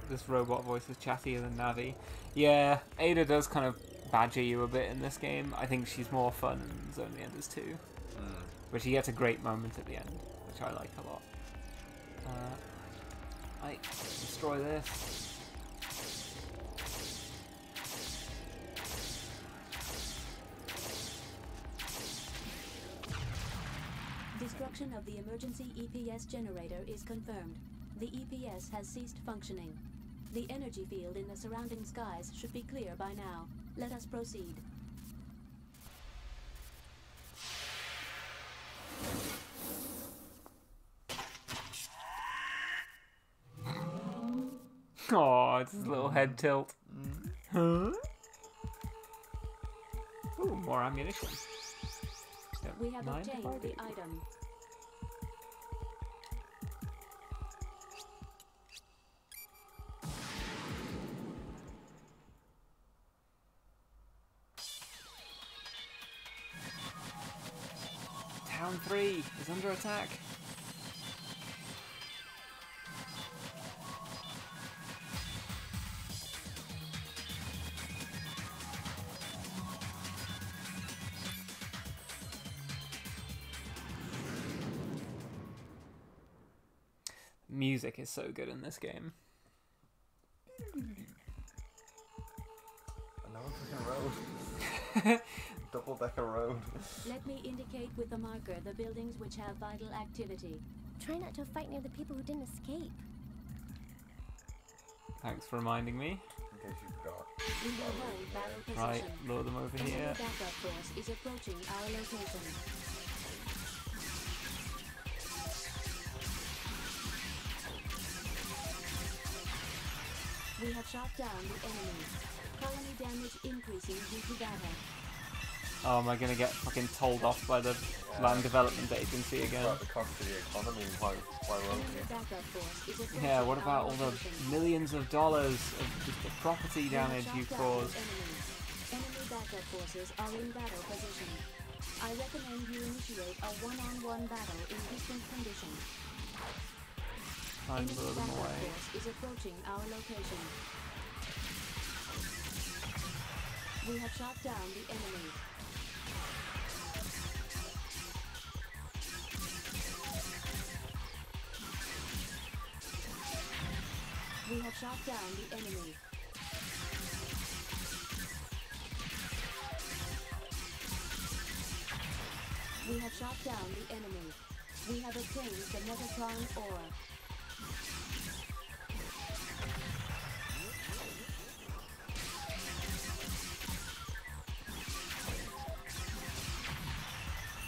This robot voice is chattier than Navi. Yeah, Ada does kind of badger you a bit in this game. I think she's more fun in Zone of the Enders 2. But she gets a great moment at the end, which I like a lot. I destroy this. Destruction of the emergency EPS generator is confirmed. The EPS has ceased functioning. The energy field in the surrounding skies should be clear by now. Let us proceed. Oh, it's his little head tilt. Huh? Ooh, more ammunition. Yep, We have obtained the item. Town 3 is under attack. Music is so good in this game. Another freaking road. Double-decker road. Let me indicate with the marker the buildings which have vital activity. Try not to fight near the people who didn't escape. Thanks for reminding me. In case you forgot. We will hold battle position. Right, lure them over Enemy here. backup force is approaching our location. We have shot down the enemy. Colony damage increasing due to battle. Oh, am I gonna get fucking told off by the Land Development Agency again? About the cost of the economy, why won't Enemy you? backup force is approaching Yeah, what about our all the location. millions of dollars of just the property We have damage shot you've down caused? the enemy. Enemy backup forces are in battle position. I recommend you initiate a one-on-one battle in distant conditions. Try and Enemy lure them backup away. force is approaching our location. We have shot down the enemy. We have shot down the enemy. We have shot down the enemy. We have obtained the Metatron ore.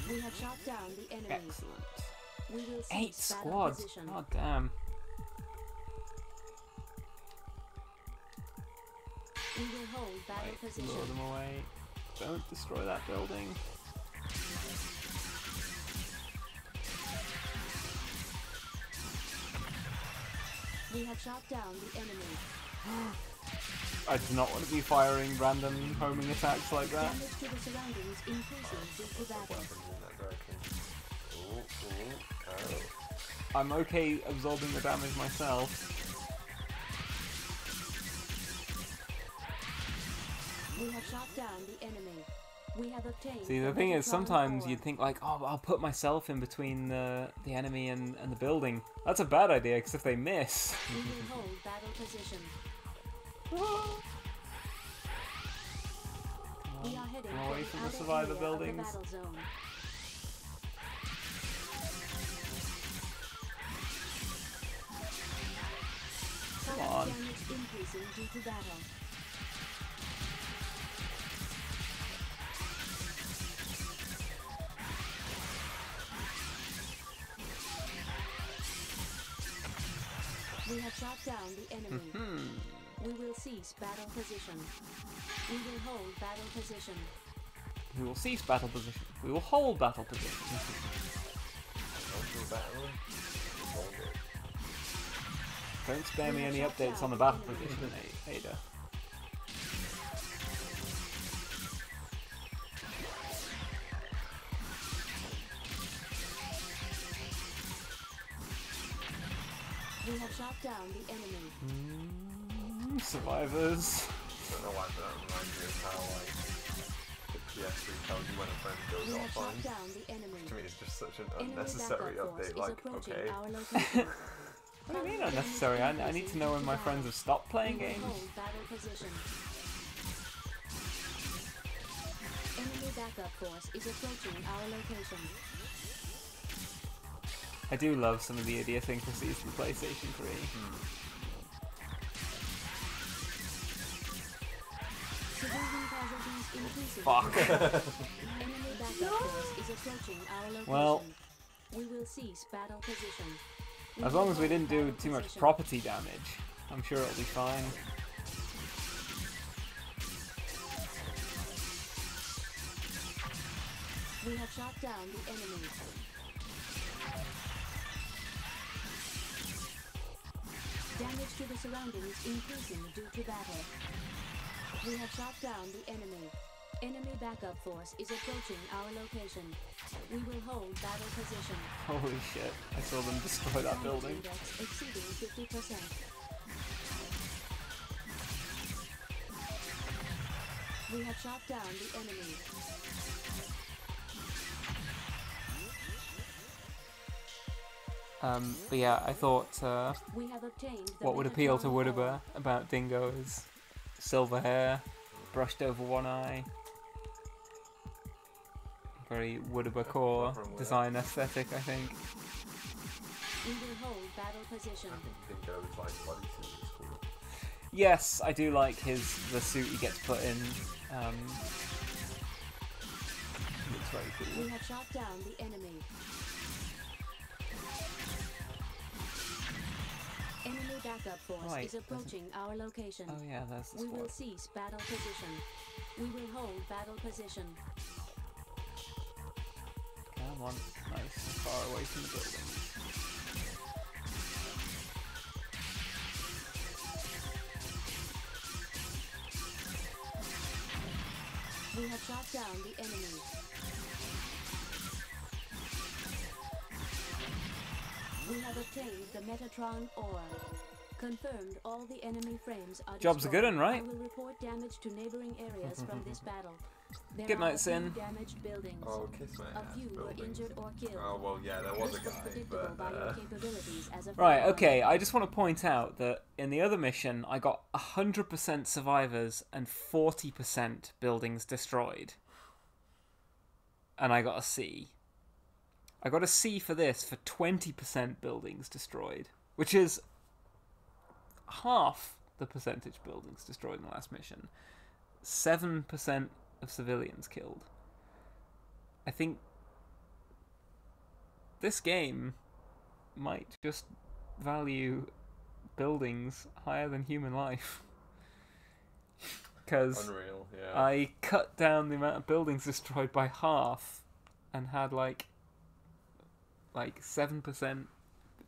We have shot down the enemy. Excellent. We will 8 cease battle squads. position. Oh damn. We will hold battle Right, position. lure them away. Don't destroy that building. We have shot down the enemy. I do not want to be firing random homing attacks like that. Damage to the surroundings increasing due to battle. I'm okay absorbing the damage myself. We have shot down the enemy. We have obtained. See, the thing is, sometimes you'd think like, oh, I'll put myself in between the enemy and the building. That's a bad idea, because if they miss... We will hold battle position. We are heading away from the outer survivor area buildings. of the battle zone. Come on. Damage increasing due to battle. We have shot down the enemy. We will cease battle position. We will hold battle position. We will cease battle position. We will hold battle position. Don't spare me any updates on the battle position, Ada. We have shot down the enemy. Survivors. I don't know why that reminds me of how like the PS3 tells you when a friend goes offline. To me, it's just such an unnecessary update. Like, okay. What do you mean unnecessary? I need to know when my friends have stopped playing games. Enemy backup force is approaching our location. I do love some of the idiosyncrasies from PlayStation 3. Fuck. Enemy backup force is approaching our location. Well, we will cease battle position. As long as we didn't do too much property damage, I'm sure it'll be fine. We have shot down the enemy. Damage to the surroundings increasing due to battle. We have shot down the enemy. Enemy backup force is approaching our location. We will hold battle position. Holy shit, I saw them destroy that building. Index exceeding 50%. We have shot down the enemy. But yeah, I thought we have obtained what would appeal to Woodaber about Dingo is silver hair, brushed over one eye, very Woodaber core design aesthetic, I think. We will hold battle position. Dingo's like bodysuit is cool. Yes, I do like the suit he gets put in. Looks very cool. We have shot down the enemy. Enemy backup force is approaching our location. Oh yeah, that's the We squad. will cease battle position. We will hold battle position. Come on, nice and far away from the building. We have shot down the enemy. We have obtained the Metatron ore. Confirmed all the enemy frames are Job's a good destroyed. one, right? I will report damage to neighboring areas from this battle. There Good are night, a few Sin. damaged buildings. Oh, kiss my A ass, few were buildings. injured or killed. Oh, well, yeah, there was a This was guy, predictable but, by your capabilities as a Right, firearm. okay, I just want to point out that in the other mission, I got 100% survivors and 40% buildings destroyed. And I got a C. I got a C for this for 20% buildings destroyed, which is half the percentage buildings destroyed in the last mission. 7% of civilians killed. I think this game might just value buildings higher than human life. Because Unreal, yeah. I cut down the amount of buildings destroyed by half and had like 7%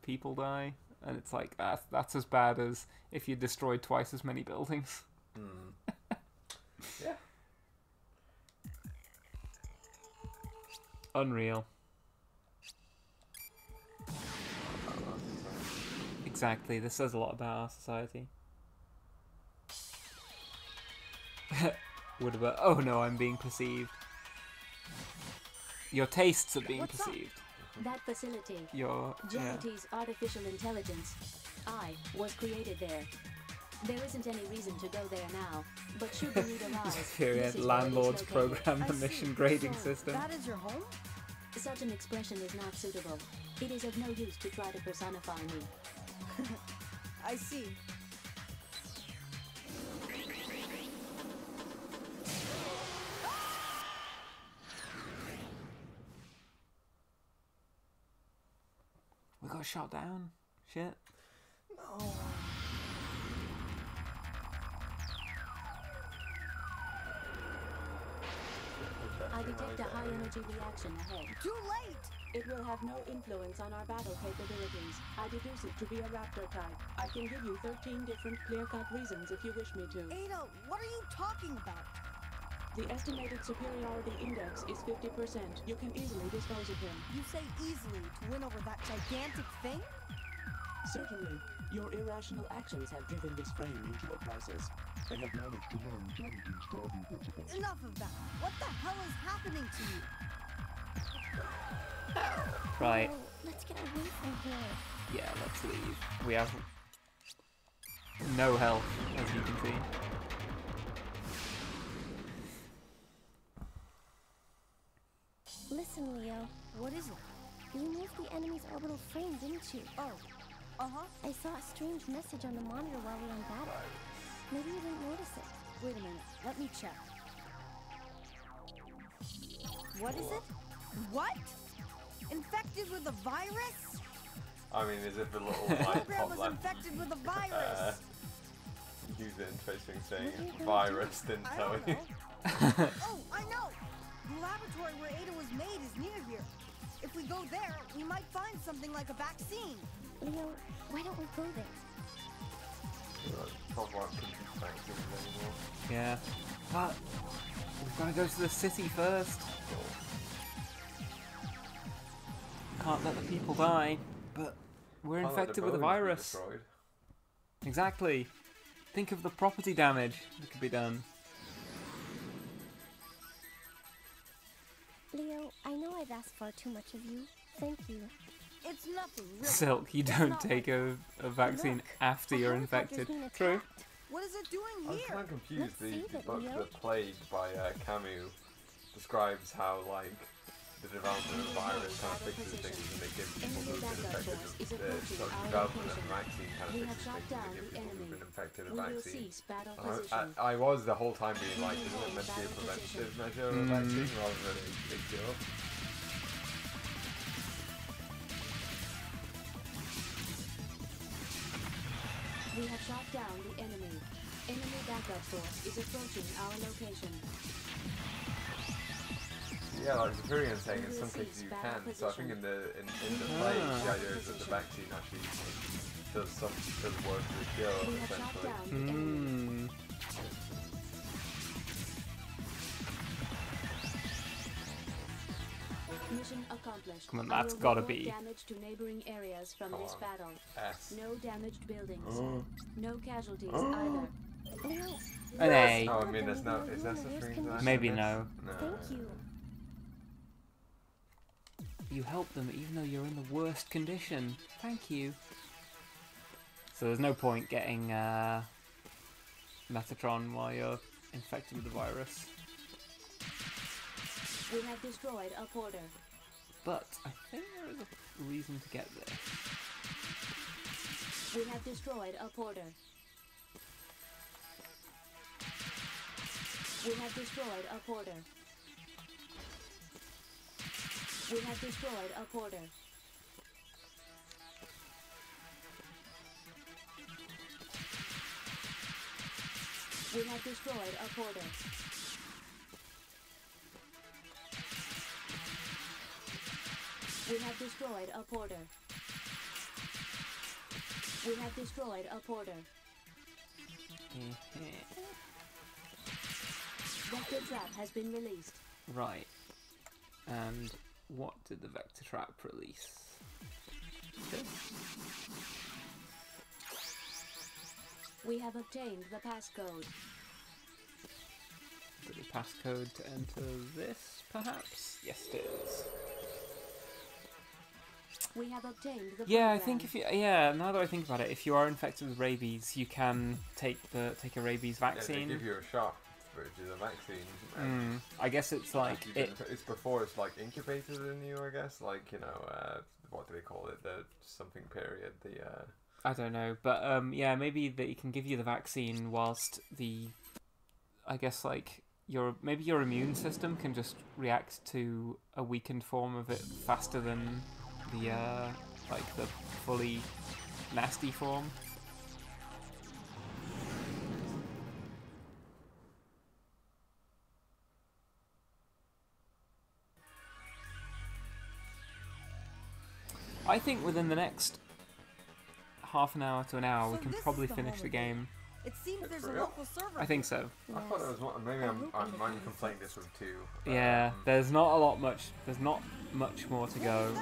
people die, and it's like that's as bad as if you destroyed twice as many buildings. Yeah. Unreal. Exactly, this says a lot about our society. What about... Oh no, I'm being perceived. Your tastes are being perceived. That facility, Your... Jehuty's artificial intelligence, I was created there. There isn't any reason to go there now, but should the need arise, Period. Landlords program the mission grading system. That is your home? Such an expression is not suitable. It is of no use to try to personify me. I see. We got shot down. Shit. No. I detect a high-energy reaction ahead. Too late! It will have no influence on our battle capabilities. I deduce it to be a raptor type. I can give you 13 different clear-cut reasons if you wish me to. Ada, what are you talking about? The estimated superiority index is 50%. You can easily dispose of him. You say easily to win over that gigantic thing? Certainly. Your irrational actions have driven this frame into a crisis. I have managed to learn Jehuty's driving principles. Enough of that. What the hell is happening to you? Right. Oh, let's get away from here. Yeah, let's leave. We have no health, as you can see. Listen, Leo. What is it? You moved the enemy's orbital frame, didn't you? Oh. Uh-huh. I saw a strange message on the monitor while we were in battle. Maybe you didn't notice it. Wait a minute. Let me check. What is it? What? Infected with a virus? I mean, is it the little The like program top was left infected with a virus. user interface thing saying virus didn't I tell don't you? know. Oh, I know! The laboratory where Ada was made is near here. If we go there, we might find something like a vaccine. Leo, why don't we go there? Yeah. But we've got to go to the city first. Can't let the people die, but we're infected with a virus. Exactly. Think of the property damage that could be done. Leo, I know I've asked far too much of you. Thank you. It's nothing, really. Silk, you don't take a vaccine after you're infected. True. What is it doing I was here? kind of confused. The book The Plague by Camus describes how like the development of the virus kind of fixes things and they give people who've been infected with the development of the vaccine kind of fixes things and they give people who've been infected a vaccine. I was the whole time being like, isn't it meant to be a preventative measure of a vaccine rather than a cure? We have shot down the enemy. Enemy backup force is approaching our location. Yeah, like Superior's saying in some cases you can. So I think in the plague, the idea is that the vaccine actually does work as a cure, essentially. Mission accomplished. Come on, that's gotta be. Damage to neighboring areas from this battle. S. No damaged buildings. No casualties either. An A. Oh, I mean, there's no. Is that such thing as Maybe no. Thank you. You help them even though you're in the worst condition. Thank you. So there's no point getting Metatron while you're infected with the virus. We have destroyed a porter. But I think there is a reason to get this. We have destroyed a porter. We have destroyed a porter. We have destroyed a porter. We have destroyed a porter. We have destroyed a porter. We have destroyed a porter. Vector trap has been released. Right. And what did the vector trap release? We have obtained the passcode. The passcode to enter this, perhaps? Yes, it is. We have obtained the Yeah, I program. think if you now that I think about it, if you are infected with rabies, you can take a rabies Yeah, vaccine. they give you a shot, which is a vaccine. I guess it's like it's before it's like incubated in you. I guess like what do they call it? The something period. I don't know, but yeah, maybe they can give you the vaccine whilst I guess like your immune system can just react to a weakened form of it faster than the the fully nasty form. I think within the next half an hour to an hour, we can probably finish the game. It seems there's a local server. I think so. I thought it was one. Maybe I'm only playing this with 2. Yeah, there's not much more to go.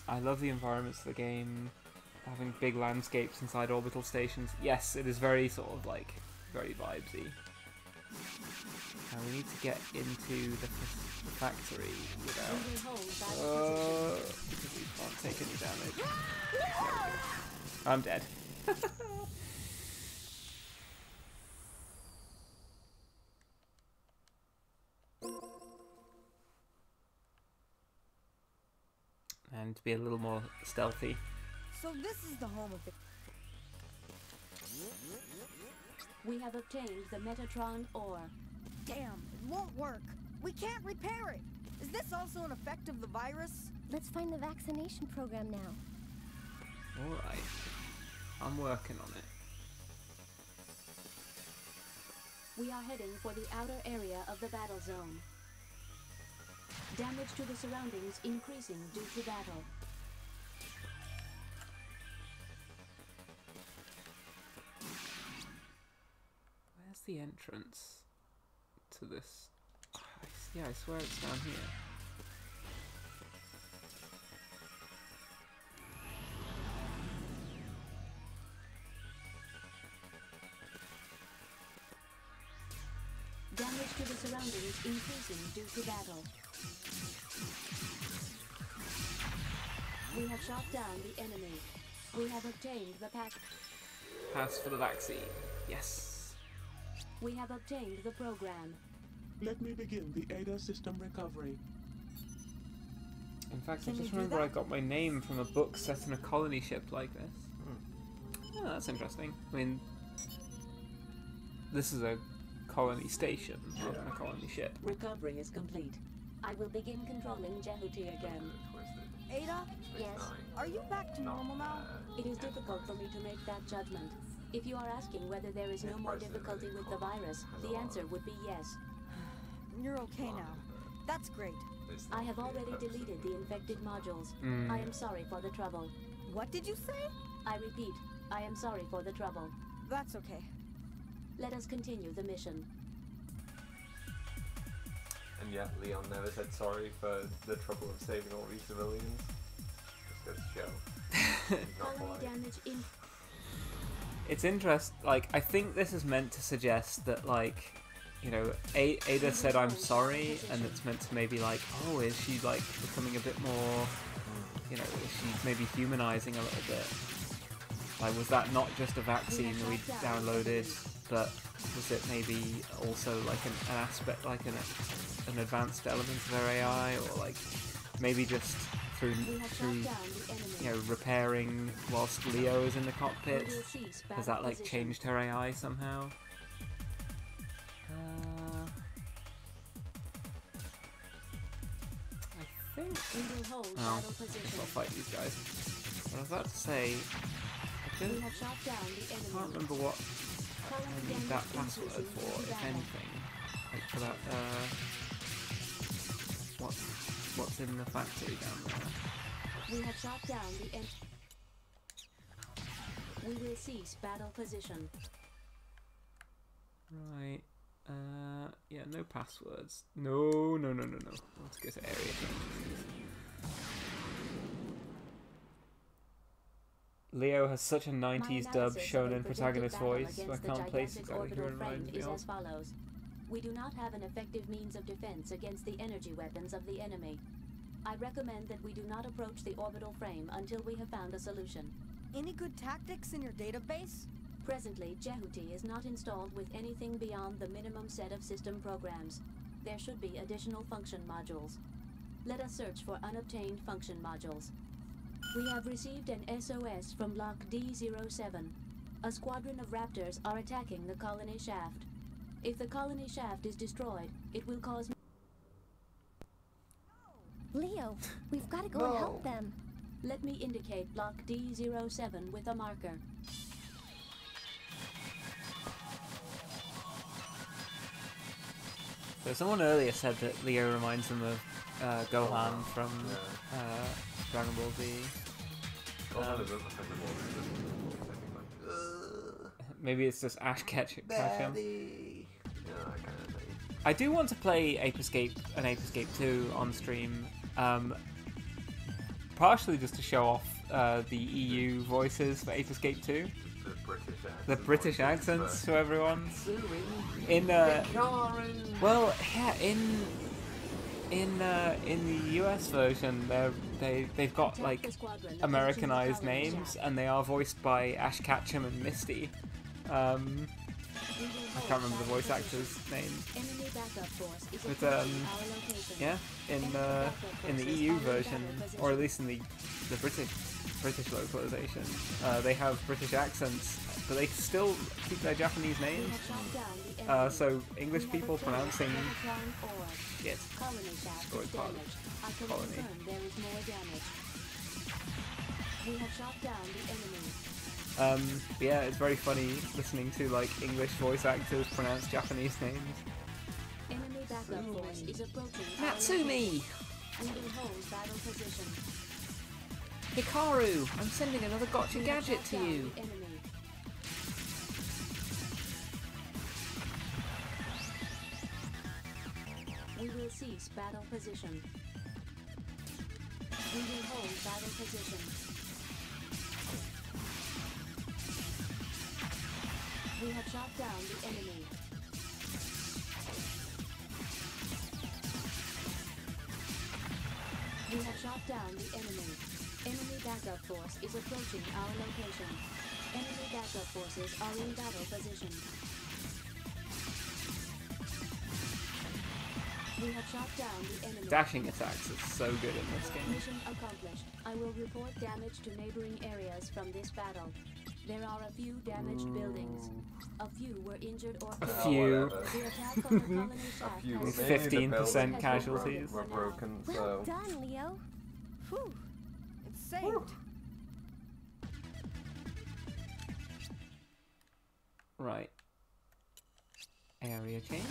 I love the environments of the game, having big landscapes inside orbital stations. Yes, it is very sort of like very vibesy. And we need to get into the factory without because we can't take any damage. There we go. I'm dead. And to be a little more stealthy. So this is the home of the... We have obtained the Metatron ore. Damn, it won't work. We can't repair it. Is this also an effect of the virus? Let's find the vaccination program now. Alright. I'm working on it. We are heading for the outer area of the battle zone. Damage to the surroundings increasing due to battle. Where's the entrance to this? Yeah, I swear it's down here. Damage to the surroundings increasing due to battle. We have shot down the enemy. We have obtained the pass for the vaccine. Yes. We have obtained the program. Let me begin the ADA system recovery. In fact, I just remember I got my name from a book set in a colony ship like this. Oh, that's interesting. I mean, this is a colony station, not a colony ship. Recovery is complete. I will begin controlling Jehuti again. Ada? Yes? Are you back to normal now? It is difficult for me to make that judgment. If you are asking whether there is no more difficulty with the virus, the answer would be yes. You're okay now. That's great. I have already deleted the infected modules. I am sorry for the trouble. What did you say? I repeat, I am sorry for the trouble. That's okay. Let us continue the mission. And yet Leon never said sorry for the trouble of saving all these civilians. Just goes to show. He's not polite. Damage in It's interesting. Like, I think this is meant to suggest that, like, you know, Ada said I'm sorry, and it's meant to maybe like, oh, is she like becoming a bit more, you know, is she maybe humanizing a little bit? Like, was that not just a vaccine that we downloaded, but was it maybe also like an aspect, like an advanced element of her AI, or like maybe just through you know, repairing whilst Leo is in the cockpit? Has that like changed her AI somehow? I think. Oh, I guess I'll fight these guys. But I was about to say, I can't remember what I need that password for, if anything. Like for that, what's in the factory down there? We have shot down the We will cease battle position. Right. Yeah, no passwords. No. Let's go to area changes. Leo has such a 90s dub analysis shown of a in projected protagonist battle voice, so I against the can't place gigantic exactly who orbital it reminds frame me is of. as follows. We do not have an effective means of defense against the energy weapons of the enemy. I recommend that we do not approach the orbital frame until we have found a solution. Any good tactics in your database? Presently, Jehuti is not installed with anything beyond the minimum set of system programs. There should be additional function modules. Let us search for unobtained function modules. We have received an SOS from Block D07. A squadron of raptors are attacking the colony shaft. If the colony shaft is destroyed, it will cause... Leo, we've got to go and help them. Let me indicate Block D07 with a marker. So someone earlier said that Leo reminds them of Gohan from Dragon Ball Z. Maybe it's just Ash Ketchum. I do want to play Ape Escape and Ape Escape 2 on stream, partially just to show off the EU voices for Ape Escape 2. The British accents to everyone. In well, yeah, in the US version, they've got like Americanized names, and they are voiced by Ash Ketchum and Misty. I can't remember the voice actor's name, but yeah, in the EU version, or at least in the British localization, they have British accents, but they still keep their Japanese names. So English people pronouncing shit destroyed part of the colony. We have shot down the enemy. Yeah, it's very funny listening to like English voice actors pronounce Japanese names. Enemy backup force is approaching. Natsumi! We will hold battle position. Hikaru, I'm sending another gotcha gadget to you. We will cease battle position. We will hold battle position. We have shot down the enemy. We have shot down the enemy. Enemy backup force is approaching our location. Enemy backup forces are in battle position. We have shot down the enemy. Dashing attacks is so good in this game. Mission accomplished. I will report damage to neighboring areas from this battle. There are a few damaged buildings. A few were injured or killed. A few. The attack on the colony shaft has 15% casualties. Were broken, so. Well done, Leo. Whew. It's saved. Right. Area change.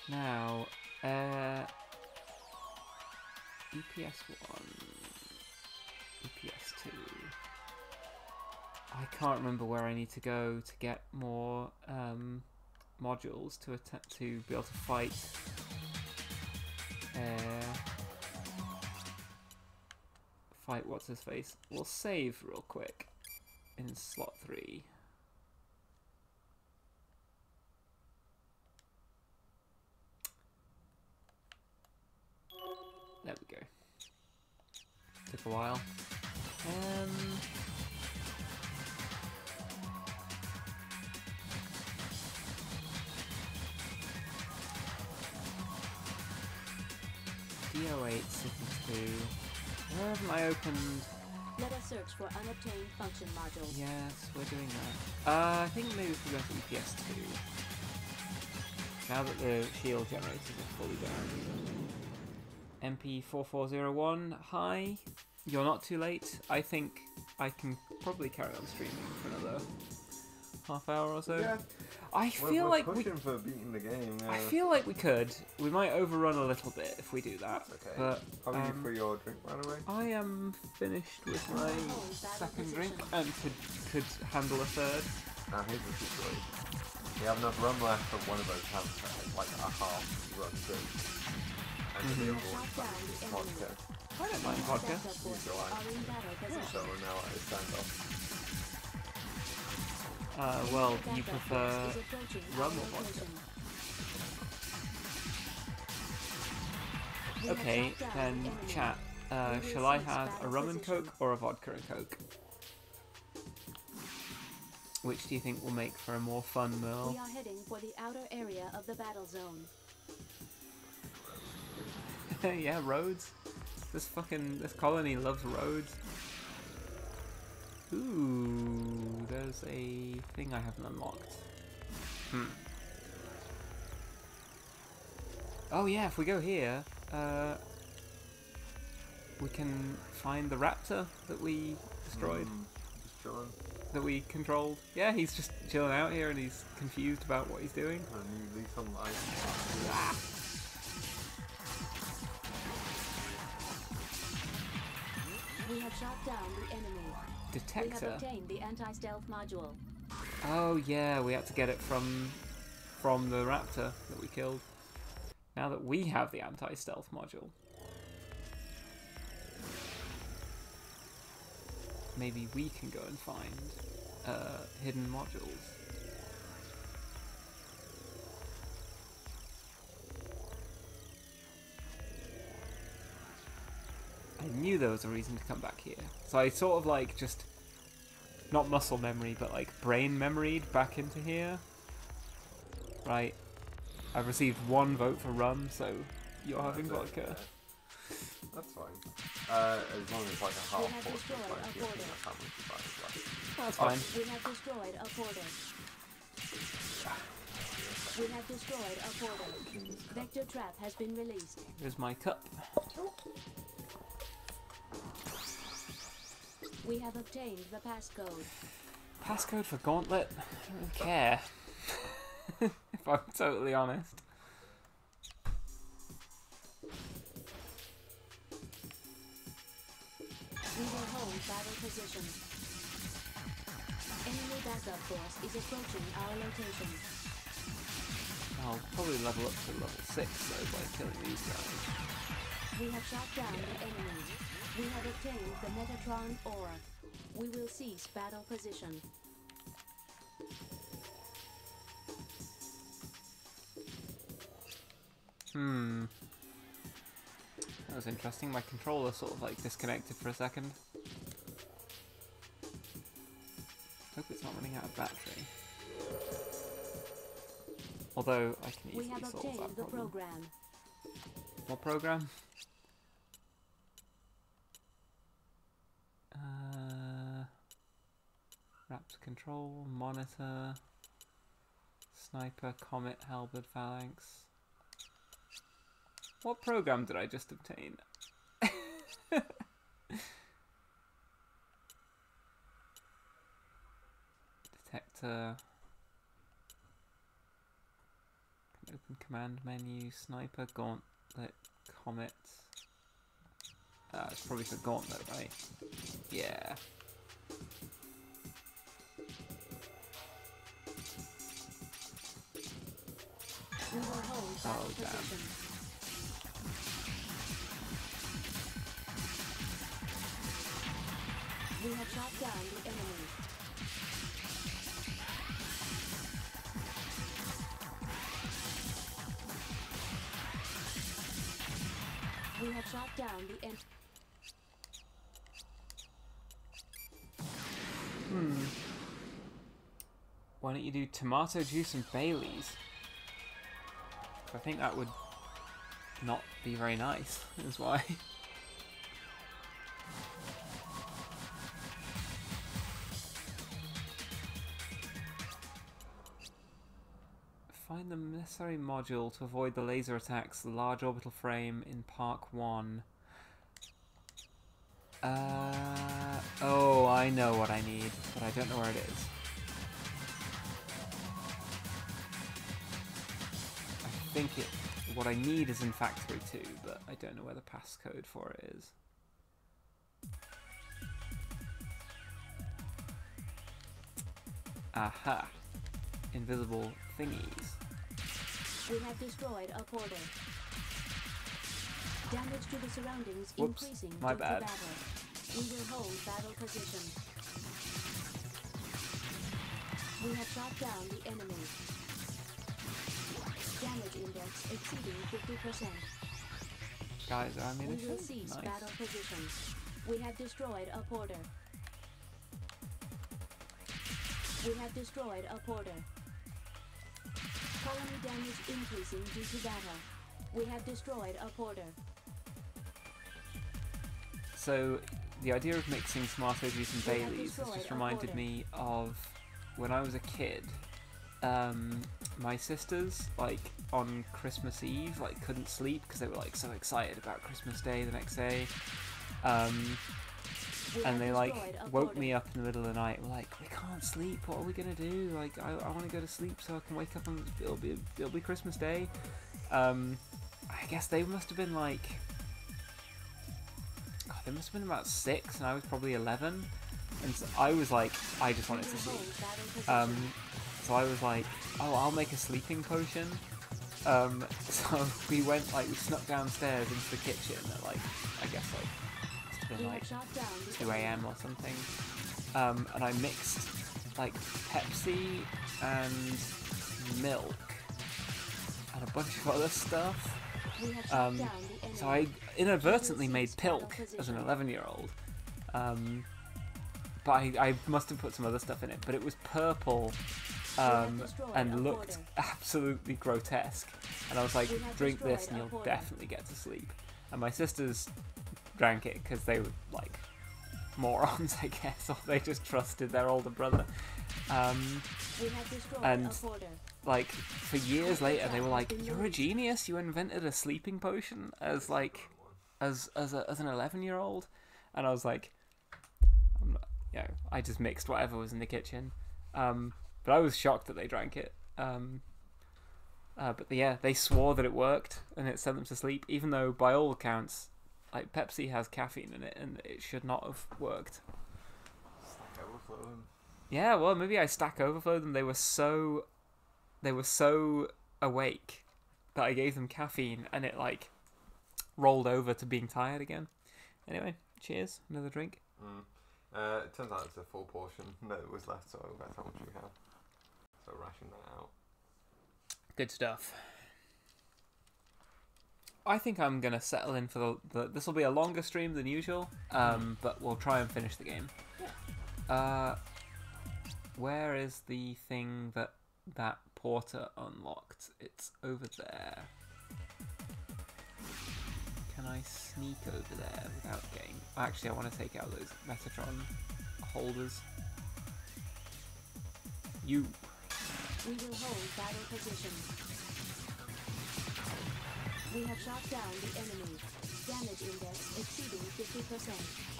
Now, EPS 1, EPS 2. I can't remember where I need to go to get more modules to attempt to be able to fight. Fight what's his face. We'll save real quick in slot 3. There we go. Took a while. DO8 City 2. Where haven't I opened? Let us search for unobtained function modules. Yes, we're doing that. I think maybe if we go to EPS 2. Now that the shield generators are fully down. MP4401, hi. You're not too late. I think I can probably carry on streaming for another half hour or so. Yeah. I feel we're like pushing for beating the game. I feel like we could. We might overrun a little bit if we do that. That's okay. But How are you for your drink, by the way? I am finished with my second drink and could handle a third. Now here's the situation. We have enough rum left for one of us to have like a half rum drink. And the other one vodka. I don't mind vodka. So now I stand up. Well, do you prefer rum or vodka? Okay, then chat. Shall I have a rum and coke or a vodka and coke? Which do you think will make for a more fun meal? We are heading for the outer area of the battle zone. Yeah, roads. This colony loves roads. Ooh, there's a thing I haven't unlocked. Oh yeah, if we go here, we can find the raptor that we destroyed. Just chilling. That we controlled. Yeah, he's just chilling out here and he's confused about what he's doing. A new lease on life. We have shot down the enemy. Detector. We have obtained the anti-stealth module. Oh yeah, we had to get it from the raptor that we killed. Now that we have the anti-stealth module, maybe we can go and find hidden modules. I knew there was a reason to come back here. So I sort of like just, not muscle memory, but like brain memoried back into here. Right. I've received 1 vote for rum, so you're having vodka. That's fine. As long as like a half portion of like, that's how much you buy as well. That's fine. We have destroyed a portal. We have destroyed a portal. Vector trap has been released. Here's my cup. We have obtained the passcode. Passcode for Gauntlet? I don't really care. If I'm totally honest. We will hold battle position. Enemy backup force is approaching our location. I'll probably level up to level 6 though by killing these guys. We have shot down the enemy. We have obtained the Metatron ore. We will cease battle position. That was interesting. My controller sort of like disconnected for a second. Hope it's not running out of battery. Although I can easily solve that problem. We have obtained the program. What program? Raptor control, monitor, sniper, comet, halberd, phalanx. What program did I just obtain? Detector. Can open command menu, sniper, gauntlet, comet. It's probably for gauntlet, right? Yeah. We will hold battle position. We have shot down the enemy. We have shot down the enemy. Why don't you do tomato juice and Baileys? I think that would not be very nice, is why. Find the necessary module to avoid the laser attacks, the large orbital frame in Park 1. Oh, I know what I need, but I don't know where it is. I think what I need is in Factory 2, but I don't know where the passcode for it is. Aha! Invisible thingies. We have destroyed a portal. Damage to the surroundings Whoops, increasing my due to bad. battle. We will hold battle position. We have shot down the enemy. Damage index exceeding 50%. Guys, I mean, We will seize nice. battle position. We have destroyed a porter. We have destroyed a porter. Colony damage increasing due to battle. We have destroyed a porter. So, the idea of mixing tomato juice and We have Baileys has destroyed just a reminded porter. me of when I was a kid. My sisters, like, on Christmas Eve, like, couldn't sleep because they were, like, so excited about Christmas Day the next day. And they, like, woke me up in the middle of the night. Were like, we can't sleep. What are we gonna do? Like, I want to go to sleep so I can wake up and it'll be Christmas Day. I guess they must have been like, God, they must have been about 6, and I was probably 11. And so I was like, I just wanted to sleep. So I was like, oh, I'll make a sleeping potion. So we went, like, we snuck downstairs into the kitchen at, like, I guess, like, must have been like 2 AM or something. And I mixed, like, Pepsi and milk and a bunch of other stuff. So I inadvertently made Pilk as an 11-year-old. But I must have put some other stuff in it. But it was purple and looked absolutely grotesque. And I was like, drink this and you'll definitely get to sleep. And my sisters drank it because they were like morons, I guess, or they just trusted their older brother. And like for years later, they were like, "You're a genius! You invented a sleeping potion as like as an 11-year-old." And I was like, I'm not, you know, I just mixed whatever was in the kitchen. But I was shocked that they drank it. But yeah, they swore that it worked and it sent them to sleep, even though by all accounts, like Pepsi has caffeine in it and it should not have worked. Stack overflow them. Yeah, well, maybe I stack overflowed them. They were so awake that I gave them caffeine and it like rolled over to being tired again. Anyway, cheers. Another drink. It turns out it's a full portion that was left, so that's how much we have. So ration that out. Good stuff. I think I'm gonna settle in for the this will be a longer stream than usual, but we'll try and finish the game. Yeah. Where is the thing that porter unlocked? It's over there. Can I sneak over there without getting... Actually, I want to take out those Metatron holders. You. We will hold battle position. We have shot down the enemy. Damage index exceeding 50%.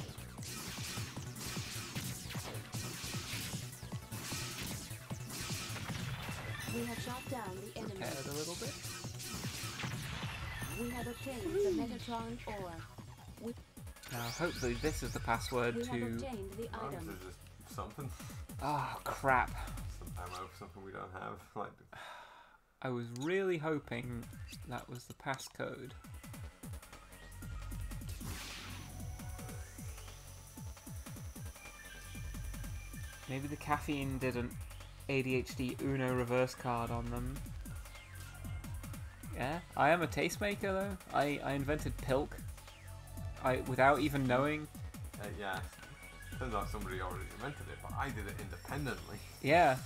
We have shot down the enemy. Prepared a little bit. We have obtained the Metatron ore. Now, hopefully this is the password We to... have obtained the item. Is this something? Oh, crap. Some ammo for something we don't have. Like, I was really hoping that was the passcode. Maybe the caffeine did an ADHD Uno reverse card on them. Yeah, I am a tastemaker though. I invented Pilk. Without even knowing. yeah. Turns out somebody already invented it, but I did it independently. Yeah.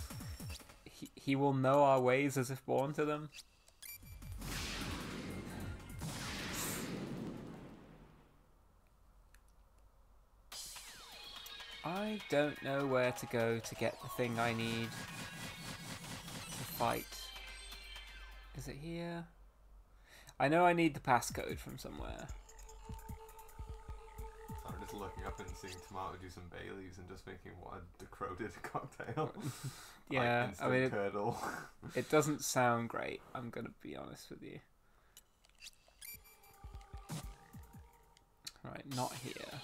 He will know our ways as if born to them. I don't know where to go to get the thing I need to fight. Is it here? I know I need the passcode from somewhere. So I'm just looking up and seeing tomato juice and Baileys and just thinking, what a decroded cocktail. Yeah, like I mean, curdle. It doesn't sound great, I'm gonna be honest with you. Right, not here.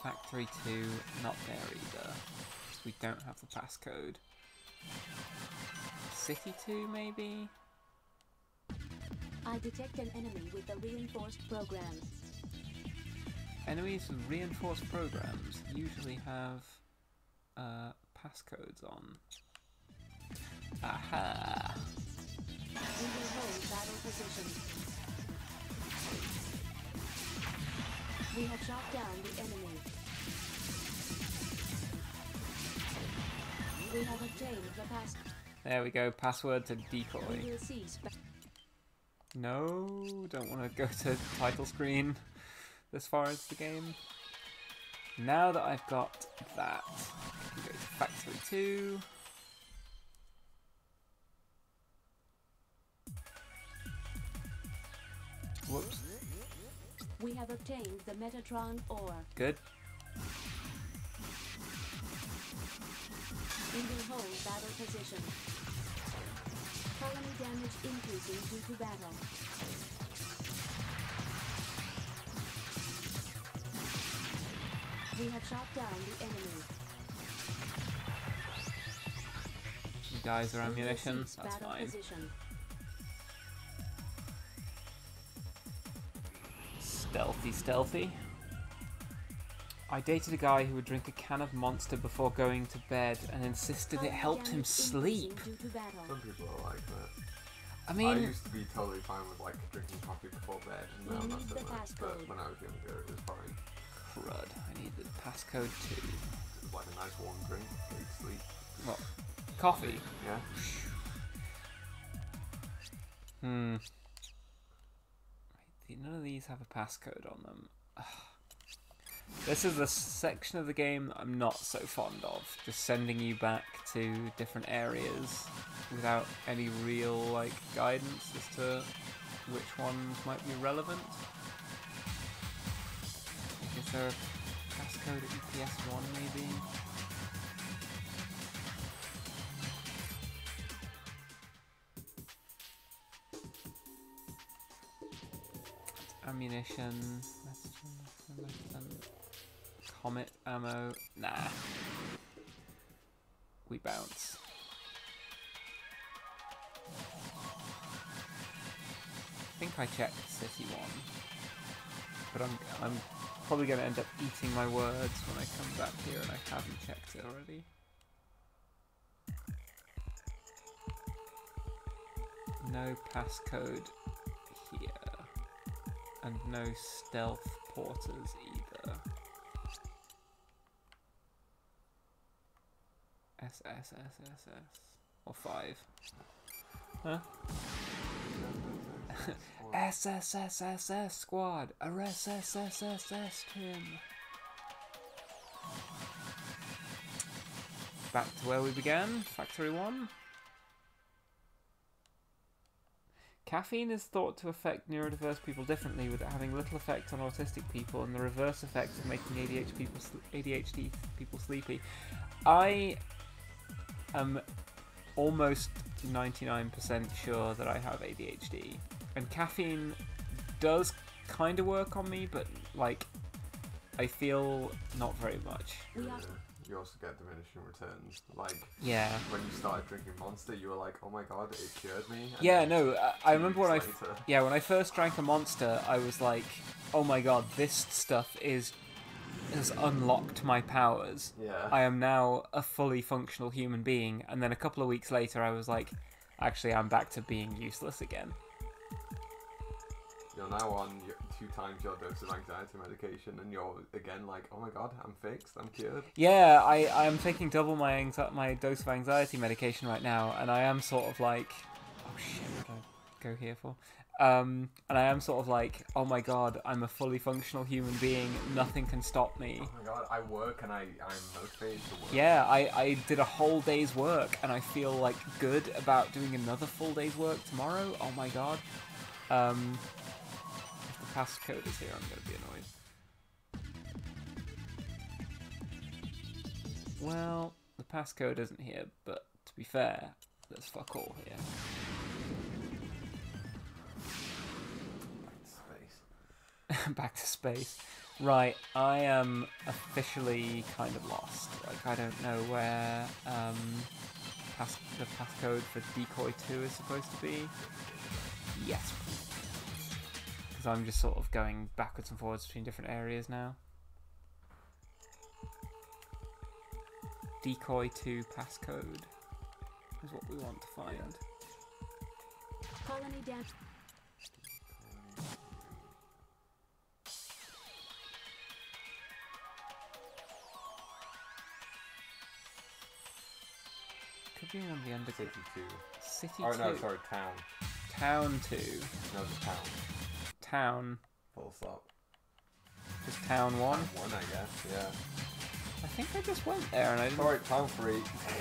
Factory 2, not there either. We don't have the passcode. City 2, maybe? I detect an enemy with a reinforced program. Enemies with reinforced programs usually have passcodes on. Aha! We will hold battle position. We have shot down the enemy. We have obtained the pass. There we go, password to decoy. We will cease. No, don't want to go to title screen as far as the game. Now that I've got that, I can go to Factory 2. Whoops. We have obtained the Metatron ore. Good. We will hold battle position. Colony damage increasing due to battle. We have shot down the enemy. You guys are ammunition, that's fine. Position. Stealthy, stealthy. I dated a guy who would drink a can of Monster before going to bed and insisted it helped him sleep. Some people are like that. I mean, I used to be totally fine with like drinking coffee before bed, and now not so much. But when I was younger, it was fine. Crud, I need the passcode too. It was like a nice warm drink, get you to sleep. What? Coffee? Yeah. None of these have a passcode on them. This is the section of the game that I'm not so fond of. Just sending you back to different areas without any real like guidance as to which ones might be relevant. Is there a passcode at EPS 1 maybe? Ammunition, comet ammo, nah. We bounce. I think I checked City 1, but I'm probably going to end up eating my words when I come back here, and I haven't checked it already. No passcode here. And no stealth porters either. SSSSS. Or 5. Huh? SSSSS squad. Arrest SSSS Tim. Back to where we began. Factory 1. Caffeine is thought to affect neurodiverse people differently, with it having little effect on autistic people and the reverse effect of making ADHD people sleepy. I am almost 99% sure that I have ADHD, and caffeine does kind of work on me, but like I feel not very much. You also get diminishing returns. Like, yeah, when you started drinking Monster, you were like, "Oh my god, it cured me." And yeah, no, I remember when later. when I first drank a Monster, I was like, "Oh my god, this stuff has unlocked my powers. Yeah. I am now a fully functional human being." And then a couple of weeks later, I was like, "Actually, I'm back to being useless again." You're now on 2 times your dose of anxiety medication, and you're again like, "Oh my god, I'm fixed, I'm cured." Yeah, I am taking double my dose of anxiety medication right now, and I am sort of like, oh shit, what did I go here for? And I am sort of like, oh my god, I'm a fully functional human being, nothing can stop me. Oh my god, I work and I'm motivated to work. Yeah, I did a whole day's work, and I feel like good about doing another full day's work tomorrow. Oh my god. If the passcode is here, I'm going to be annoyed. Well, the passcode isn't here, but to be fair, there's fuck all here. Back to space. Right, I am officially kind of lost. Like, I don't know where the passcode for Decoy 2 is supposed to be. Yes, because I'm just sort of going backwards and forwards between different areas now. Decoy 2 passcode is what we want to find. Colony dash. Could be on the underground. City 2. City 2. Oh no, sorry, Town. Town 2. No, just Town. Town. Full stop. Just Town 1? Town 1, I guess, yeah. I think I just went there and I didn't... Sorry, Town 3.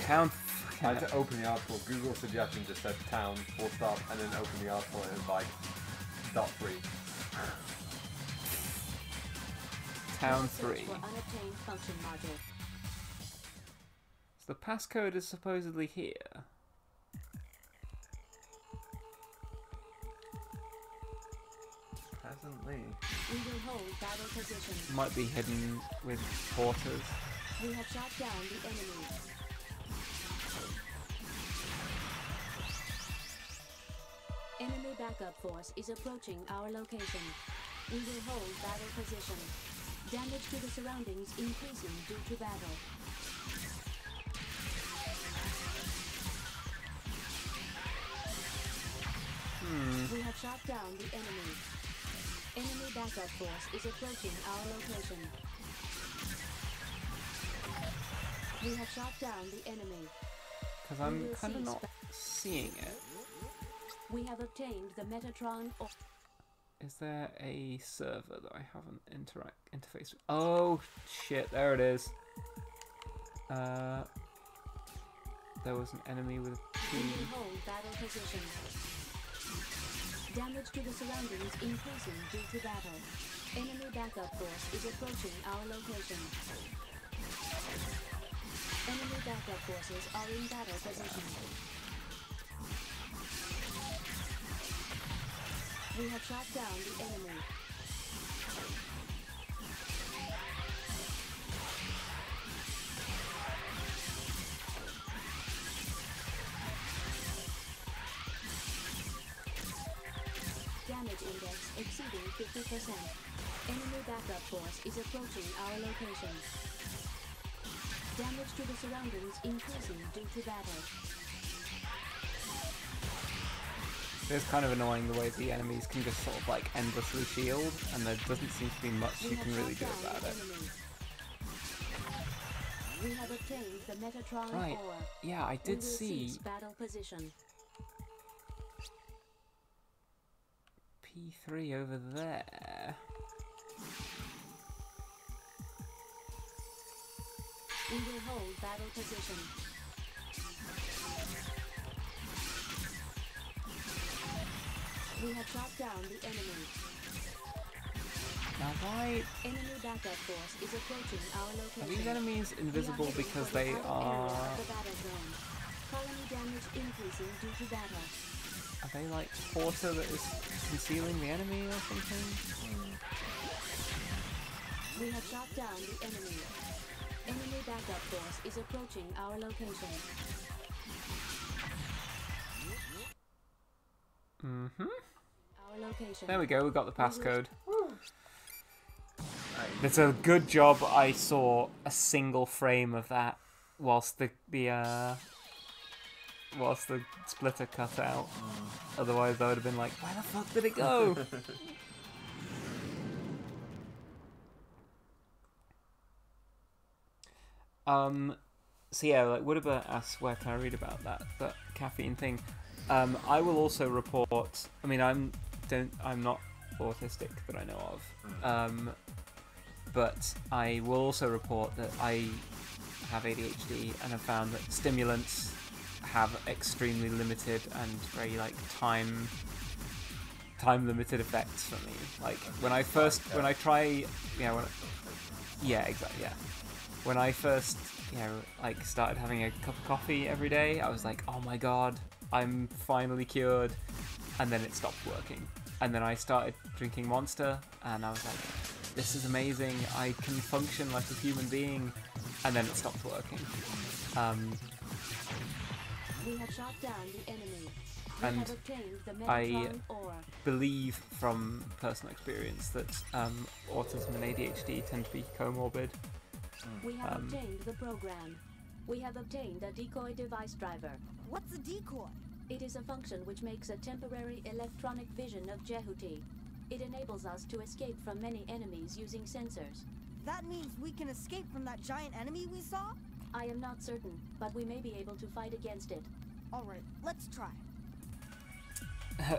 Town... I had to open the article. Google suggestion just said Town, full stop, and then open the article and it's like, dot 3. Town 3. For unobtained function module. So the passcode is supposedly here. Presently. We will hold battle position. Might be hidden with porters. We have shot down the enemy. Enemy backup force is approaching our location. We will hold battle position. Damage to the surroundings increasing due to battle. We have shot down the enemy. Enemy backup force is approaching our location. We have shot down the enemy. Because I'm kind of not seeing it. We have obtained the Metatron. Is there a server that I haven't interfaced with? Oh shit, there it is. There was an enemy with a We P. will hold battle position. Damage to the surroundings increasing due to battle. Enemy backup force is approaching our location. Enemy backup forces are in battle position. We have shot down the enemy. Damage index exceeding 50%. Enemy backup force is approaching our location. Damage to the surroundings increasing due to battle. It's kind of annoying the way the enemies can just sort of like endlessly shield, and there doesn't seem to be much you can really do about it. We have obtained the Metatron Right. ore. Yeah, I did see battle position. P3 over there. We will hold battle position. We have shot down the enemy. Now why Enemy backup force is approaching our location. are these enemies invisible because they are... The battle zone. Colony damage increasing due to battle. Are they like porter that is concealing the enemy or something? We have shot down the enemy. Enemy backup force is approaching our location. Mm-hmm. Our location. There we go, we got the passcode. It's a good job I saw a single frame of that whilst the splitter cut out. Otherwise I would have been like, where the fuck did it go? So yeah, like Woodaba asks where can I read about that caffeine thing. I will also report. I mean, I'm not autistic that I know of, but I will also report that I have ADHD and have found that stimulants have extremely limited and very like time limited effects for me. Like when I first when I first like started having a cup of coffee every day, I was like, oh my god, I'm finally cured, and then it stopped working. And then I started drinking Monster, and I was like, this is amazing, I can function like a human being, and then it stopped working. We have shot down the enemy. And I believe from personal experience that autism and ADHD tend to be comorbid. We have obtained the program. We have obtained a decoy device driver. What's a decoy? It is a function which makes a temporary electronic vision of Jehuti. It enables us to escape from many enemies using sensors. That means we can escape from that giant enemy we saw? I am not certain, but we may be able to fight against it. Alright, let's try.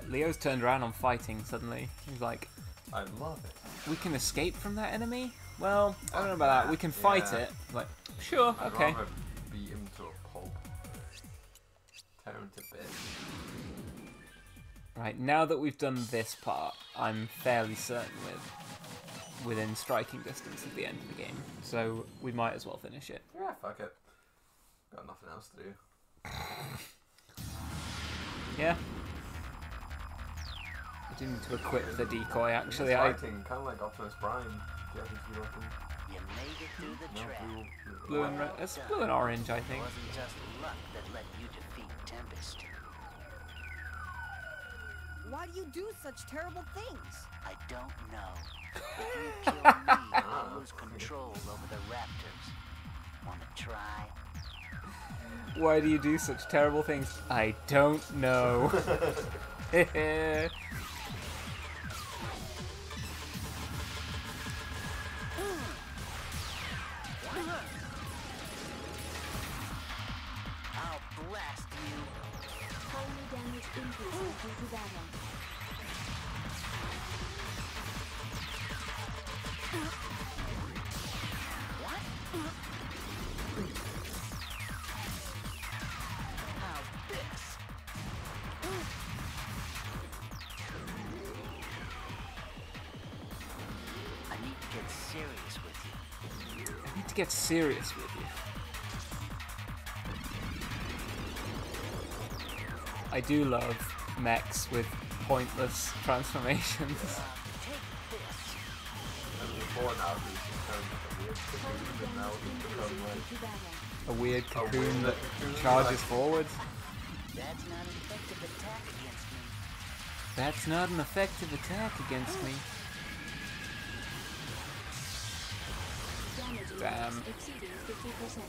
Leo's turned around on fighting suddenly. He's like, I love it. We can escape from that enemy? Well, I don't know about that. We can fight it. Like, sure, I'd okay. rather beat him to a pulp. Tear him to bits. Right, now that we've done this part, I'm fairly certain within striking distance of the end of the game. So we might as well finish it. Yeah, fuck it. Got nothing else to do. Yeah. I do need to equip the decoy, actually. It's fighting, kind of like Optimus Prime. Yeah, you reckon? You made it through the trap. Blue and red. It's blue and orange, I think. It wasn't just luck that let you defeat Tempest. Why do you do such terrible things? I don't know. If you kill me, I'll lose control over the raptors. Wanna try? Why do you do such terrible things? I don't know. I'll blast you. Only damage increases due to battle. What? How's this? I need to get serious with you. I need to get serious with you. I do love mechs with pointless transformations. A weird cocoon that charges forward. That's not an effective attack against me. That's not an effective attack against me. Damage Damn. exceeding 50%.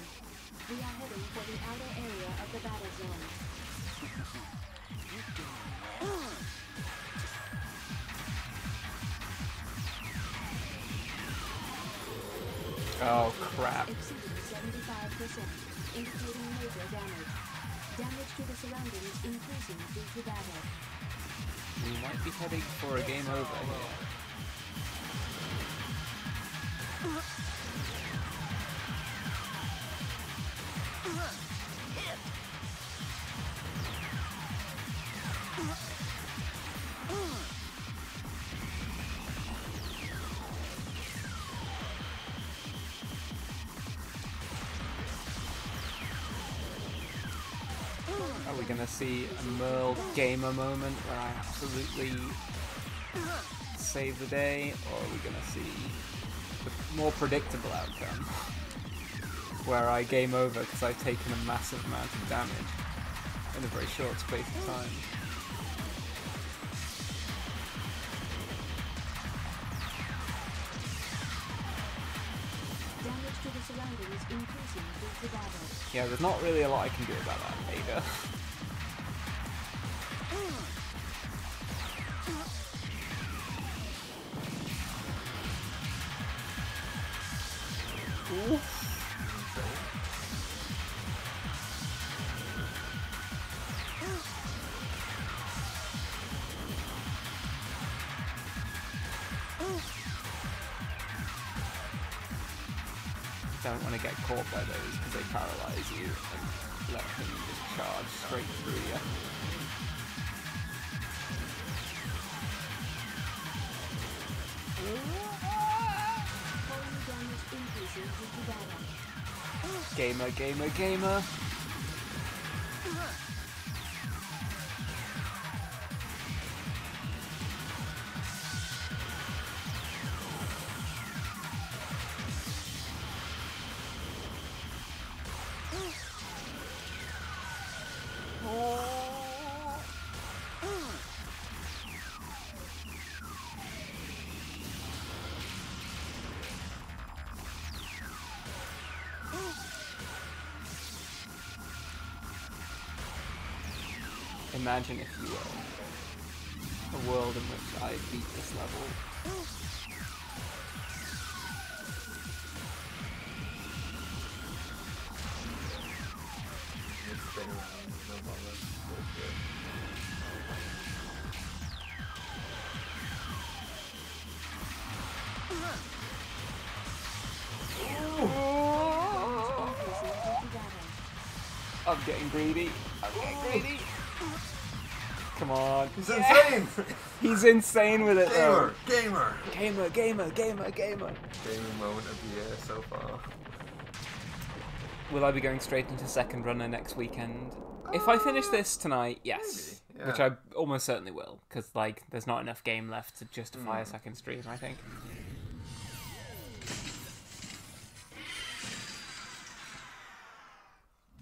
We are heading for the outer area of the battle zone. Oh crap. Exceeding 75%, indicating major damage. Damage to the surroundings increasing due to battle. We might be heading for a game over here. Are we gonna see a Merle gamer moment where I absolutely save the day, or are we gonna see the more predictable outcome where I game over because I've taken a massive amount of damage in a very short space of time? Damage to the surroundings increasing due to battle. Yeah, there's not really a lot I can do about that, Ada. Don't want to get caught by those because they paralyze you and let them just charge straight through you. Gamer, gamer, gamer. imagine, if you will, a world in which I beat this level. Spin around, no bother. Bullshit. I'm getting greedy. I'm getting greedy. Come on. He's insane! He's insane with it, though. Gamer! Gamer. Gaming moment of the year so far. Will I be going straight into second runner next weekend? If I finish this tonight, yes. Maybe, yeah. Which I almost certainly will, because like there's not enough game left to justify a second stream, I think.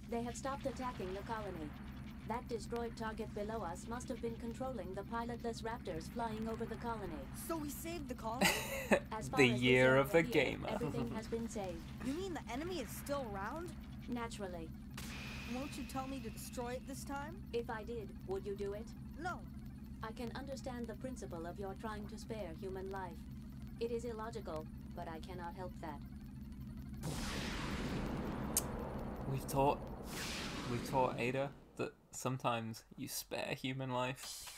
They have stopped attacking the colony. That destroyed target below us must have been controlling the pilotless raptors flying over the colony. So we saved the colony? As far The as year we of the know, gamer. Everything has been saved. You mean the enemy is still around? Naturally. Won't you tell me to destroy it this time? If I did, would you do it? No. I can understand the principle of your trying to spare human life. It is illogical, but I cannot help that. We've taught Ada that sometimes you spare human life.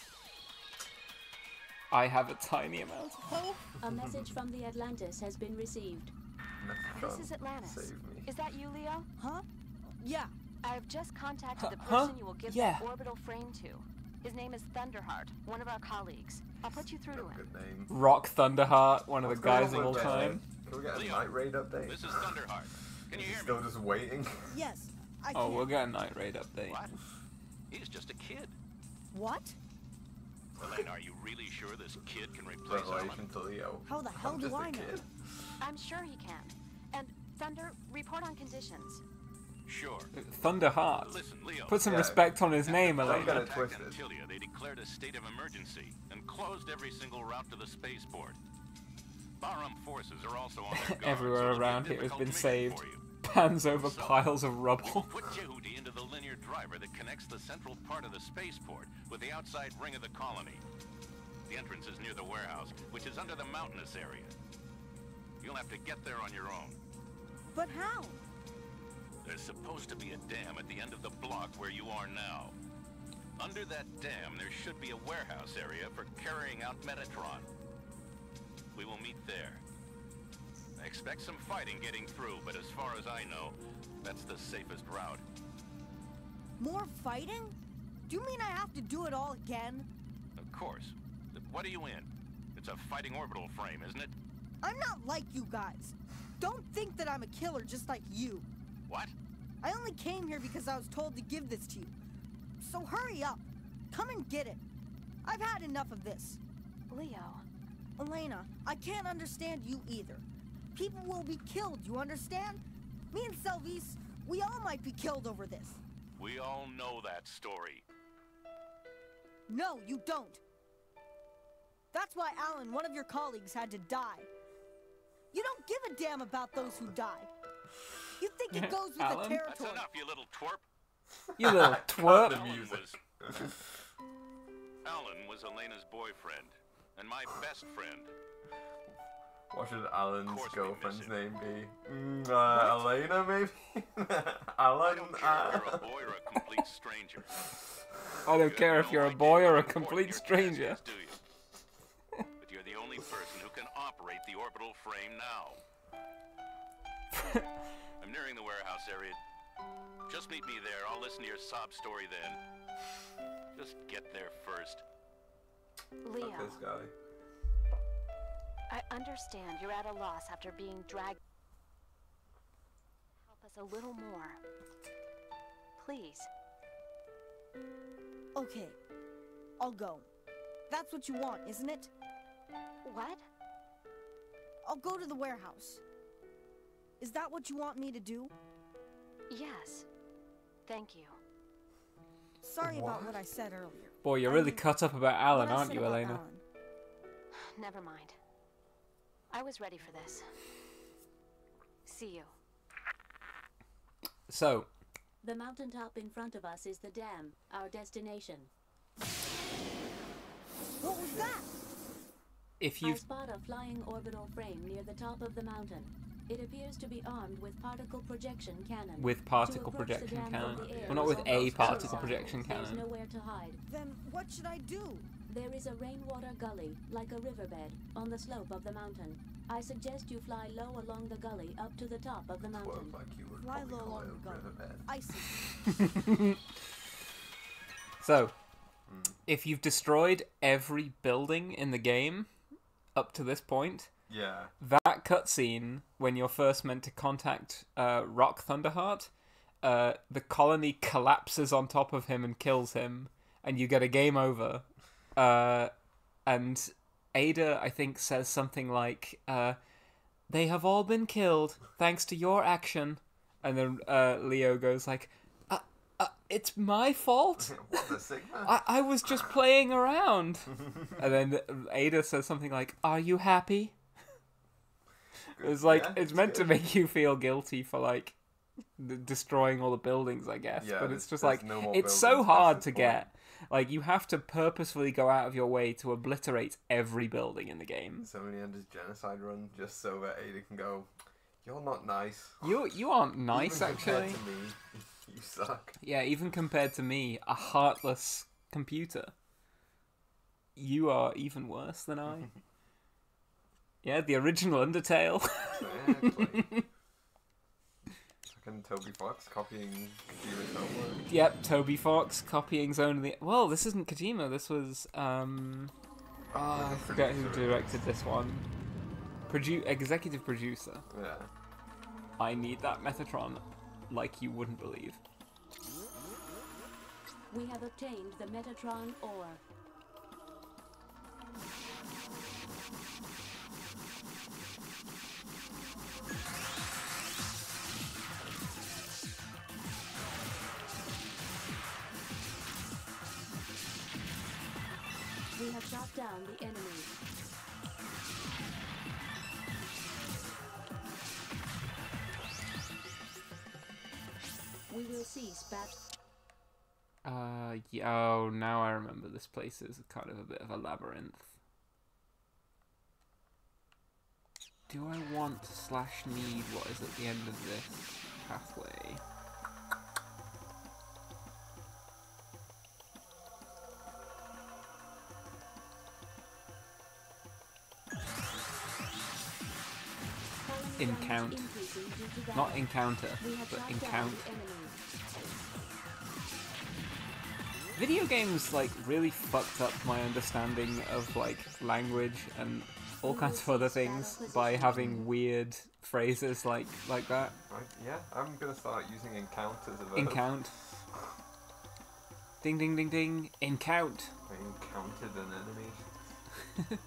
I have a tiny amount of health. A message from the Atlantis has been received. This is Atlantis. Save me. Is that you, Leo? Huh? Yeah. I have just contacted the Huh? person you will give Yeah. the orbital frame to. His name is Thunderheart, one of our colleagues. I'll put you through to him. Good name. Rock Thunderheart, one of the What's going guys on of all with time. Can we get a Leo, night raid update? This is Thunderheart. Can you hear me? Still just waiting. Yes. I Oh, can. we'll get a night raid update. What? He's just a kid. What? Elena, are you really sure this kid can replace Revelation Alan? to Leo. How the hell I'm do just a I know? kid. I'm sure he can. And Thunder, report on conditions. Sure. Thunderheart. Listen, Leo. Put some Yeah. respect on his name, Don't get Elena. it twisted. Antilia, they declared a state of emergency and closed every single route to the spaceport. Barham forces are also on their guard, Everywhere so it'll be a around here has difficult been mission saved. for you. Pans over So, piles of rubble. Put Yehudi into the linear driver that connects the central part of the spaceport with the outside ring of the colony. The entrance is near the warehouse, which is under the mountainous area. You'll have to get there on your own. But how? There's supposed to be a dam at the end of the block where you are now. Under that dam, there should be a warehouse area for carrying out Metatron. We will meet there. I expect some fighting getting through, but as far as I know, that's the safest route. More fighting? Do you mean I have to do it all again? Of course. What are you in? It's a fighting orbital frame, isn't it? I'm not like you guys. Don't think that I'm a killer just like you. What? I only came here because I was told to give this to you. So hurry up. Come and get it. I've had enough of this. Leo. Elena, I can't understand you either. People will be killed, you understand? Me and Selvis, we all might be killed over this. We all know that story. No, you don't. That's why Alan, one of your colleagues, had to die. You don't give a damn about those who die. You think it goes with the Alan? That's territory. enough, you little twerp. You little twerp. Alan was Elena's boyfriend, and my best friend. What should Alan's Of course we girlfriend's miss name be? Elena, maybe? Alan? I don't care if you're a boy or a complete stranger. I don't care if you're a boy or a complete stranger. Do you? But you're the only person who can operate the orbital frame now. I'm nearing the warehouse area. Just meet me there. I'll listen to your sob story then. Just get there first. Leo, Fuck this guy. I understand you're at a loss after being dragged. Help us a little more. Please. Okay, I'll go. That's what you want, isn't it? What? I'll go to the warehouse. Is that what you want me to do? Yes. Thank you. Sorry about what I said earlier. Boy, you're really cut up about Alan, What I aren't said you, about Elena? Alan. Never mind. I was ready for this. See you. So, The mountaintop in front of us is the dam, our destination. What was that? If I you've spot a flying orbital frame near the top of the mountain. It appears to be armed with particle projection cannon. with particle projection cannon, well, not with a particle projection There's cannon. nowhere to hide. Then what should I do? There is a rainwater gully, like a riverbed, on the slope of the mountain. I suggest you fly low along the gully up to the top of the mountain. Fly low along the gully. I see. So, if you've destroyed every building in the game up to this point, Yeah. that cutscene when you're first meant to contact Rock Thunderheart, the colony collapses on top of him and kills him, and you get a game over. And Ada, I think, says something like, "They have all been killed thanks to your action," and then Leo goes like, "It's my fault. What the Sigma? I was just playing around." And then Ada says something like, "Are you happy?" It's like, Yeah, it's meant to make you feel guilty for like destroying all the buildings, I guess. Yeah, but it's just there's like, no more it's so buildings hard past to this get. Like, you have to purposefully go out of your way to obliterate every building in the game. Somebody enters genocide run just so that Ada can go, "You're not nice. You aren't nice, Even compared actually. to me, you suck." Yeah, even compared to me, a heartless computer, you are even worse than I. Yeah, the original Undertale. Exactly. Fucking Toby Fox copying Kojima's homework. Yep, Toby Fox copying Zone of the... Well, this isn't Kojima, this was... I forget who directed this one. Executive producer. Yeah. I need that Metatron like you wouldn't believe. We have obtained the Metatron ore. We have shot down the enemy. We will see spat. Yeah, oh, now I remember this place is kind of a bit of a labyrinth. Do I want / need what is at the end of this pathway? Encount. Not encounter, but encount. Video games, like, really fucked up my understanding of, like, language and all kinds of other things by having weird phrases like that. Right, yeah, I'm gonna start using encount as a verb. Encount. Ding ding ding ding. Encount. I encountered an enemy.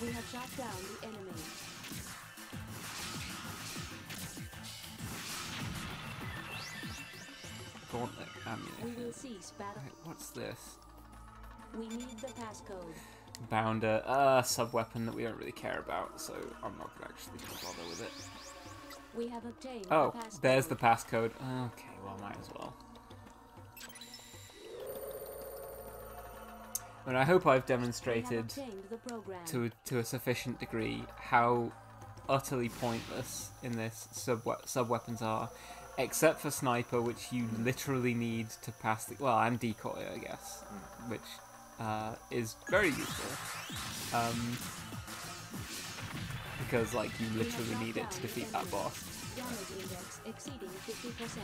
We have shot down the enemy. Gauntlet ammunition. We will cease battle. Right, what's this? We need the passcode. Bounder. Sub-weapon that we don't really care about, so I'm not gonna actually bother with it. We have obtained Oh, the passcode. there's the passcode. Okay, well, might as well. And I hope I've demonstrated to a sufficient degree how utterly pointless in this sub-weapons are, except for sniper, which you literally need to pass the... Well, and decoy, I guess, which is very useful. Because, like, you literally need it to defeat that boss. Damage index exceeding 50%.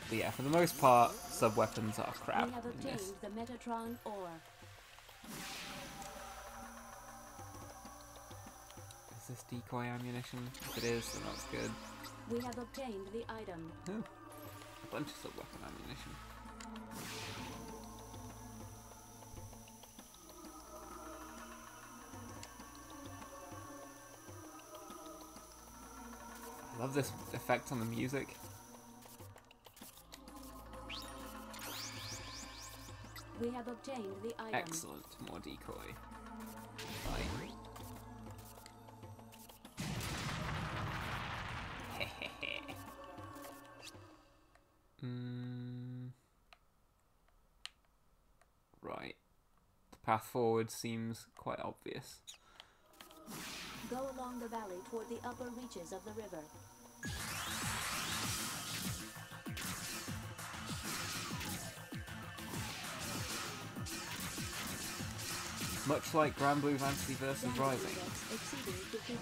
But yeah, for the most part, sub-weapons are crap We have in obtained this. the Metatron ore. Is this decoy ammunition? If it is, then that's good. We have obtained the item. Ooh, a bunch of sub-weapon ammunition. I love this effect on the music. We have obtained the item. Excellent, more decoy. Bye. path forward seems quite obvious. Go along the valley toward the upper reaches of the river. Much like Granblue Fantasy vs. Rising,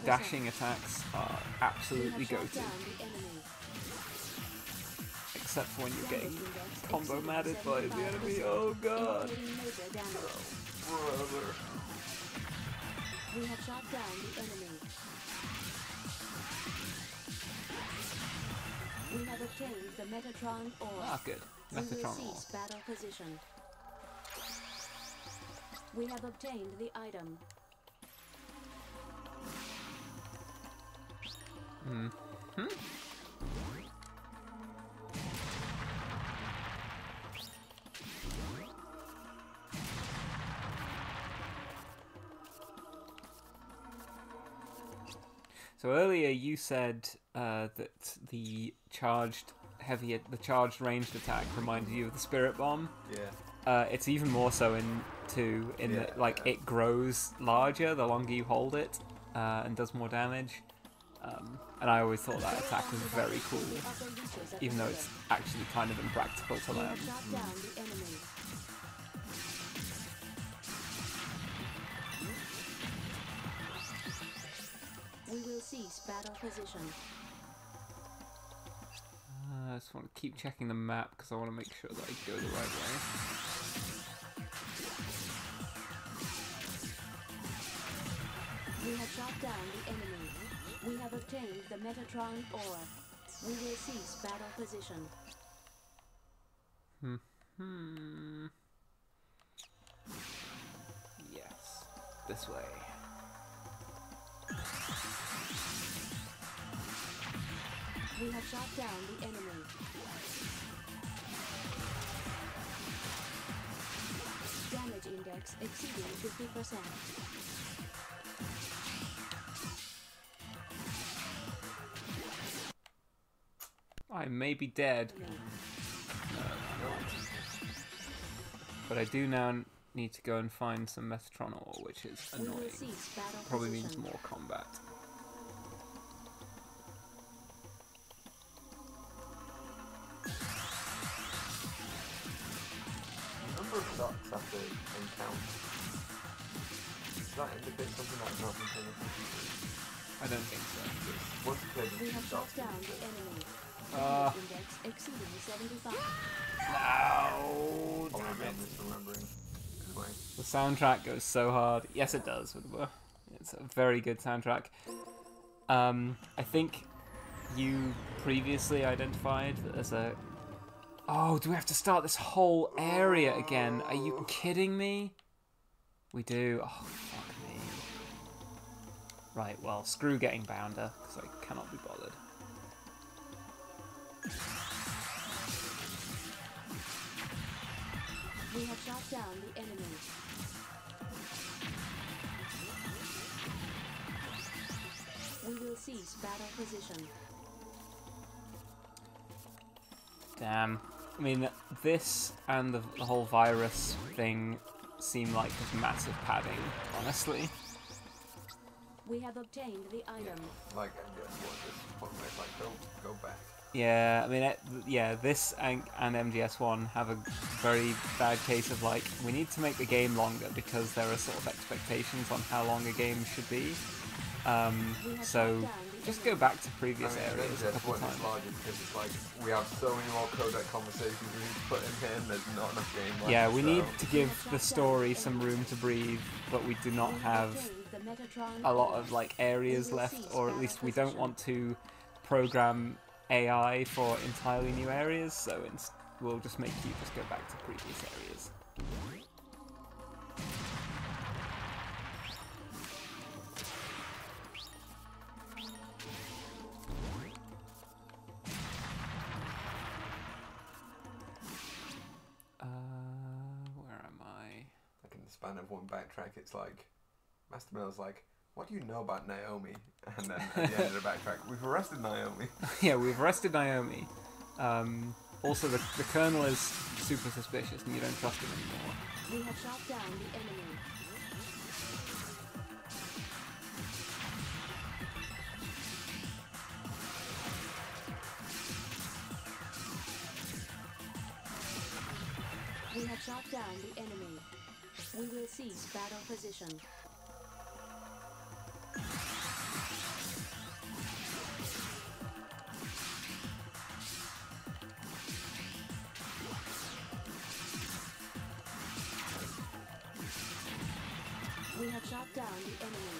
dashing attacks are absolutely go-to. Except for when you're getting combo matted by the enemy. Oh god! Oh, brother. We have shot down the enemy. We have obtained the Metatron ore. Ah, good. Metatron we will ore. cease battle position. We have obtained the item. So earlier you said that the charged ranged attack reminded you of the Spirit Bomb. Yeah. It's even more so in 2, that like it grows larger the longer you hold it, and does more damage. And I always thought that attack was very cool, even though it's actually kind of impractical to learn. We will cease battle position. I just want to keep checking the map because I want to make sure that I go the right way. We have shot down the enemy. We have obtained the Metatron ore. We will cease battle position. Yes, this way. We have shot down the enemy. Damage index exceeding 50%. I may be dead. But I do now need to go and find some Metatron ore, which is annoying. Probably means more combat. Number of shots after encounter. Does that indicate something that's not continuous? I don't think so. Once you play the We have shots, shot down the enemy. Ah. Index exceeding 75. No! Damn it. Misremembering. Good way. The soundtrack goes so hard. Yes, it does. It's a very good soundtrack. I think you previously identified as a... Oh, do we have to start this whole area again? Are you kidding me? We do. Oh, fuck me. Right, well, screw getting Bounder, because I cannot be bothered. We have shot down the enemy. We will cease battle position. Damn. I mean, this and the whole virus thing seem like just massive padding, honestly. We have obtained the item. Like, I guess what this one is like, go back. Yeah, I mean, yeah, this and MGS1 have a very bad case of, like, we need to make the game longer because there are sort of expectations on how long a game should be. So just go back to previous areas a couple times. Because it's like, we have so many more codec conversations we need to put in here and there's not enough game left. Yeah, we need to give the story some room to breathe, but we do not have a lot of, like, areas left, or at least we don't want to program AI for entirely new areas, so we'll just make you just go back to previous areas. Where am I? Like in the span of one backtrack, it's like, Master Miller's like, what do you know about Naomi? And then at the end of the backtrack, we've arrested Naomi. Yeah, we've arrested Naomi. Also, the Colonel is super suspicious and you don't trust him anymore. We have shot down the enemy. We have shot down the enemy. We will cease battle position. We have shot down the enemy.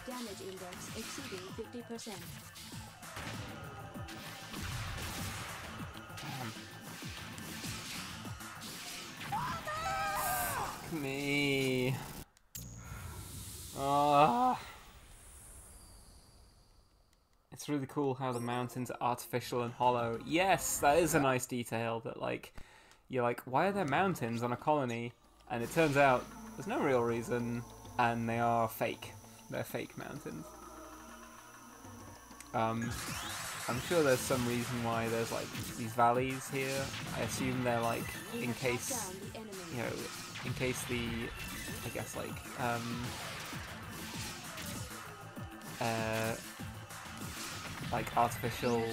Damage index exceeding 50%. Fuck me. Ah. It's really cool how the mountains are artificial and hollow. Yes, that is a nice detail that, like, you're like, why are there mountains on a colony? And it turns out there's no real reason, and they are fake. They're fake mountains. I'm sure there's some reason why there's like these valleys here. I assume they're like in case, you know, in case the, I guess like artificial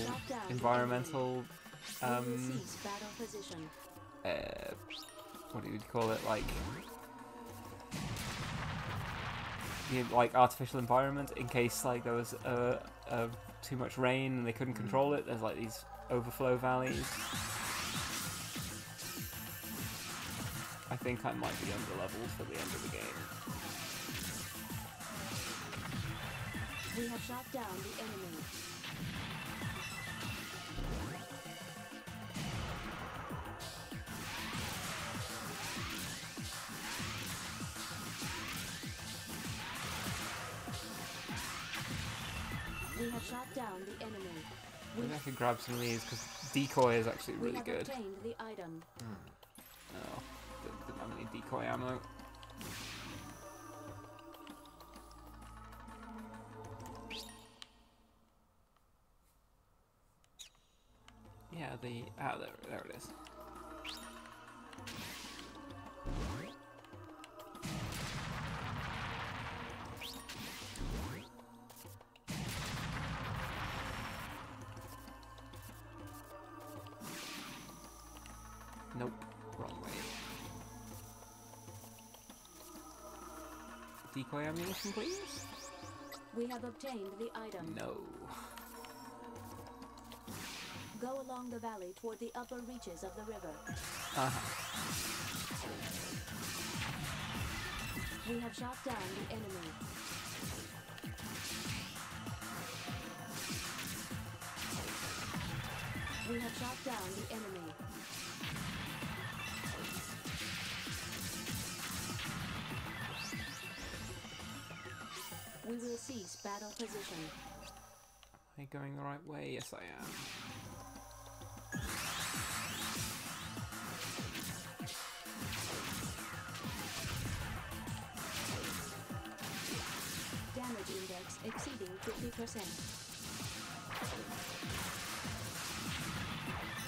environmental what do you call it, like like artificial environment in case like there was too much rain and they couldn't control it. There's like these overflow valleys. I think I might be under levels for the end of the game. We have shot down the enemy. We have shot down the enemy. Maybe I could grab some of these because decoy is actually really good. We have obtained the item. Oh, didn't have any decoy ammo. Yeah, there it is. Nope, wrong way. Decoy ammunition, please? We have obtained the item. No. Go along the valley toward the upper reaches of the river. We have shot down the enemy. We have shot down the enemy. We will cease battle position. Am I going the right way? Yes, I am. Damage index exceeding 50%.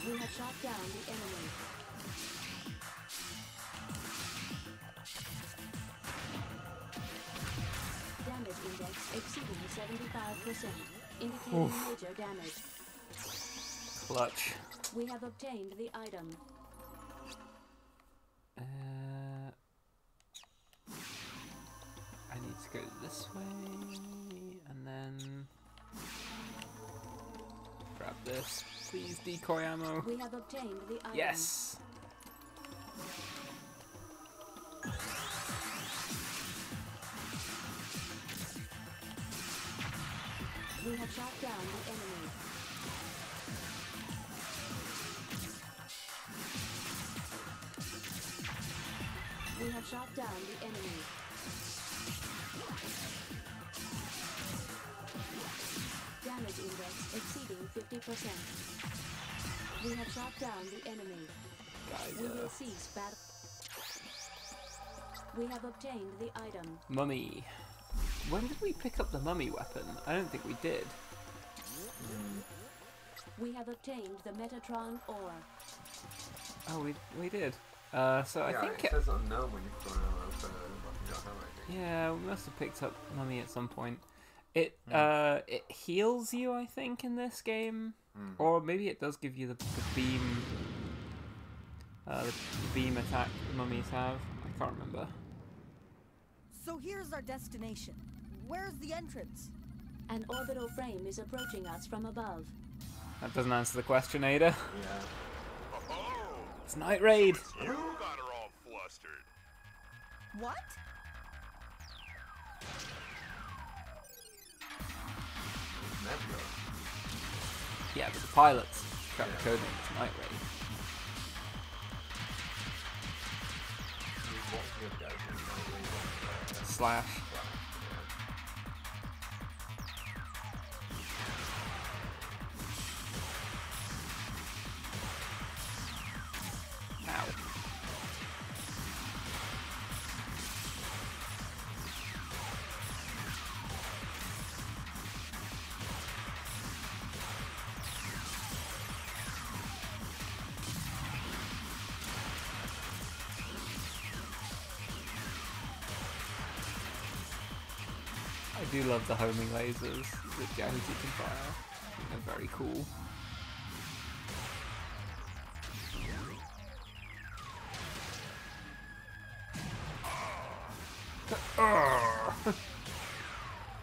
We have shot down the enemy. Damage index exceeding 75%, indicating major damage. Clutch. We have obtained the item. I need to go this way, and then grab this. Please, decoy ammo. We have obtained the item. Yes! We have shot down the enemy. We have shot down the enemy. Damage index exceeding 50%. We have shot down the enemy. We will cease battle. We have obtained the item. Mummy. When did we pick up the mummy weapon? I don't think we did. We have obtained the Metatron ore. Oh, we did. So I think it says unknown when you put on it, so you don't know anything. yeah, we must have picked up Mummy at some point. It it heals you, I think, in this game, or maybe it does give you the beam. The beam attack mummies have. I can't remember. So here's our destination. Where's the entrance? An orbital frame is approaching us from above. That doesn't answer the question, Ada. Yeah. Oh, It's Night Raid. you got her all flustered. What? Nebula. Yeah, but the pilots cracked the code into Night Raid. Slash. Ow. I do love the homing lasers that Jahuti can fire. I think they're very cool.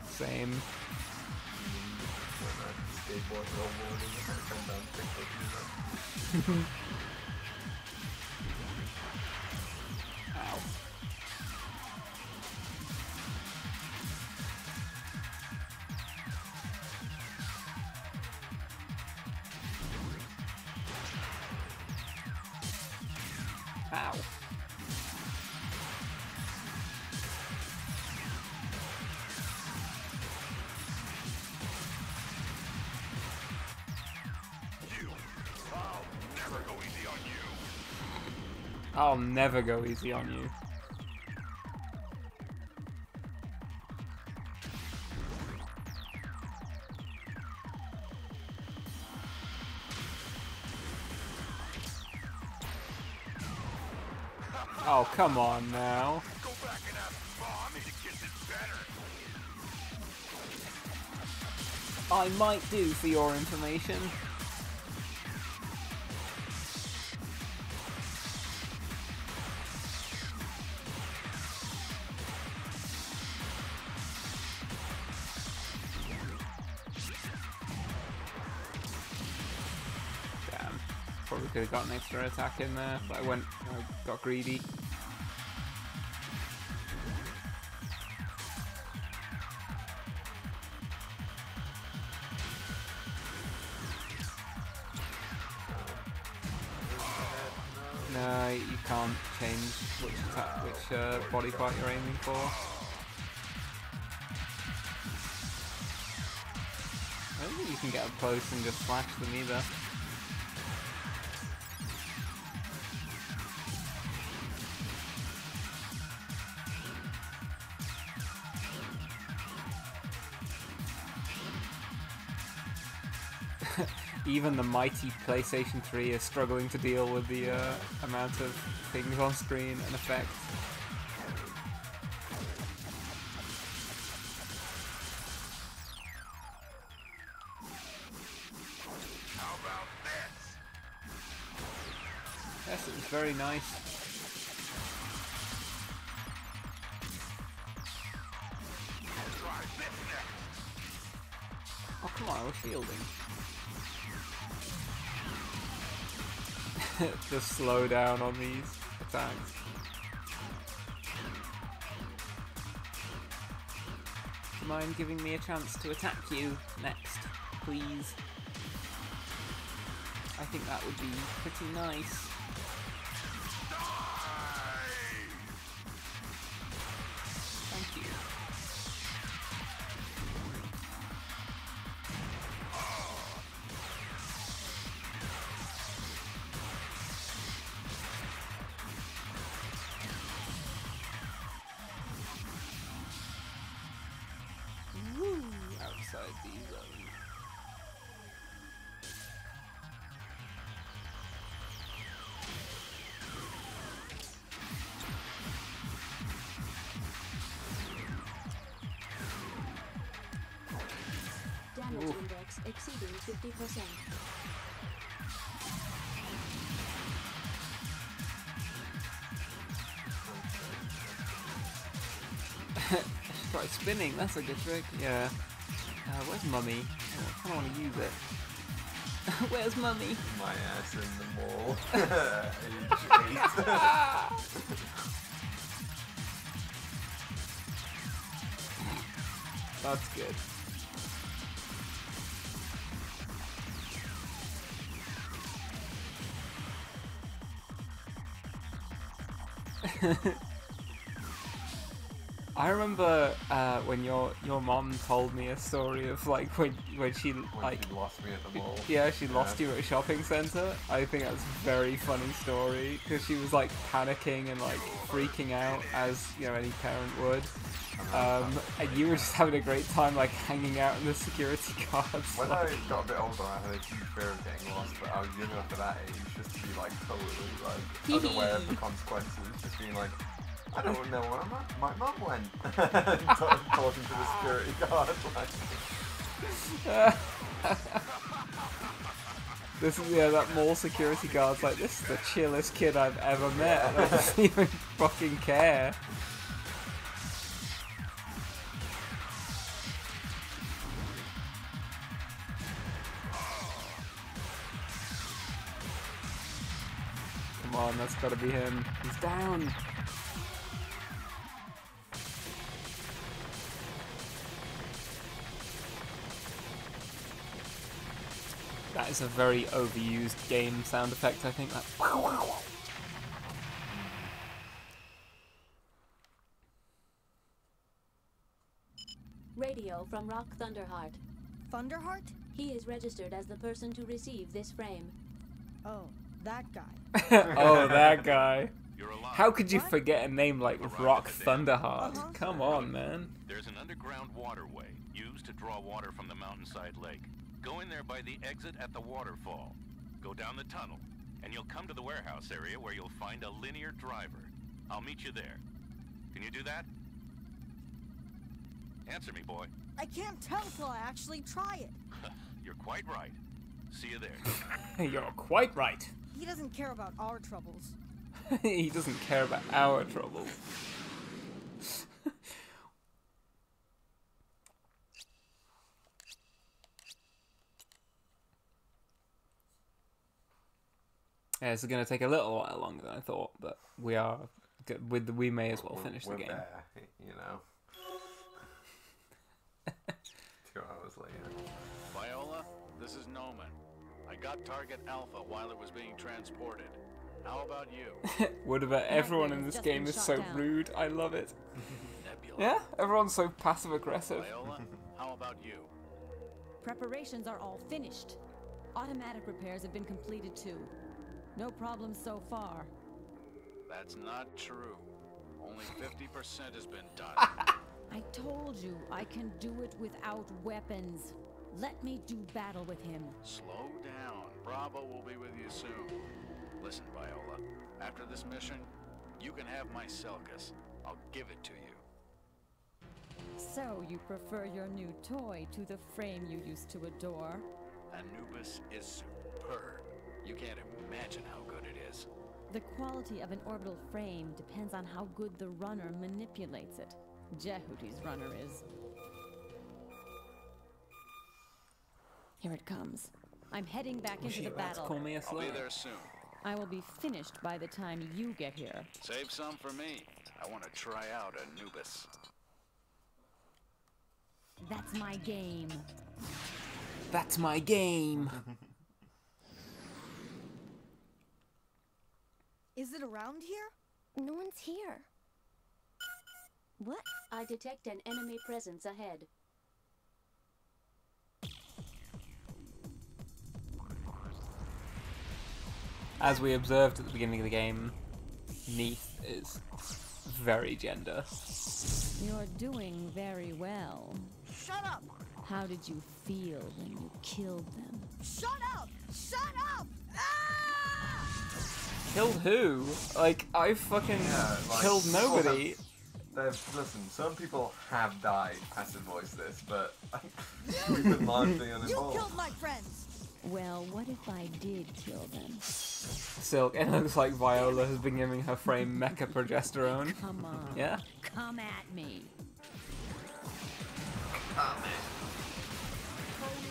Same. Ow. Ow. I'll never go easy on you. Oh, come on now. Go back and ask Mom if it gets it better. I might do, for your information. Damn. Probably could have got an extra attack in there, but I got greedy. No, you can't change which body part you're aiming for. I don't think you can get up close and just slash them either. Even the mighty PlayStation 3 is struggling to deal with the amount of things on screen and effects. How about this? Yes, it was very nice. Try this next. Oh, come on, I was shielding. Just slow down on these attacks. Do you mind giving me a chance to attack you next, please? I think that would be pretty nice. Thank you. Outside the zone. exceeding 50%. Try spinning, that's a good trick. Yeah. Where's Mummy? Oh, I kinda wanna use it. Where's Mummy? My ass in the mall. That's good. I remember when your mom told me a story of like when she like she lost me at the mall. Yeah, she lost you at a shopping centre. I think that's a very funny story because she was like panicking and like freaking out as any parent would. And you were just having a great time like hanging out in the security guards. When I got a bit older, I had a huge fear of getting lost, but I was young enough for that age just to be like totally like unaware of the consequences, just being like, I don't know where my mum went. Talking to the security guard. This is that mall security guard's like, this is the chillest kid I've ever met. I don't even fucking care. Come on, that's gotta be him. He's down. That is a very overused game sound effect, I think. That. Radio from Rock Thunderheart. Thunderheart? He is registered as the person to receive this frame. Oh, that guy. Oh, that guy. How could you forget a name like Rock Thunderheart? Come on, man. There's an underground waterway used to draw water from the mountainside lake. Go in there by the exit at the waterfall. Go down the tunnel, and you'll come to the warehouse area where you'll find a linear driver. I'll meet you there. Can you do that? Answer me, boy. I can't tell till I actually try it. You're quite right. See you there. You're quite right. He doesn't care about our troubles. He doesn't care about our troubles. Yeah, this is going to take a little while longer than I thought, but we are good. We may as well finish the game. There, 2 hours later. Viola, this is Noman. I got target Alpha while it was being transported. How about you? What about everyone in this game is so rude? I love it. Nebula. Yeah, everyone's so passive aggressive. Viola, how about you? Preparations are all finished. Automatic repairs have been completed too. No problems so far. That's not true. Only 50% has been done. I told you I can do it without weapons. Let me do battle with him. Slow down. Bravo will be with you soon. Listen, Viola. After this mission, you can have my Selkas. I'll give it to you. So you prefer your new toy to the frame you used to adore? Anubis is superb. You can't imagine how good it is. The quality of an orbital frame depends on how good the runner manipulates it. Jehuti's runner is. Here it comes. I'm heading back into the battle. Call me a I'll be there soon. I will be finished by the time you get here. Save some for me. I want to try out Anubis. That's my game. That's my game. Is it around here? No one's here. What? I detect an enemy presence ahead. As we observed at the beginning of the game, Neith is very gender. You're doing very well. Shut up! How did you feel when you killed them? Shut up! Shut up! Ah! Killed who? Like, I fucking killed nobody. Listen, some people have died passive voice this, but we've been largely uninvolved. You killed my friends! Well, what if I did kill them? Silk, it looks like Viola has been giving her frame mecha progesterone. Come on. Yeah? Come at me. Colony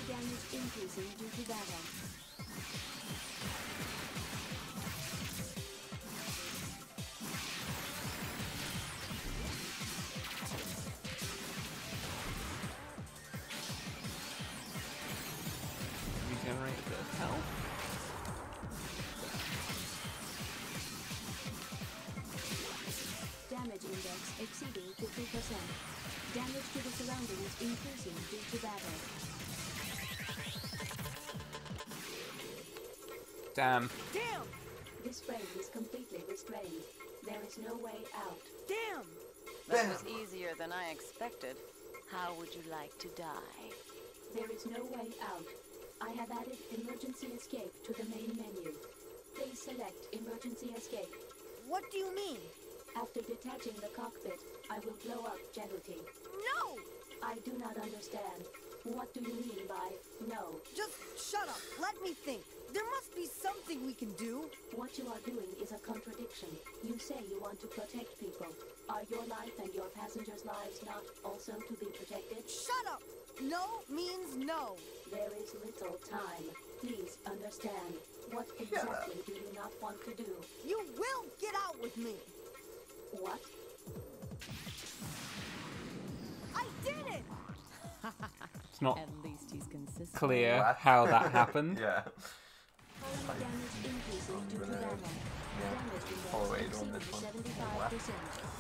damage increasing due to battle. Regenerate the health. Damage index exceeding 50%. Damage to the surroundings increasing due to battle. Damn. Damn! This frame is completely restrained. There is no way out. Damn! That was easier than I expected. How would you like to die? There is no way out. I have added emergency escape to the main menu. Please select emergency escape. What do you mean? After detaching the cockpit, I will blow up Jehuti. No! I do not understand. What do you mean by no? Just shut up. Let me think. There must be something we can do. What you are doing is a contradiction. You say you want to protect people. Are your life and your passengers' lives not also to be protected? Shut up! No means no. There is little time. Please understand. What exactly do you not want to do? You will get out with me. What? I did it! It's not At least he's consistent. clear how that happened. Yeah. Colony damage increasing due to battle. Damage follow index aid on this exceeding one. 75%,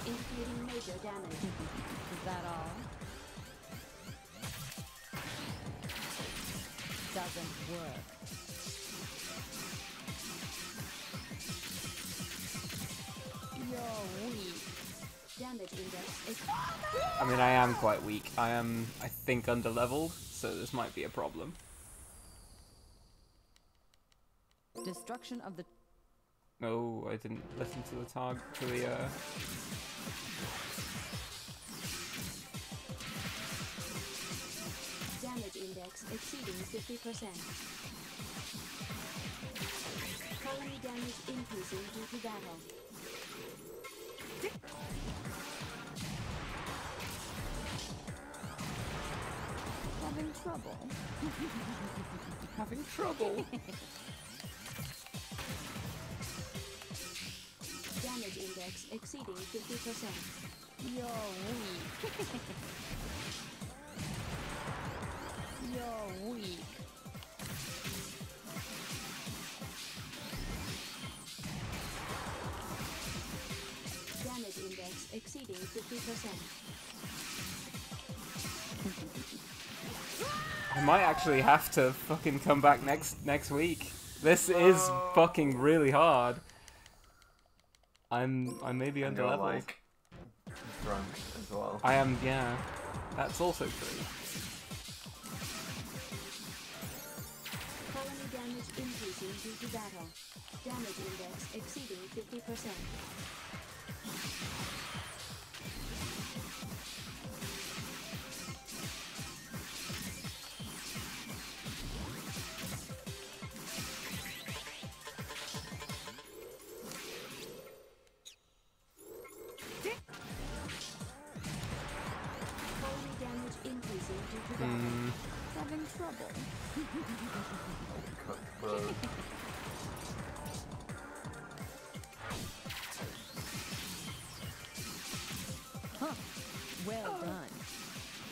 indicating major damage. Is that all? Doesn't work. You're weak. Damage index. I mean, I am quite weak. I am, I think, underleveled, so this might be a problem. Destruction of the... Oh, I didn't listen to the target, to the, Damage index exceeding 50%. Colony damage increasing due to battle. Having trouble. Having trouble. Damage index exceeding 50%. You're weak. You're weak. Damage index exceeding 50%. I might actually have to fucking come back next week. This is fucking really hard. I may be And you're, underleveled. like, drunk as well. I am, yeah. That's also true. Colony damage increasing due to battle. Damage index exceeding 50%. Colony damage increasing due to battle. Having trouble. Cutthroat. Huh. Well done.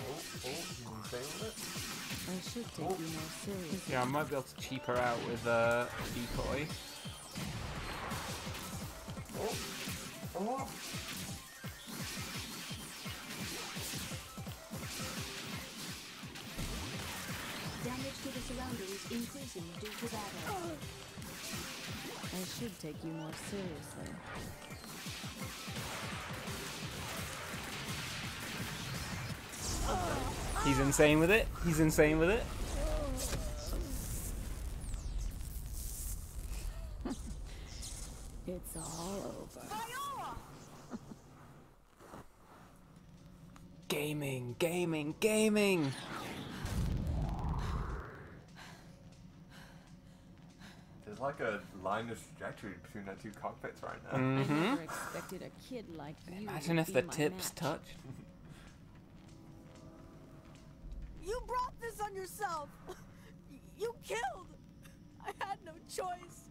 Oh, he's insane with it. I should take you more seriously. Yeah, I might be able to cheap her out with a decoy. Oh. Damage to the surroundings increasing due to battle. I should take you more seriously. He's insane with it. He's insane with it. It's all over. Gaming, gaming, gaming! There's like a line of trajectory between the two cockpits right now. I never expected a kid like you. Imagine if the tips touched. You brought this on yourself. You killed. I had no choice.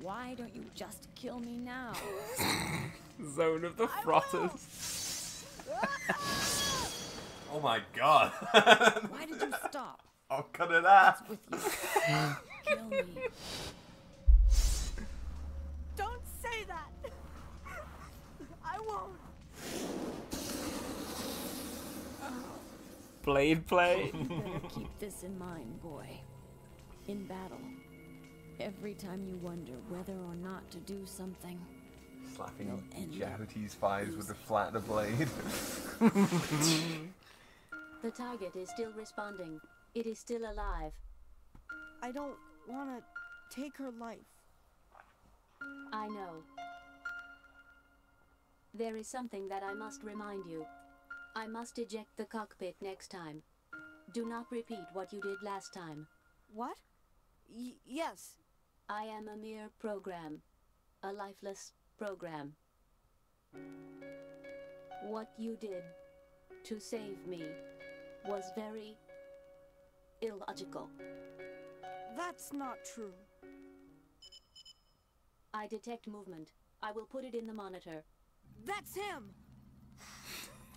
Why don't you just kill me now? Zone of the Frotters. Oh my god. Why did you stop? I'll cut it out. With you. Kill me. Don't say that. I won't. Blade play. You better keep this in mind, boy. In battle, every time you wonder whether or not to do something, Slapping Jahuti's thighs with the flat of the blade. The target is still responding. It is still alive. I don't want to take her life. I know. There is something that I must remind you. I must eject the cockpit next time. Do not repeat what you did last time. What? Yes. I am a mere program. A lifeless program. What you did to save me was very illogical. That's not true. I detect movement. I will put it in the monitor. That's him!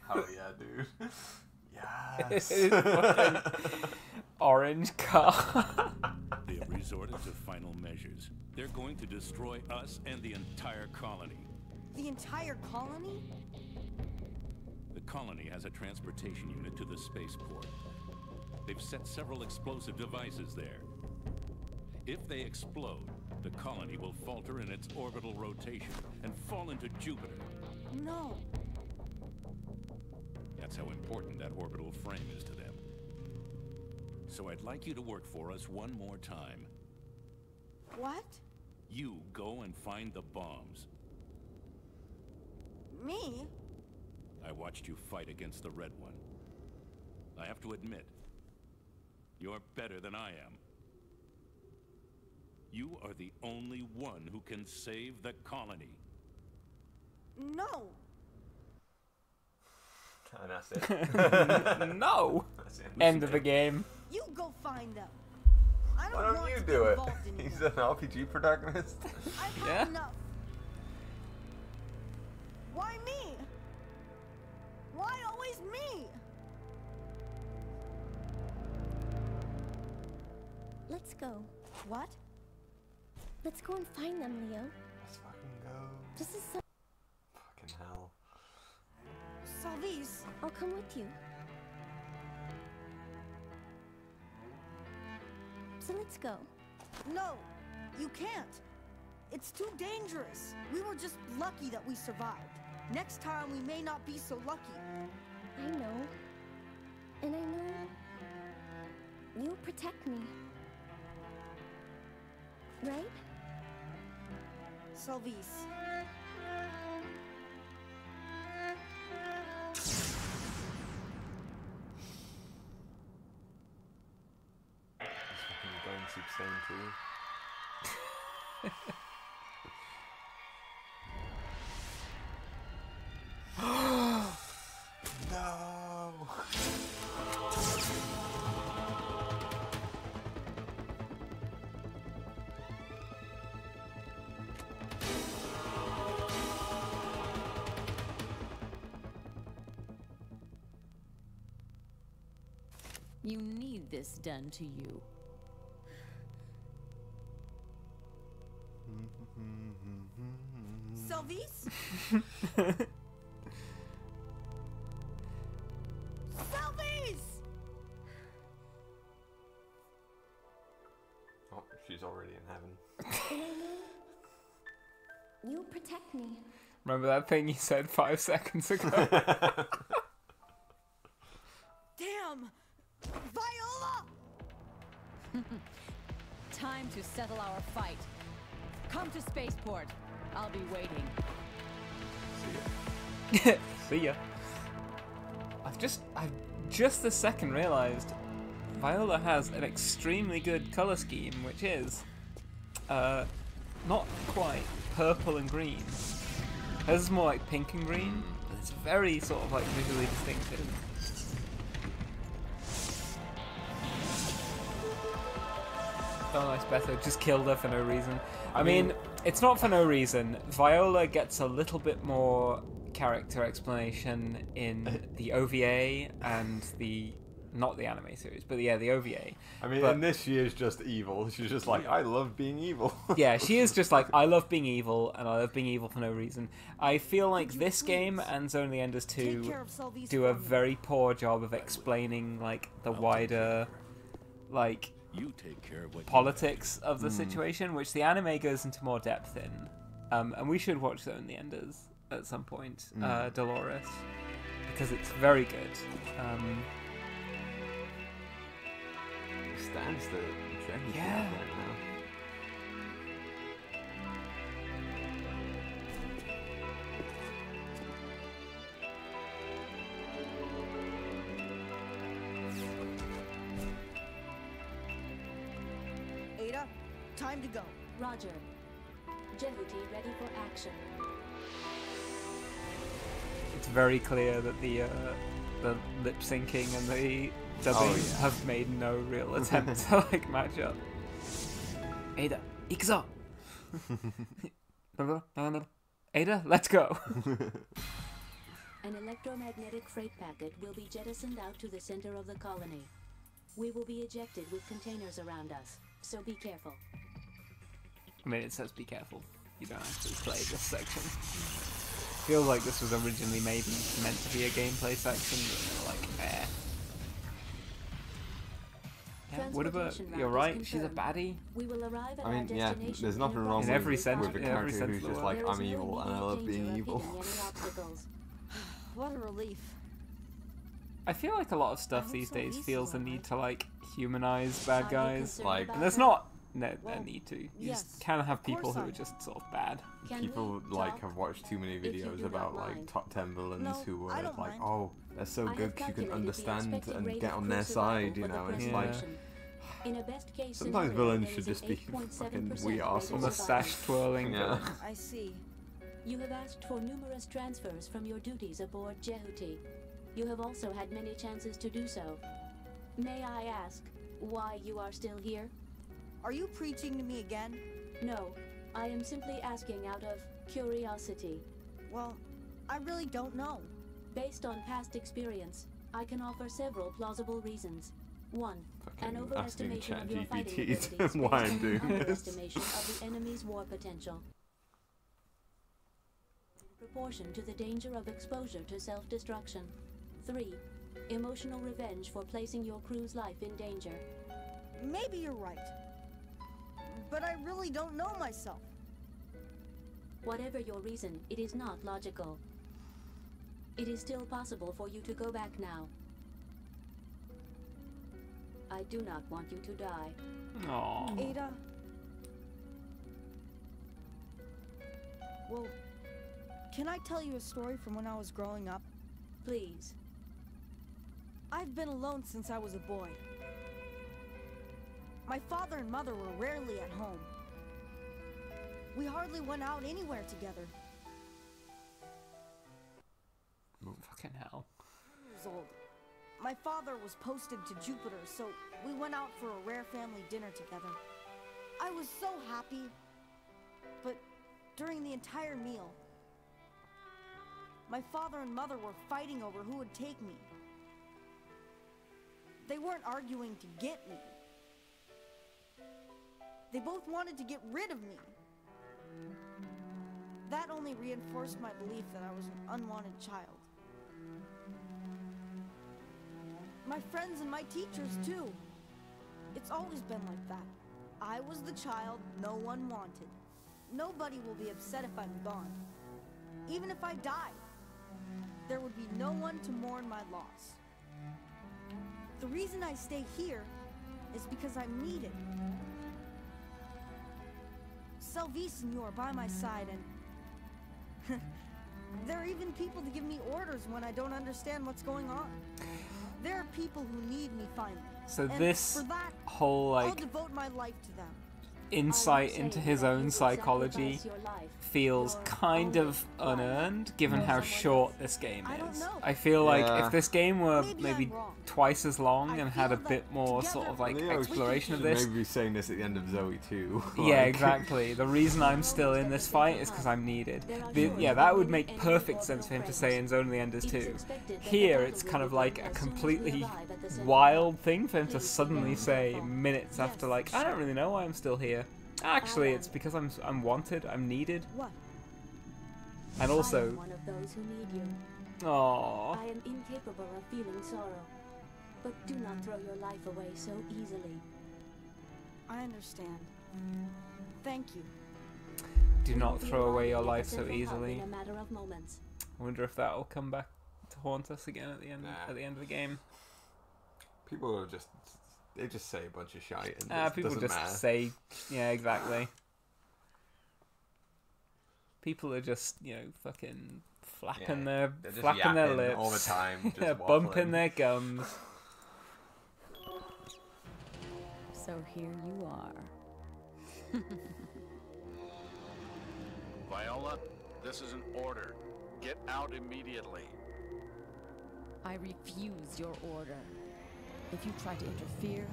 Hell yeah, dude. Yes. Orange car. They have resorted to final measures. They're going to destroy us and the entire colony. The entire colony? The colony has a transportation unit to the spaceport. They've set several explosive devices there. If they explode, the colony will falter in its orbital rotation and fall into Jupiter. No. That's how important that orbital frame is to them. So I'd like you to work for us one more time. What? You go and find the bombs. Me? I watched you fight against the Red One. I have to admit, you're better than I am. You are the only one who can save the colony. No. And that's it. No. That's it. End of the game. You go find them. Why don't you do it? He's an RPG protagonist. I've had enough. Why me? Why always me? Let's go. What? Let's go and find them, Leo. Let's fucking go. This is so... Fucking hell. Salvis. I'll come with you. So let's go. No, you can't. It's too dangerous. We were just lucky that we survived. Next time we may not be so lucky. I know. And I know you'll protect me. Right? Salvis. Going Super Saiyan 2. No. You need this done to you. Salvis? Salvis! Oh, she's already in heaven. You'll protect me. Remember that thing you said 5 seconds ago? Damn! Viola! Time to settle our fight. Come to spaceport. I'll be waiting. See ya. I've just this second realised Viola has an extremely good colour scheme, which is not quite purple and green. Hers is more like pink and green. It's very sort of like visually distinctive. Oh, nice, Betho. Just killed her for no reason. I mean, it's not for no reason. Viola gets a little bit more character explanation in the OVA and the... not the anime series, but yeah, the OVA. I mean, but, in this she is just evil. She's just like, I love being evil. Yeah, she is just like, I love being evil, and I love being evil for no reason. I feel like this game and Zone of the Enders 2 do a very poor job of explaining like the wider, like, you take care of what politics of the situation, which the anime goes into more depth in. And we should watch Zone of the Enders at some point, Dolores, because it's very good. Stands the Jehuty Yeah. right now. Ada, time to go. Roger. Jehuty ready for action. It's very clear that the lip syncing and the dubbing have made no real attempt to like match up. Ada, ikuzo! Ada, let's go! An electromagnetic freight packet will be jettisoned out to the center of the colony. We will be ejected with containers around us, so be careful. I mean, it says be careful. You don't actually play this section. Feels like this was originally maybe meant to be a gameplay section, but they're like, eh. Yeah, what about, you're right, she's a baddie. We will arrive at I mean, our yeah, destination there's nothing in wrong in with, every sense, with a in every character sense who's of just the like, word. I'm evil and I love being evil. What a relief. I feel like a lot of stuff these days feels the need to like humanize bad guys. Like, and there's not a need to. You just can have people who are just sort of bad. People like have watched too many videos about like top 10 villains who were like, oh, they're so good because you can understand and get on their side, you know. And it's like, in a best case sometimes villains should just be fucking wee arseholes. Mustache twirling. Yeah. I see. You have asked for numerous transfers from your duties aboard Jehuty. You have also had many chances to do so. May I ask why you are still here? Are you preaching to me again? No, I am simply asking out of curiosity. Well, I really don't know. Based on past experience, I can offer several plausible reasons. One, an Fucking overestimation of your asking fighting ChatGPT abilities why based I'm on doing an this. underestimation of the enemy's war potential. In proportion to the danger of exposure to self-destruction. 3, emotional revenge for placing your crew's life in danger. Maybe you're right. But I really don't know myself. Whatever your reason, it is not logical. It is still possible for you to go back now. I do not want you to die. Aww. Ada. Well, can I tell you a story from when I was growing up? Please. I've been alone since I was a boy. My father and mother were rarely at home. We hardly went out anywhere together. Fucking hell. 10 years old. My father was posted to Jupiter, so we went out for a rare family dinner together. I was so happy, but during the entire meal, my father and mother were fighting over who would take me. They weren't arguing to get me. They both wanted to get rid of me. That only reinforced my belief that I was an unwanted child. My friends and my teachers, too. It's always been like that. I was the child no one wanted. Nobody will be upset if I'm gone. Even if I die, there would be no one to mourn my loss. The reason I stay here is because I'm needed. Selvice and you are by my side, and There are even people to give me orders when I don't understand what's going on. There are people who need me finally. So and this for that, whole I'll like devote my life to them. insight into his own psychology feels kind of unearned given how short this game is. I feel like if this game were maybe twice as long and had a bit more sort of like exploration of this. Maybe saying this at the end of Zoe 2. Yeah, exactly. The reason I'm still in this fight is because I'm needed. Yeah, that would make perfect sense for him to say in Zone of the Enders 2. Here, it's kind of like a completely wild thing for him to suddenly say minutes after, like, I don't really know why I'm still here. Actually, it's because I'm wanted, I'm needed. What? And also... I am one of those who need you. Aww. I am incapable of feeling sorrow. But do not throw your life away so easily. I understand. Thank you. Do not throw away your life so easily. In a matter of moments. I wonder if that'll come back to haunt us again at the end of the game. People are just... They just say a bunch of shite and people just matter. say... Yeah, exactly. People are just, you know, fucking flapping their lips. All the time. Just bumping their gums. So here you are. Viola, this is an order. Get out immediately. I refuse your order. If you try to interfere,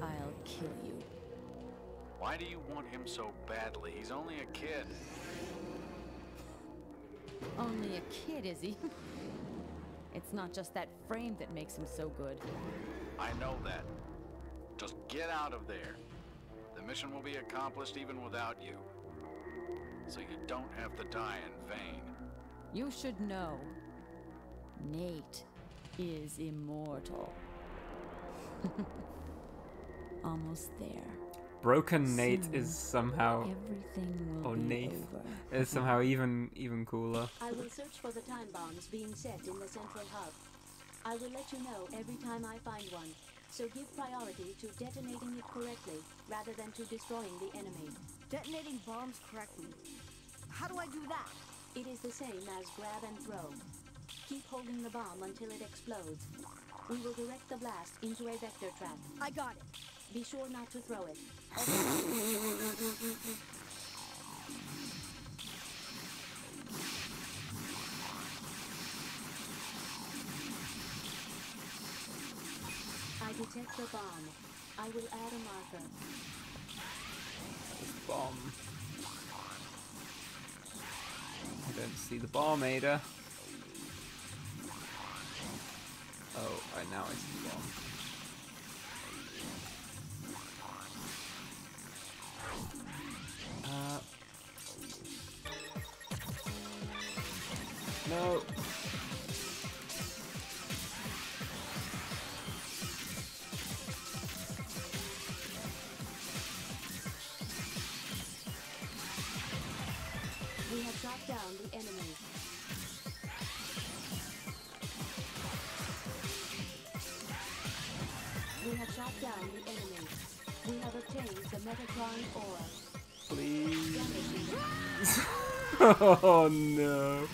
I'll kill you. Why do you want him so badly? He's only a kid. Only a kid, is he? It's not just that frame that makes him so good. I know that. Just get out of there. The mission will be accomplished even without you. So you don't have to die in vain. You should know. Nate is immortal. Almost there. Broken Nate is somehow... Everything will or be Nate over. is somehow even cooler. I will search for the time bombs being set in the central hub. I will let you know every time I find one, so give priority to detonating it correctly, rather than to destroying the enemy. Detonating bombs correctly. How do I do that? It is the same as grab and throw. Keep holding the bomb until it explodes. We will direct the blast into a vector trap. I got it. Be sure not to throw it. I detect the bomb. I will add a marker. Bomb. I don't see the bomb, Ada. Oh, right now I see the bomb. No. We have shot down the enemy. We have shot down the enemy. We have obtained the Metatron ore. Please. Oh no.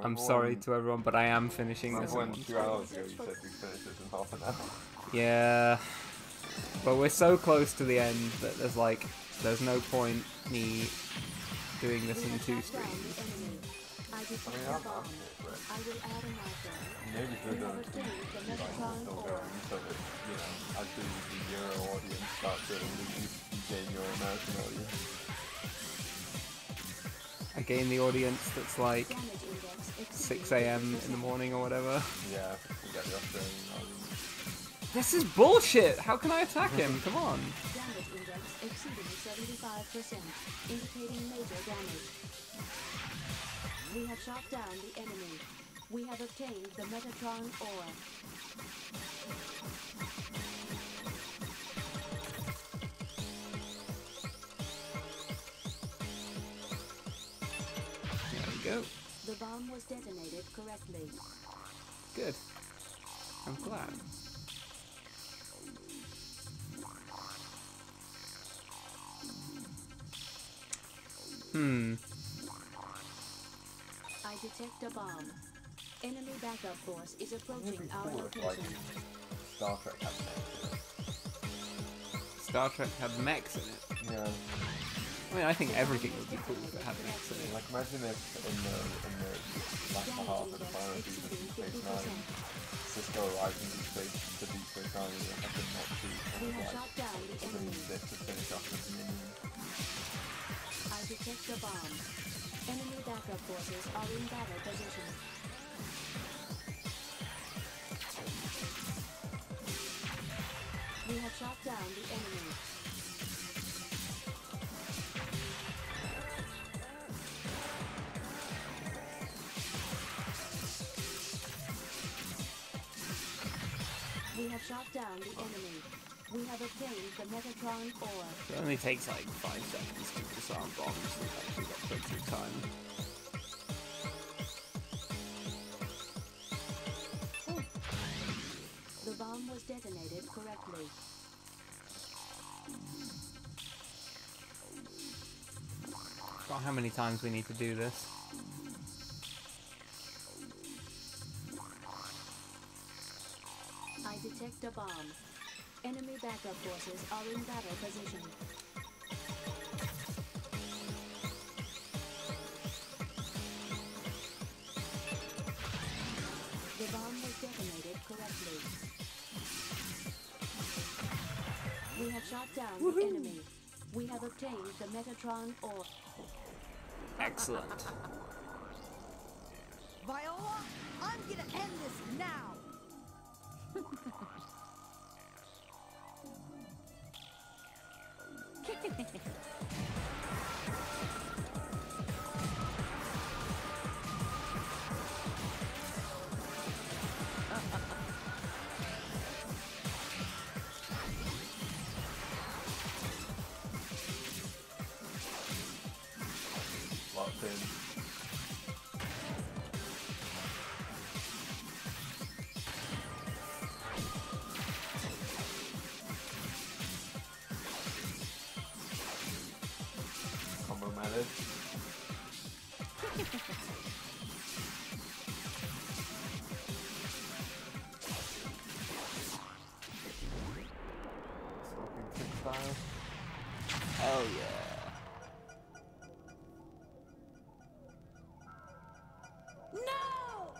I'm sorry to everyone, but I am finishing this. When 2 hours ago you said we'd finish this in half an hour. Yeah. But we're so close to the end that there's no point me doing this in 2 streams. I detect the bomb. I will add a marker. Maybe through the still going so that, you know, as the Euro audience starts to gain your American audience. I gain the audience that's like 6 AM in the morning or whatever. Yeah, we get the Australian audience. This is bullshit! How can I attack him? Come on. Damage index exceeding 75%, indicating major damage. We have shot down the enemy. We have obtained the Metatron ore. There we go. The bomb was detonated correctly. Good. I'm glad. I detect a bomb. Enemy backup force is approaching our Cool if, like, location. Star Trek had mechs Star Trek had mechs in it. in it. Yeah. I mean, I think everything would be cool if it had mechs in it. Like, imagine if in the latter half of the final season of Deep Space Nine, Cisco arrives in Deep Space Nine and has been not to We have shot down the enemy. this to finish off the Dominion. I detect a bomb. Enemy backup forces are in battle position. We have shot down the enemy. We have shot down the enemy. We have obtained the Metatron ore. It only takes like 5 seconds to disarm bombs, so we've actually got plenty of time. The bomb was detonated correctly. Forgot how many times we need to do this. I detect a bomb. Enemy backup forces are in battle position. The bomb was detonated correctly. We have shot down the enemy. We have obtained the Metatron ore. Excellent. Viola, I'm gonna end this now! Locked in. Combo managed. Smoking kick style. Oh yeah. No!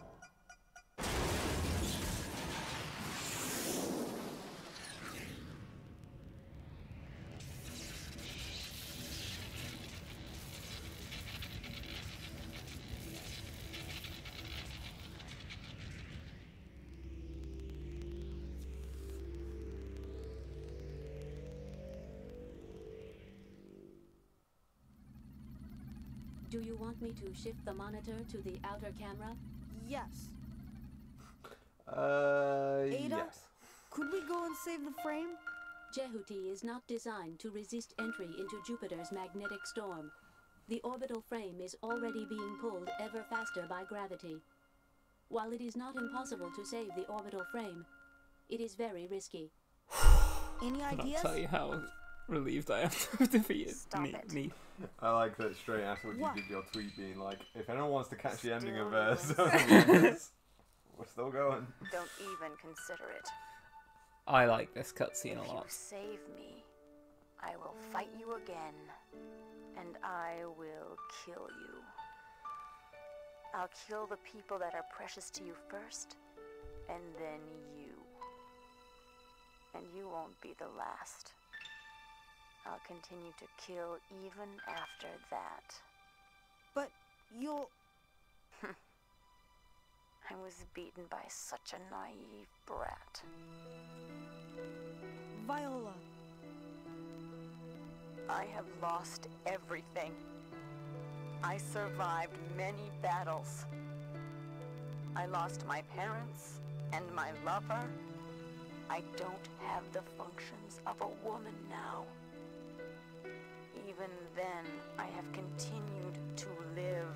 Do you want me to shift the monitor to the outer camera? Yes. Ada? Yes. Could we go and save the frame? Jehuti is not designed to resist entry into Jupiter's magnetic storm. The orbital frame is already being pulled ever faster by gravity. While it is not impossible to save the orbital frame, it is very risky. Any I'll ideas? tell you how relieved I am to have defeated me. I like that straight afterwards you did your tweet being like, if anyone wants to catch the ending of Still we're still going. Don't even consider it. I like this cutscene a If you lot. save me, I will fight you again, and I will kill you. I'll kill the people that are precious to you first, and then you. And you won't be the last. I'll continue to kill even after that. But you'll... I was beaten by such a naive brat. Viola. I have lost everything. I survived many battles. I lost my parents and my lover. I don't have the functions of a woman now. Even then, I have continued to live.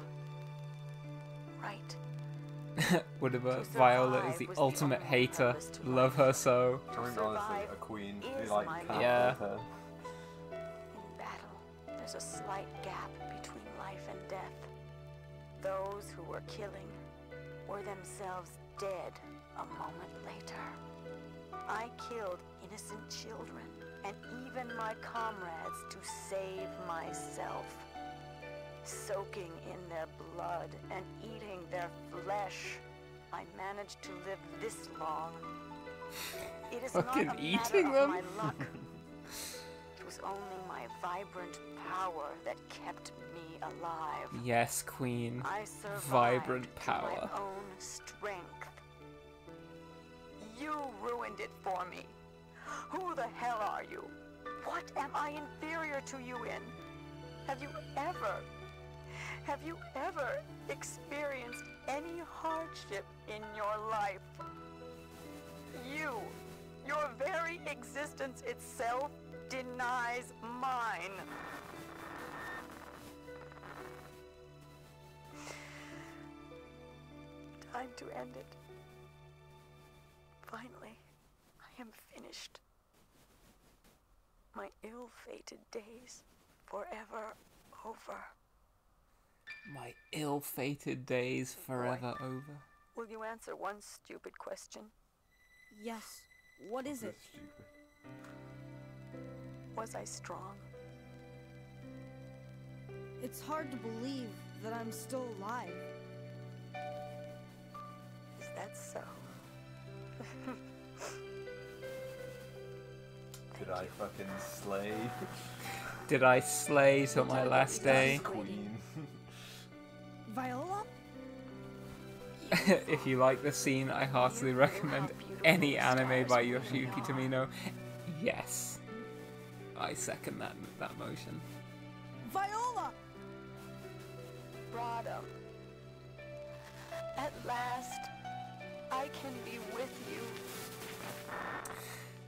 Right. Whatever, Viola is the ultimate hater. Love her so. I mean, honestly, a queen. Is You like my can't Yeah. hurt her. In battle, the there's a slight gap between life and death. Those who were killing were themselves dead a moment later. I killed innocent children and even my comrades to save myself. Soaking in their blood and eating their flesh, I managed to live this long. It is not a matter of my luck. It was only my vibrant power that kept me alive. Yes, Queen. I survived Vibrant power. to my own strength. You ruined it for me. Who the hell are you? What am I inferior to you in? Have you ever experienced any hardship in your life? Your very existence itself denies mine. Time to end it. Finally, I am finished. My ill-fated days forever over. My ill-fated days forever over. Will you answer one stupid question? Yes. What is it? Was I strong? It's hard to believe that I'm still alive. Is that so? Did I fucking slay? Did I slay till my last day? Queen. Viola? If you like this scene, I heartily recommend any anime by Yoshiyuki Tomino. Yes. I second that motion. Viola! Rodham. At last, I can be with you.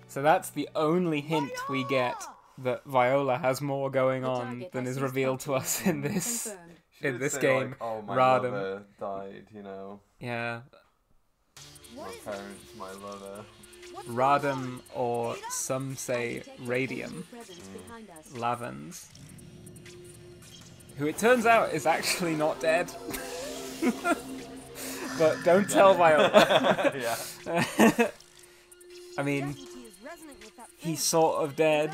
So that's the only hint we get that Viola has more going on than is revealed to us in this game. Like, oh, my Radham lover died, you know. Yeah. My parents, my lover. Radham, or some say Radium, Lavans, who it turns out is actually not dead. But don't tell Viola. Yeah. I mean, he's sort of dead,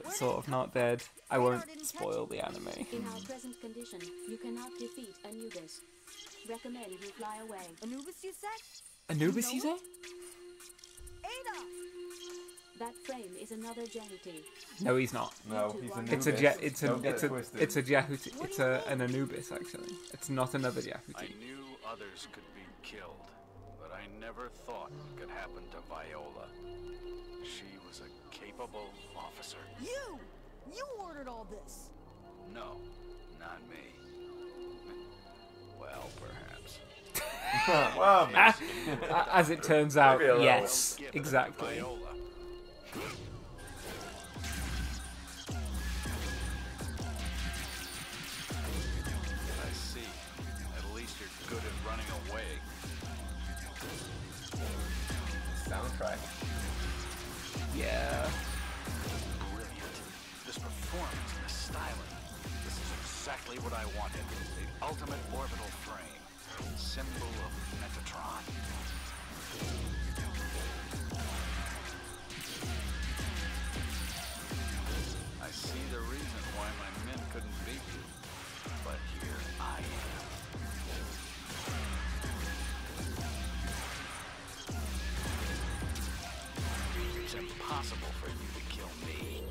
but sort of not dead. I won't spoil the anime. In our present condition, you cannot defeat Anubis. Recommend you fly away. Anubis, you said? Anubis, you say? Ada! That frame is another Jehuti. No, he's not. No, he's Anubis. It's a Jehuti. It's an Anubis, actually. It's not another Jehuti. I knew others could be killed, but I never thought it could happen to Viola. She was a capable officer. You ordered all this. No, not me. Well, perhaps. Well, as it turns out, yes, exactly. Viola. I see. At least you're good at running away. Soundtrack. Yeah. Brilliant. This performance and the styling. This is exactly what I wanted. The ultimate orbital frame. Symbol of Metatron. I see the reason why my men couldn't beat you. But here I am. It's impossible for you to kill me.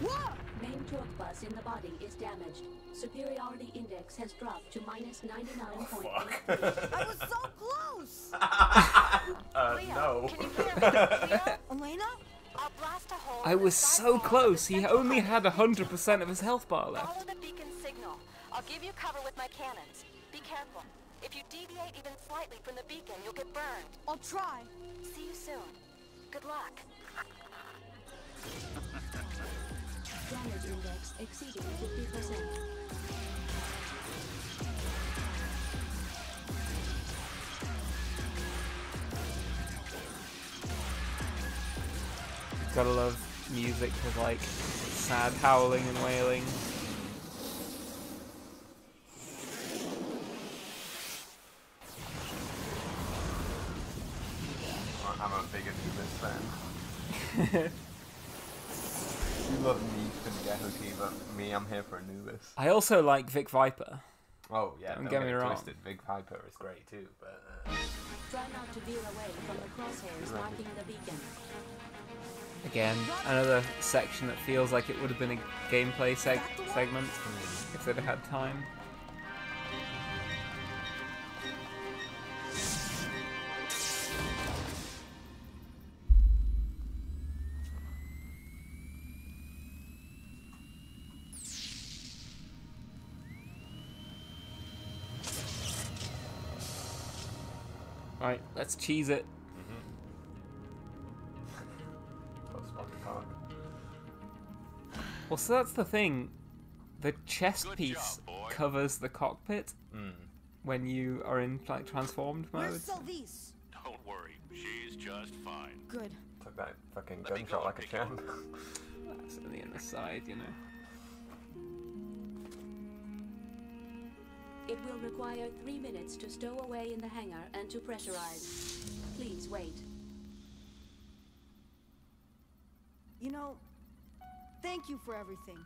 What? Main torque bus in the body is damaged. Superiority index has dropped to minus 99.8. I was so close! No. Can you hear me? Leo? Elena? I'll blast a hole. I was so close. He only had 100% of his health bar left. Follow the beacon signal. I'll give you cover with my cannons. Be careful. If you deviate even slightly from the beacon, you'll get burned. I'll try. See you soon. Good luck. Damage index exceeding 50%. Gotta love music with like sad howling and wailing. I'm a bigger Anubis fan. You love me for the Jehuti, but me, I'm here for Anubis. I also like Vic Viper. Oh yeah, don't get me wrong. Twisted. Vic Viper is great too, but try not to veer away from the crosshairs marking the beacon. Again, another section that feels like it would have been a gameplay segment if they'd have had time. Right, let's cheese it. Well, so that's the thing. The chest piece covers the cockpit when you are in like transformed mode. Where's Sylvise? Don't worry, she's just fine. Good. Took that fucking gunshot like a champ. That's only in the side, you know. It will require 3 minutes to stow away in the hangar and to pressurize. Please wait. You know, thank you for everything.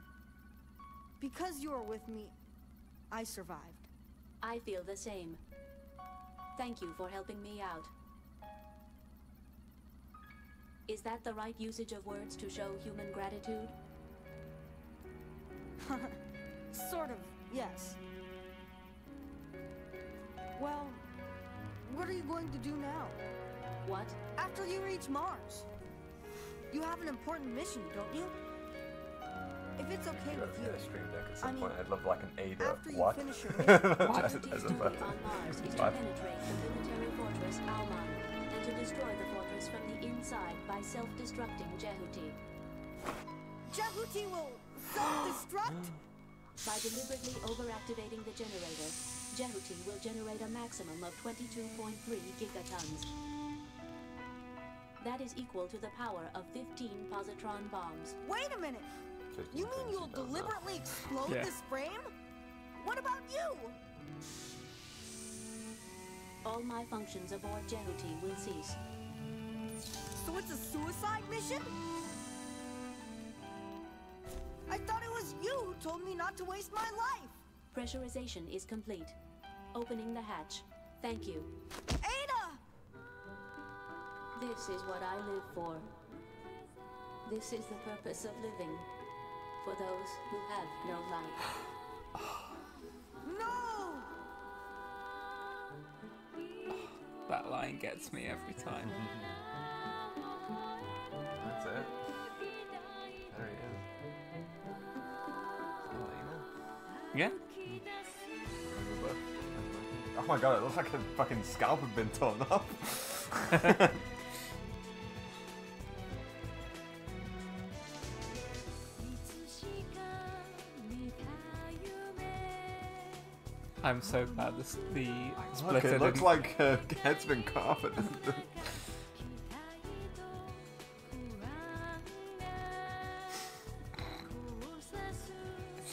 Because you were with me, I survived. I feel the same. Thank you for helping me out. Is that the right usage of words to show human gratitude? Sort of, yes. Well, what are you going to do now? What? After you reach Mars. You have an important mission, don't you? If it's okay with you. Stream deck at some point. I'd love like an Ada. After you What? finish your mission, What? Duty on Mars is to penetrate the military fortress Alman and to destroy the fortress from the inside by self-destructing Jehuti. Jehuti will self-destruct? By deliberately overactivating the generator, Jehuti will generate a maximum of 22.3 gigatons. That is equal to the power of 15 positron bombs. Wait a minute! You mean you'll deliberately explode this frame? What about you? All my functions aboard Jehuti will cease. So it's a suicide mission? I thought it was you who told me not to waste my life! Pressurization is complete. Opening the hatch. Thank you. Ada! This is what I live for. This is the purpose of living. For those who have no life. No! That line gets me every time. That's it. There he is. Yeah? Oh my god, it looks like a fucking scalp had been torn off. I'm so glad the splitter Look, it looks didn't- like her head's been cut off. It's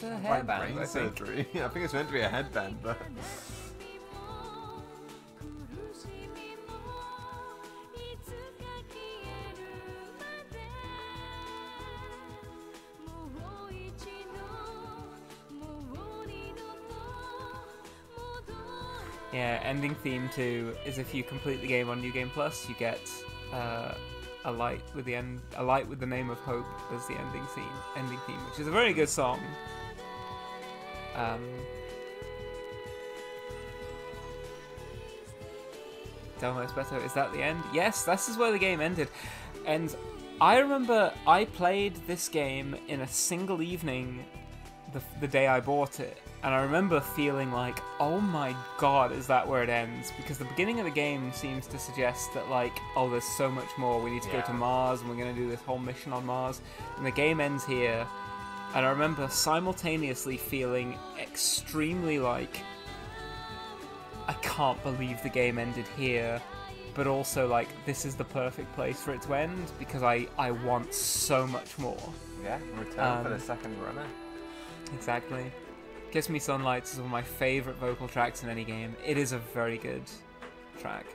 a Like hairband, brain I think. surgery. I think it's meant to be a headband, but Yeah, ending theme 2 is if you complete the game on New Game Plus, you get a light with the name of Hope as the ending theme, which is a very good song. Delmo Espeto, is that the end? Yes, this is where the game ended. And I remember I played this game in a single evening the day I bought it. And I remember feeling like, oh my god, is that where it ends? Because the beginning of the game seems to suggest that, like, oh, there's so much more. We need to go to Mars, and we're going to do this whole mission on Mars. And the game ends here. And I remember simultaneously feeling extremely like, I can't believe the game ended here. But also, like, this is the perfect place for it to end, because I want so much more. Yeah, return for the second runner. Exactly. Kiss Me Sunlight is one of my favourite vocal tracks in any game. It is a very good track.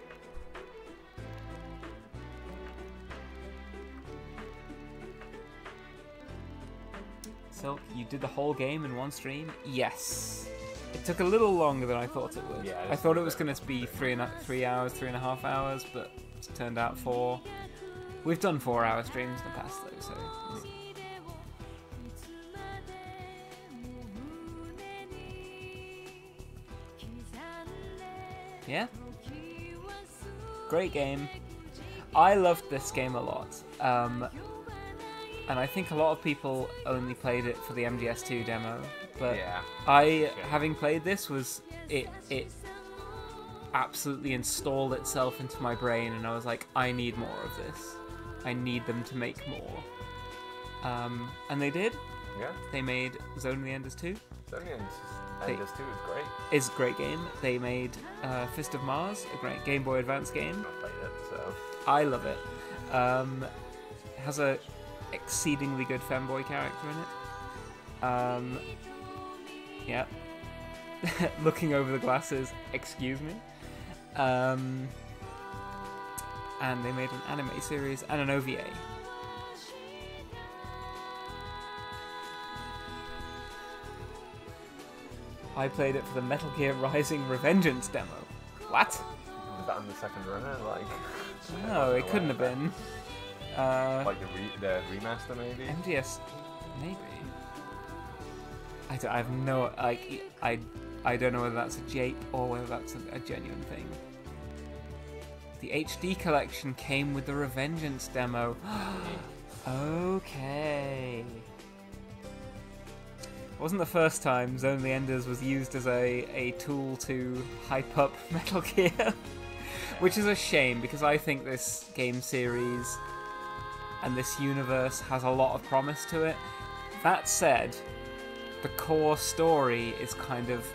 Silk, you did the whole game in one stream? Yes. It took a little longer than I thought it would. Yeah, I thought it was going to be 3 hours, 3.5 hours, but it's turned out 4. We've done 4-hour streams in the past though, so... Yeah? Great game. I loved this game a lot. And I think a lot of people only played it for the MGS2 demo. But yeah. Having played this, it absolutely installed itself into my brain, and I was like, I need more of this. I need them to make more. And they did. Yeah. They made Zone of the Enders 2. Zone of the Enders 2 is great. It's a great game. They made Fist of Mars, a great Game Boy Advance game. I've played it, so... I love it. It has a exceedingly good femboy character in it. Yeah. Looking over the glasses, excuse me. And they made an anime series and an OVA. I played it for the Metal Gear Rising Revengeance demo. What? Was that on the second runner? Like... No, it couldn't have been. Like the remaster, maybe? MGS, maybe. I have no... I don't know whether that's a jape or whether that's a genuine thing. The HD collection came with the Revengeance demo. Okay. It wasn't the first time Zone of the Enders was used as a tool to hype up Metal Gear. Which is a shame, because I think this game series and this universe has a lot of promise to it. That said, the core story is kind of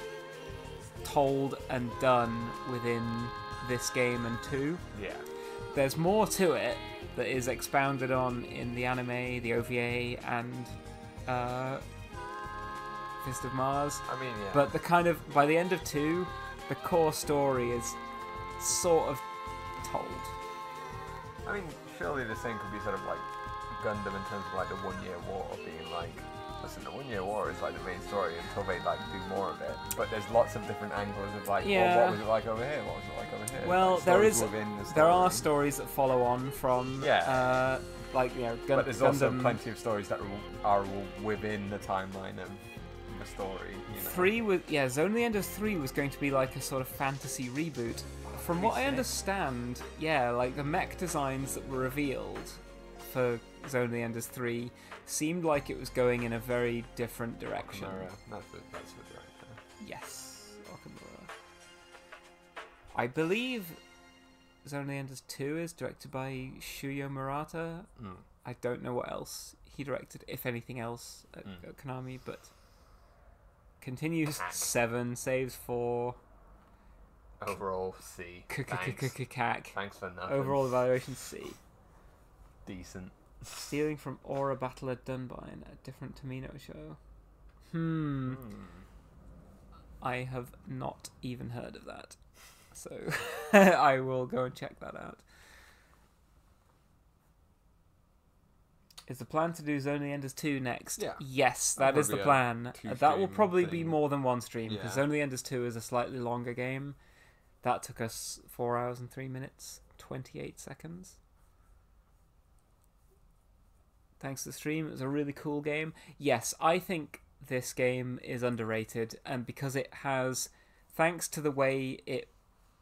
told and done within this game and 2. Yeah. There's more to it that is expounded on in the anime, the OVA, and Fist of Mars. I mean, yeah. But the kind of, by the end of 2, the core story is sort of told. I mean, surely the same could be sort of like Gundam in terms of like the 1 Year War being like, listen, the 1 Year War is like the main story until they like do more of it. But there's lots of different angles of like, well, what was it like over here? What was it like over here? Well, like, there are stories that follow on from like, you know, but there's also plenty of stories that are within the timeline of the story. You know? 3 was Zone of the Enders 3 was going to be like a sort of fantasy reboot. From what I understand, like the mech designs that were revealed for Zone of the Enders 3 seemed like it was going in a very different direction. That's the director. Yes, Okamura. I believe Zone of the Enders 2 is directed by Shuyo Murata. I don't know what else he directed, if anything else, at Konami, but continues 7, saves 4. Overall, C. Thanks for nothing. Overall evaluation, C. Decent. Stealing from Aura Battler Dunbine, a different Tomino show. I have not even heard of that. So, I will go and check that out. Is the plan to do Zone of the Enders 2 next? Yeah. Yes, that is the plan. That will probably be more than one stream, because Zone of the Enders 2 is a slightly longer game. That took us 4 hours and 3 minutes, 28 seconds. Thanks to the stream, it was a really cool game. Yes, I think this game is underrated, and because it has, thanks to the way it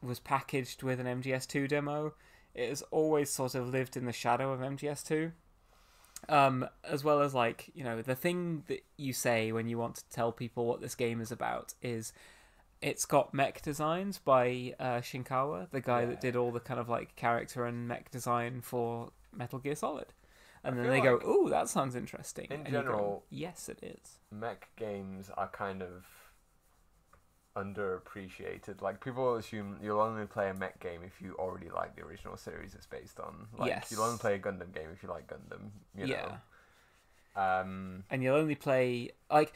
was packaged with an MGS2 demo, it has always sort of lived in the shadow of MGS2. As well as, like, you know, the thing that you say when you want to tell people what this game is about is it's got mech designs by Shinkawa, the guy that did all the kind of like character and mech design for Metal Gear Solid. And then they go, ooh, that sounds interesting. In general, yes, it is. Mech games are kind of underappreciated. Like, people assume you'll only play a mech game if you already like the original series it's based on. Like, you'll only play a Gundam game if you like Gundam, you know. And you'll only play like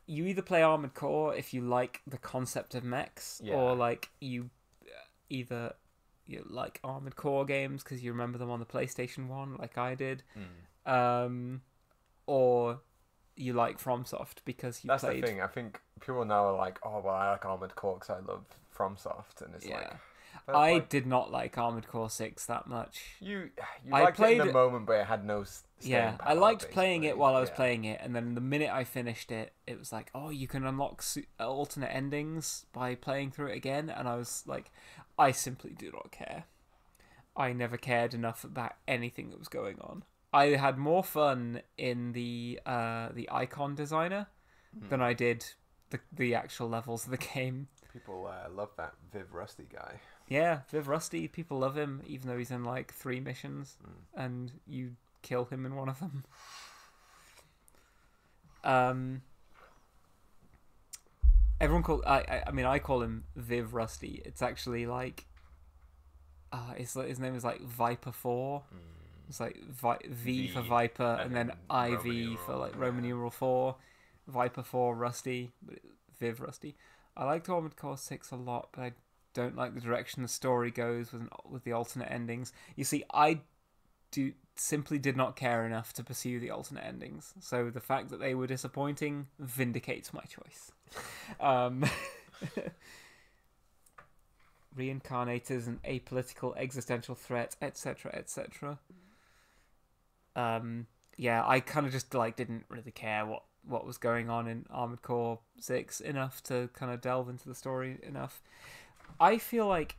you either play Armored Core if you like the concept of mechs, or like you either you like Armored Core games because you remember them on the PlayStation 1, like I did, or you like FromSoft because you That's played. the thing. I think people now are like, oh, well, I like Armored Core because I love FromSoft, and it's like. I did not like Armored Core 6 that much. You liked it in the moment, but it had no staying power, I liked playing it while I was playing it, and then the minute I finished it, it was like, oh, you can unlock alternate endings by playing through it again, and I was like, I simply do not care. I never cared enough about anything that was going on. I had more fun in the icon designer than I did the actual levels of the game. People love that Viv Rusty guy. Yeah, Viv Rusty, people love him, even though he's in like 3 missions, and you kill him in one of them. Everyone I call him Viv Rusty. It's actually like, his name is like Viper 4. It's like V for Viper, and then IV for like Roman numeral 4. Viper 4 Rusty, Viv Rusty. I liked Armored Core 6 a lot, but I don't like the direction the story goes with the alternate endings. You see, I simply did not care enough to pursue the alternate endings, so the fact that they were disappointing vindicates my choice. Reincarnators, an apolitical existential threat, etc., etc. I kind of just like didn't really care what was going on in Armored Core 6 enough to kind of delve into the story enough. I feel like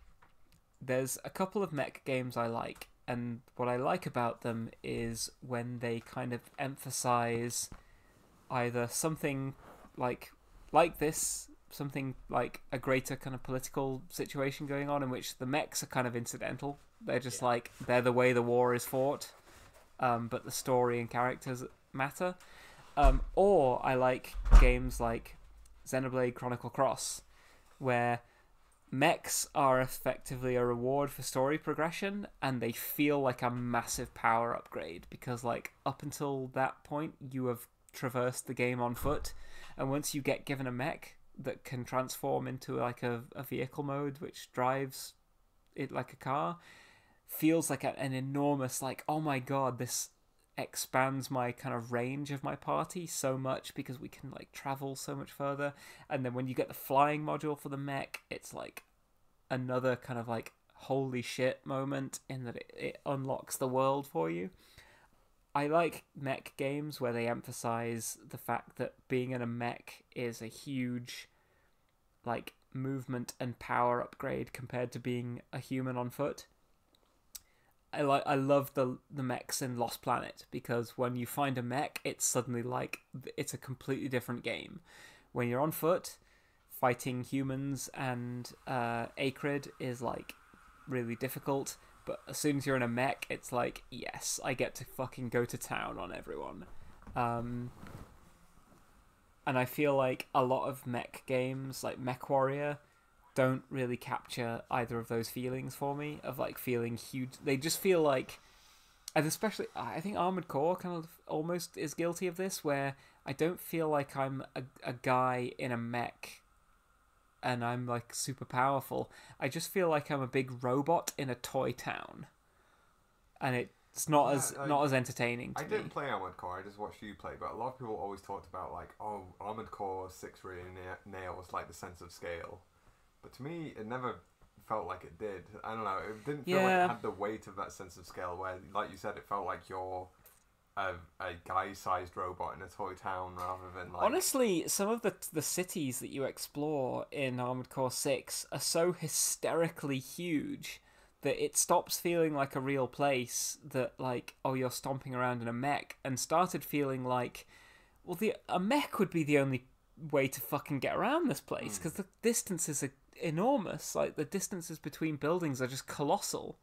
there's a couple of mech games I like, and what I like about them is when they kind of emphasize either something like this, something like a greater kind of political situation going on in which the mechs are kind of incidental. They're just like, they're the way the war is fought, but the story and characters matter. Or I like games like Xenoblade Chronicle Cross, where mechs are effectively a reward for story progression, and they feel like a massive power upgrade, because like up until that point you have traversed the game on foot, and once you get given a mech that can transform into like a vehicle mode which drives it like a car, feels like an enormous, like, oh my god, this expands my kind of range of my party so much because we can like travel so much further. And then when you get the flying module for the mech, it's like another kind of like holy shit moment in that it unlocks the world for you. I like mech games where they emphasize the fact that being in a mech is a huge like movement and power upgrade compared to being a human on foot. I love the mechs in Lost Planet, because when you find a mech, it's suddenly like it's a completely different game. When you're on foot, fighting humans and Acrid is like really difficult, but as soon as you're in a mech, it's like, yes, I get to fucking go to town on everyone. And I feel like a lot of mech games, like MechWarrior, don't really capture either of those feelings for me, of like feeling huge. They just feel like, and especially I think Armored Core kind of almost is guilty of this, where I don't feel like I'm a guy in a mech and I'm like super powerful. I just feel like I'm a big robot in a toy town, and it's not as entertaining to me. I didn't play Armored Core, I just watched you play, but a lot of people always talked about like, oh, Armored Core 6 really nails like the sense of scale. But to me, it never felt like it did. I don't know. It didn't feel like it had the weight of that sense of scale where, like you said, it felt like you're a guy-sized robot in a toy town rather than like... Honestly, some of the cities that you explore in Armored Core 6 are so hysterically huge that it stops feeling like a real place, that like, oh, you're stomping around in a mech, and started feeling like, well, a mech would be the only way to fucking get around this place, because the distances are enormous. Like the distances between buildings are just colossal,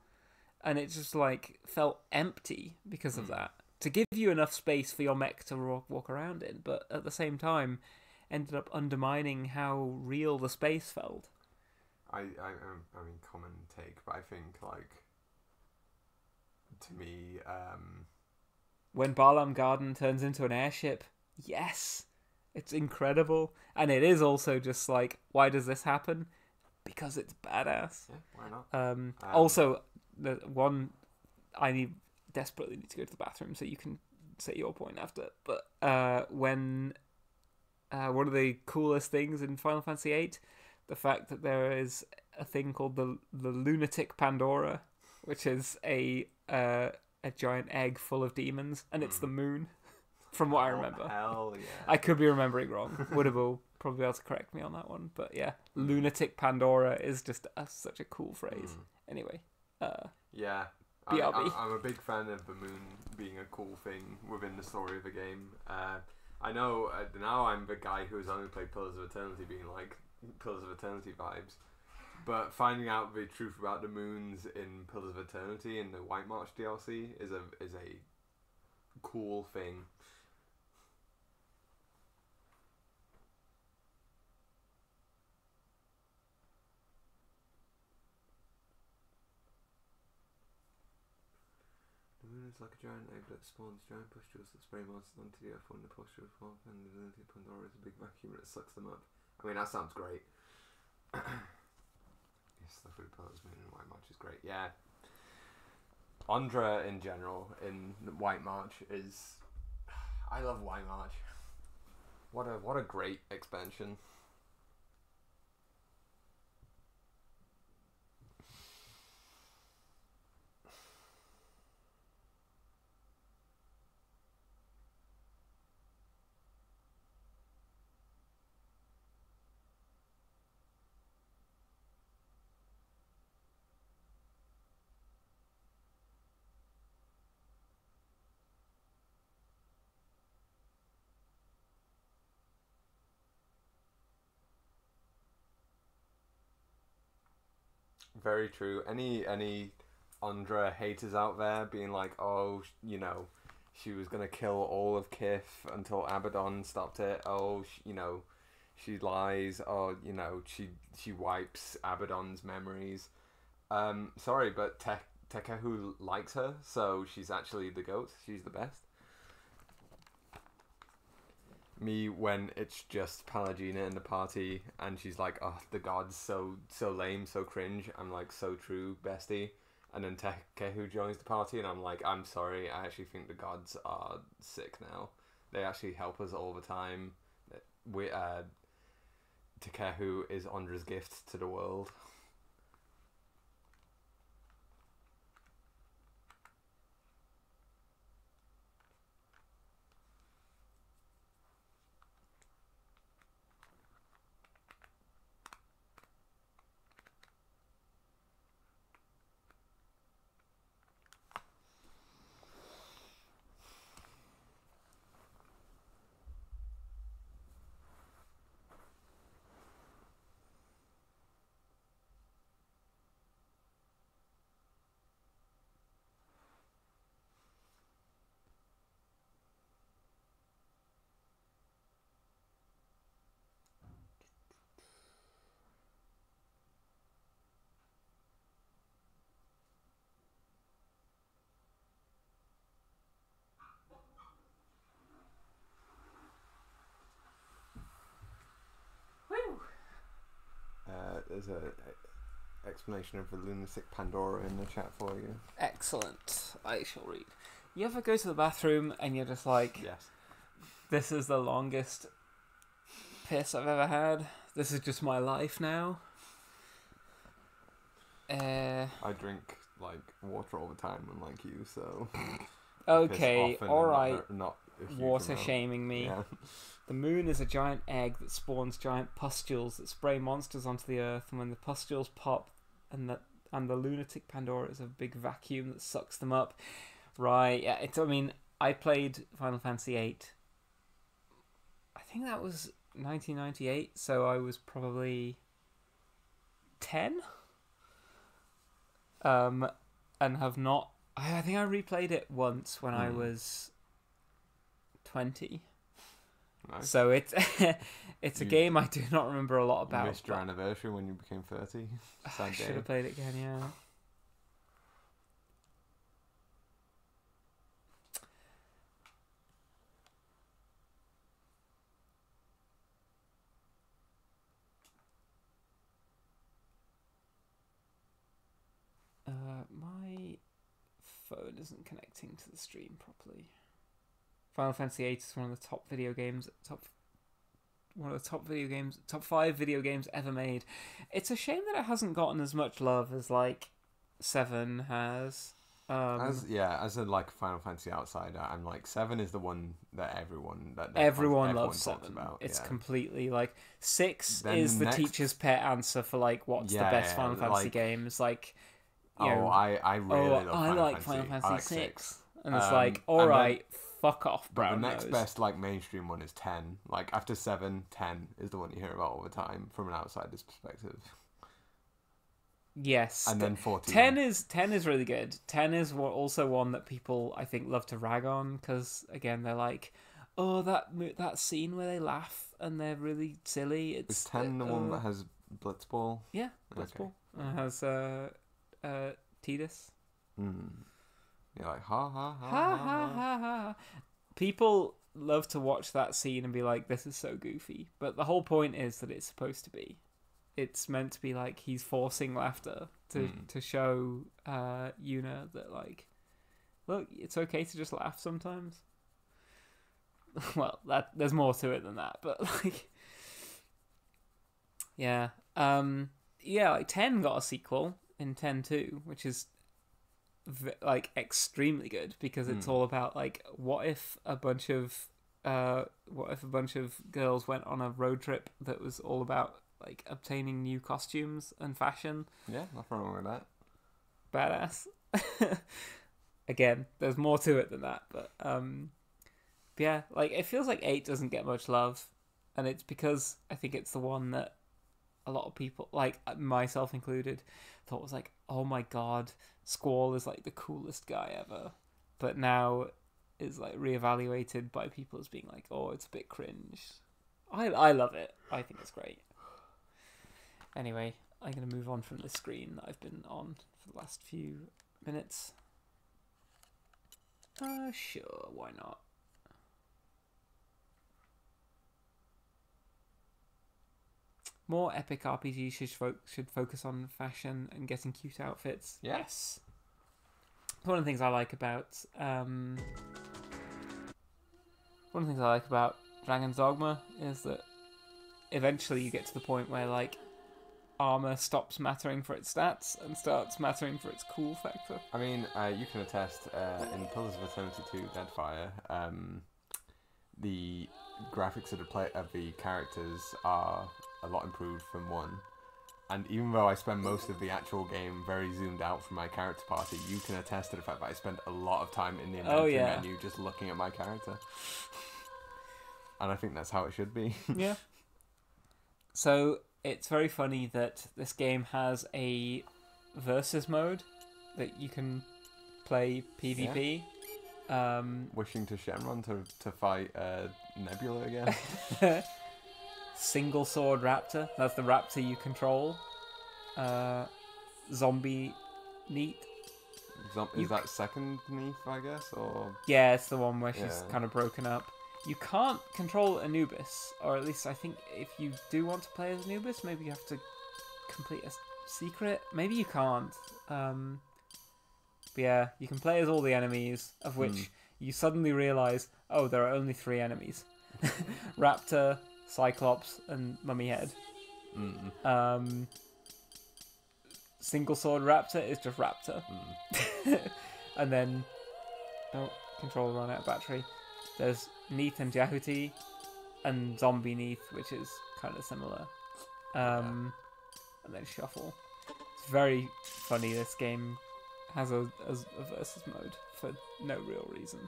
and it just like felt empty because of that, to give you enough space for your mech to walk around in, but at the same time ended up undermining how real the space felt. I mean, common take, but I think like, to me, when Barlam Garden turns into an airship, yes, it's incredible. And it is also just like, why does this happen? Because it's badass. Yeah, why not? Also, the one I desperately need to go to the bathroom, so you can say your point after. But when one of the coolest things in Final Fantasy VIII, the fact that there is a thing called the lunatic Pandora, which is a giant egg full of demons, and it's the moon, from what I remember. Hell yeah! I could be remembering wrong. Woodable will probably be able to correct me on that one, but yeah, lunatic Pandora is just such a cool phrase. Anyway, yeah. BRB. I'm a big fan of the moon being a cool thing within the story of the game. I know now I'm the guy who's only played Pillars of Eternity being like Pillars of Eternity vibes, but finding out the truth about the moons in Pillars of Eternity and the White March DLC is a cool thing. The moon is like a giant egg that spawns giant pustules that spray monsters onto the earth when the pustules fall, and the lunatic Pandora is a big vacuum that sucks them up. I mean, that sounds great. Yes, the Fruit Pillars Moon and White March is great. Yeah. Andra in general in White March is... I love White March. What a great expansion. Very true. Any Andra haters out there being like, oh, you know, she was gonna kill all of Kith until Abaddon stopped it. Oh, you know, she lies. Oh, you know, she wipes Abaddon's memories. Sorry, but Tekehu likes her, so she's actually the GOAT. She's the best. Me, when it's just Pallegina in the party and she's like, oh, the gods so lame, so cringe, I'm like, so true, bestie. And then Tekehu joins the party and I'm like, I'm sorry, I actually think the gods are sick now. They actually help us all the time. Tekehu is Andra's gift to the world. There's a explanation of the lunatic Pandora in the chat for you. Excellent. I shall read. You ever go to the bathroom and you're just like, yes, this is the longest piss I've ever had. This is just my life now. I drink like water all the time, unlike you, so. Okay, alright. Not water shaming me. Yeah. The moon is a giant egg that spawns giant pustules that spray monsters onto the earth, and when the pustules pop, and the lunatic Pandora is a big vacuum that sucks them up. Right, yeah. I mean, I played Final Fantasy VIII. I think that was 1998, so I was probably 10. And have not. I think I replayed it once when I was 20. Nice. So it's a game I do not remember a lot about. You missed your anniversary when you became 30. I should have played it again, yeah. phone isn't connecting to the stream properly. Final Fantasy VIII is one of the top 5 video games ever made. It's a shame that it hasn't gotten as much love as like 7 has. As a like Final Fantasy outsider, I'm like 7 is the one that everyone loves 7. About. It's completely like 6 then is the teacher's pet answer for like what's the best Final Fantasy games. Like, I really love Final Fantasy 6, and it's like, all right, fuck off, bro. The next best like mainstream one is 10. Like after 7, 10 is the one you hear about all the time from an outsider's perspective. Yes, and then 14. 10 is really good. 10 is also one that people I think love to rag on because again they're like, oh that scene where they laugh and they're really silly. Is 10 the one that has Blitzball? Yeah, Blitzball. Okay. It has Tidus. You're like ha ha ha ha ha ha ha. People love to watch that scene and be like, this is so goofy, but the whole point is that it's supposed to be. It's meant to be like he's forcing laughter to show Yuna that like, look, it's okay to just laugh sometimes. Well, there's more to it than that, but like, yeah, like 10 got a sequel in 10-2, which is like extremely good because it's all about like what if a bunch of girls went on a road trip that was all about like obtaining new costumes and fashion. Yeah, nothing wrong with that. Badass. Again, there's more to it than that, but yeah, like it feels like 8 doesn't get much love, and it's because I think it's the one that a lot of people, like myself included, thought was like, oh my god, Squall is like the coolest guy ever, but now is like reevaluated by people as being like, oh, it's a bit cringe. I love it. I think it's great. Anyway, I'm going to move on from this screen that I've been on for the last few minutes. Sure, why not? More epic RPGs should focus on fashion and getting cute outfits. Yes. One of the things I like about Dragon's Dogma is that eventually you get to the point where like armor stops mattering for its stats and starts mattering for its cool factor. I mean, you can attest in Pillars of Eternity 2 Deadfire, the graphics of the characters are a lot improved from 1. And even though I spend most of the actual game very zoomed out from my character party, you can attest to the fact that I spend a lot of time in the inventory menu just looking at my character. And I think that's how it should be. Yeah. So it's very funny that this game has a versus mode that you can play PvP. Yeah. Wishing to Shenron to fight Nebula again. Single Sword Raptor. That's the raptor you control. Zombie Neat. Is that second Neath, I guess? Or yeah, it's the one where she's kind of broken up. You can't control Anubis, or at least I think if you do want to play as Anubis, maybe you have to complete a secret. Maybe you can't. But yeah, you can play as all the enemies, of which you suddenly realise, oh, there are only 3 enemies. Raptor, Cyclops, and Mummy Head. Single Sword Raptor is just Raptor. And then, controller run out of battery. There's Neath and Jehuti, and Zombie Neath, which is kind of similar. And then Shuffle. It's very funny. This game has a versus mode for no real reason.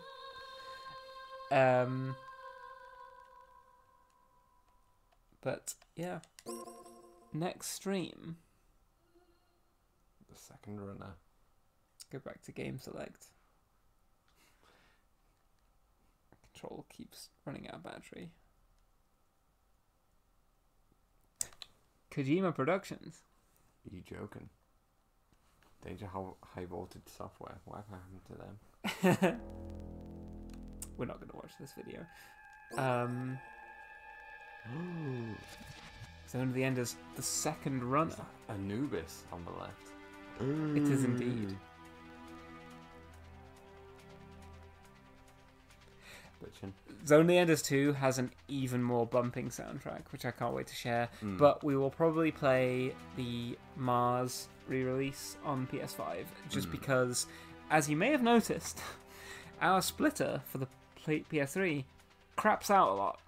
But yeah, next stream. The second runner. Go back to game select. Control keeps running out of battery. Kojima Productions. Are you joking? Danger high voltage software. What happened to them? We're not going to watch this video. Zone of the Enders, the second runner. Anubis on the left. It is indeed. bitching. Zone of the Enders 2 has an even more bumping soundtrack, which I can't wait to share. But we will probably play the Mars re-release on PS5, just because, as you may have noticed, our splitter for the PS3 craps out a lot.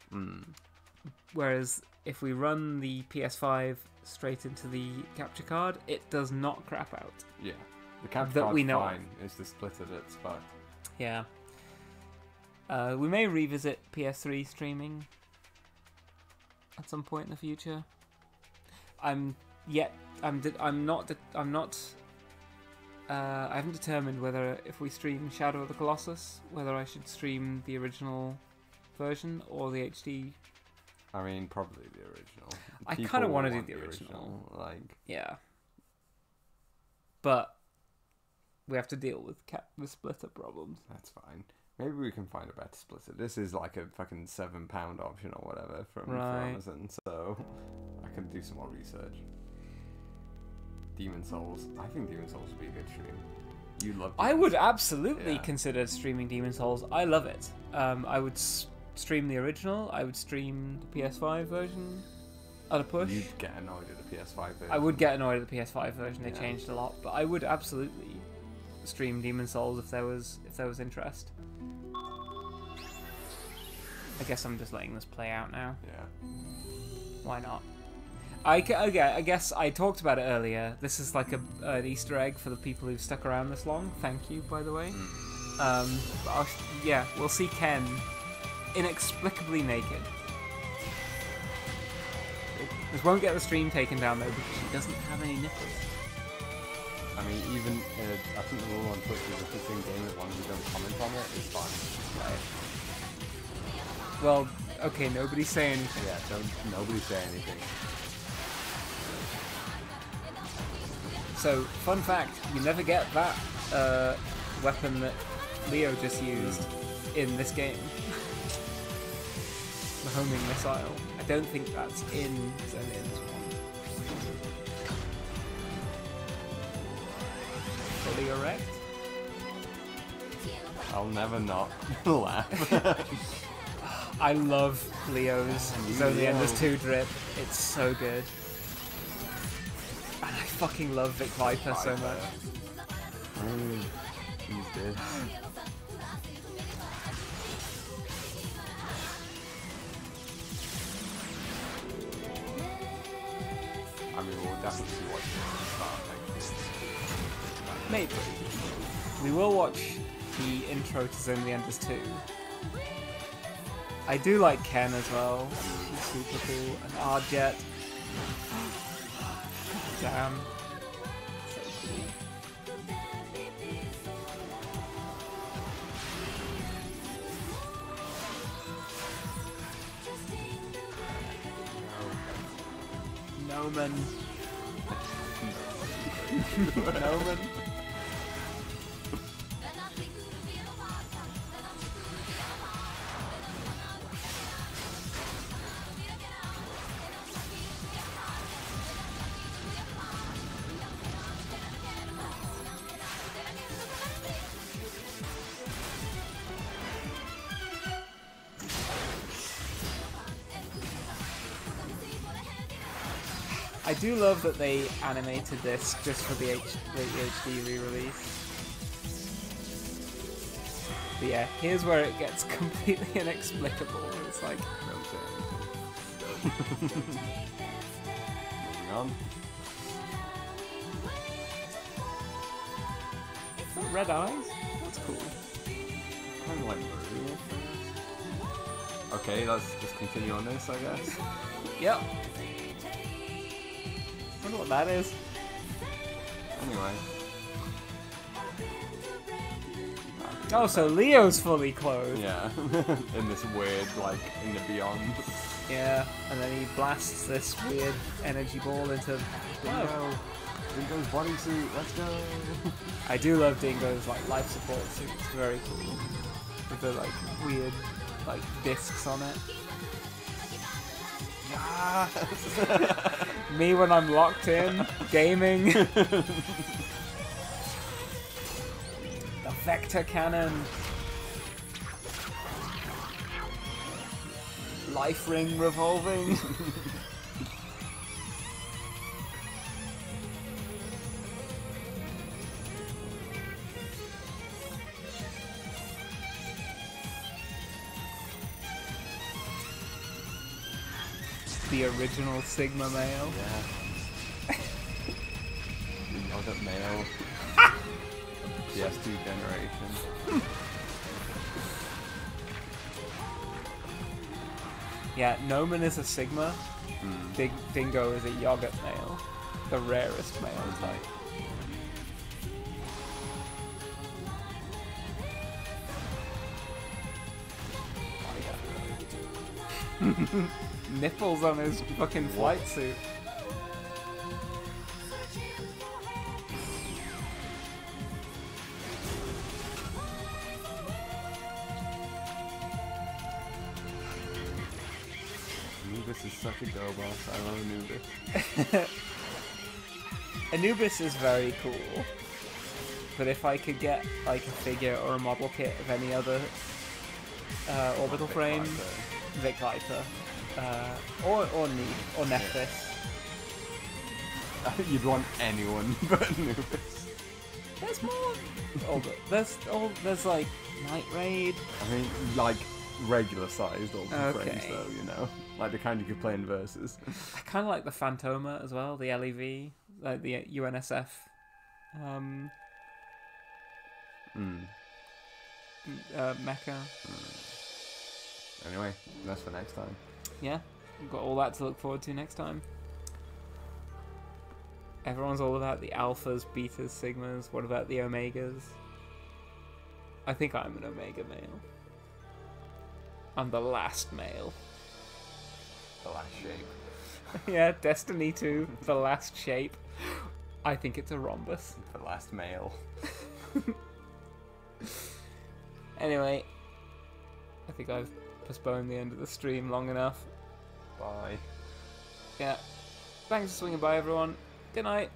Whereas if we run the PS5 straight into the capture card, it does not crap out. Yeah. The capture that card's we know fine. It's the splitter that's fucked. Yeah. We may revisit PS3 streaming at some point in the future. I haven't determined whether if we stream Shadow of the Colossus, whether I should stream the original version or the HD. I mean, probably the original. I kind of want to do the original. Like, yeah. But we have to deal with the splitter problems. That's fine. Maybe we can find a better splitter. This is like a fucking £7 option or whatever from Amazon, so I can do some more research. Demon Souls. I think Demon Souls would be a good stream. You love Demon I would absolutely consider streaming Demon Souls. I love it. I would stream the original. I would stream the PS5 version at a push. You'd get annoyed at the PS5 version. I would get annoyed at the PS5 version. They changed a lot, but I would absolutely stream Demon Souls if there was interest. I guess I'm just letting this play out now. Yeah. Why not? I guess I talked about it earlier. This is like an Easter egg for the people who've stuck around this long. Thank you, by the way. We'll see Ken inexplicably naked. This won't get the stream taken down though because she doesn't have any nipples. I mean, even I think the rule on Twitch is if it's in game as long as you don't comment on it, it's fine. Right. Well, okay, nobody say anything. Yeah, nobody say anything. So, fun fact, you never get that weapon that Leo just used in this game. The homing missile. I don't think that's in Zone of the Enders 1. Fully erect? I'll never not laugh. I love Leo's Zone of the Enders 2 drip. It's so good. And I fucking love Vic Viper so much. He's dead. I mean, we'll definitely watch it at the start next year. Maybe. We will watch the intro to Zone of the Enders 2. I do like Ken as well. She's super cool. And Arjet. Damn. So cool. Noman. Noman. I do love that they animated this just for the HD re-release. But yeah, here's where it gets completely inexplicable. It's like... Moving on. Red eyes? That's cool. Kind of like blue. Okay, let's just continue on this, I guess. Yep. I wonder what that is. Anyway. Oh, so Leo's fully clothed. Yeah. In this weird, like, in the beyond. Yeah, and then he blasts this weird energy ball into Dingo. Dingo's bodysuit, let's go! I do love Dingo's, like, life support suit. It's very cool. With the, like, weird, like, discs on it. Yes! Me when I'm locked in, gaming. The Vector Cannon. life ring revolving. The original Sigma male. Yeah. The yogurt male. PS2 generation. Yeah, Noman is a Sigma. Dingo is a yogurt male. The rarest male type. Nipples on his fucking flight suit. Anubis is such a go boss. I love Anubis. Anubis is very cool. But if I could get like a figure or a model kit of any other orbital frame, Vic Viper, or Neith, or Nephthys. You'd want anyone but Anubis. There's more. There's like Night Raid. I mean, like regular sized orbital frames, Okay. though. You know, like the kind you could play in versus. I kind of like the Phantoma as well, the LEV, like the UNSF. Mecha. Anyway, that's for next time. Yeah, we've got all that to look forward to next time. Everyone's all about the alphas, betas, sigmas. What about the omegas? I think I'm an omega male. I'm the last male. The last shape. Yeah, Destiny 2, the last shape. I think it's a rhombus. The last male. Anyway, I think I've postponed the end of the stream long enough. Bye. Yeah. Thanks for swinging by, everyone. Good night.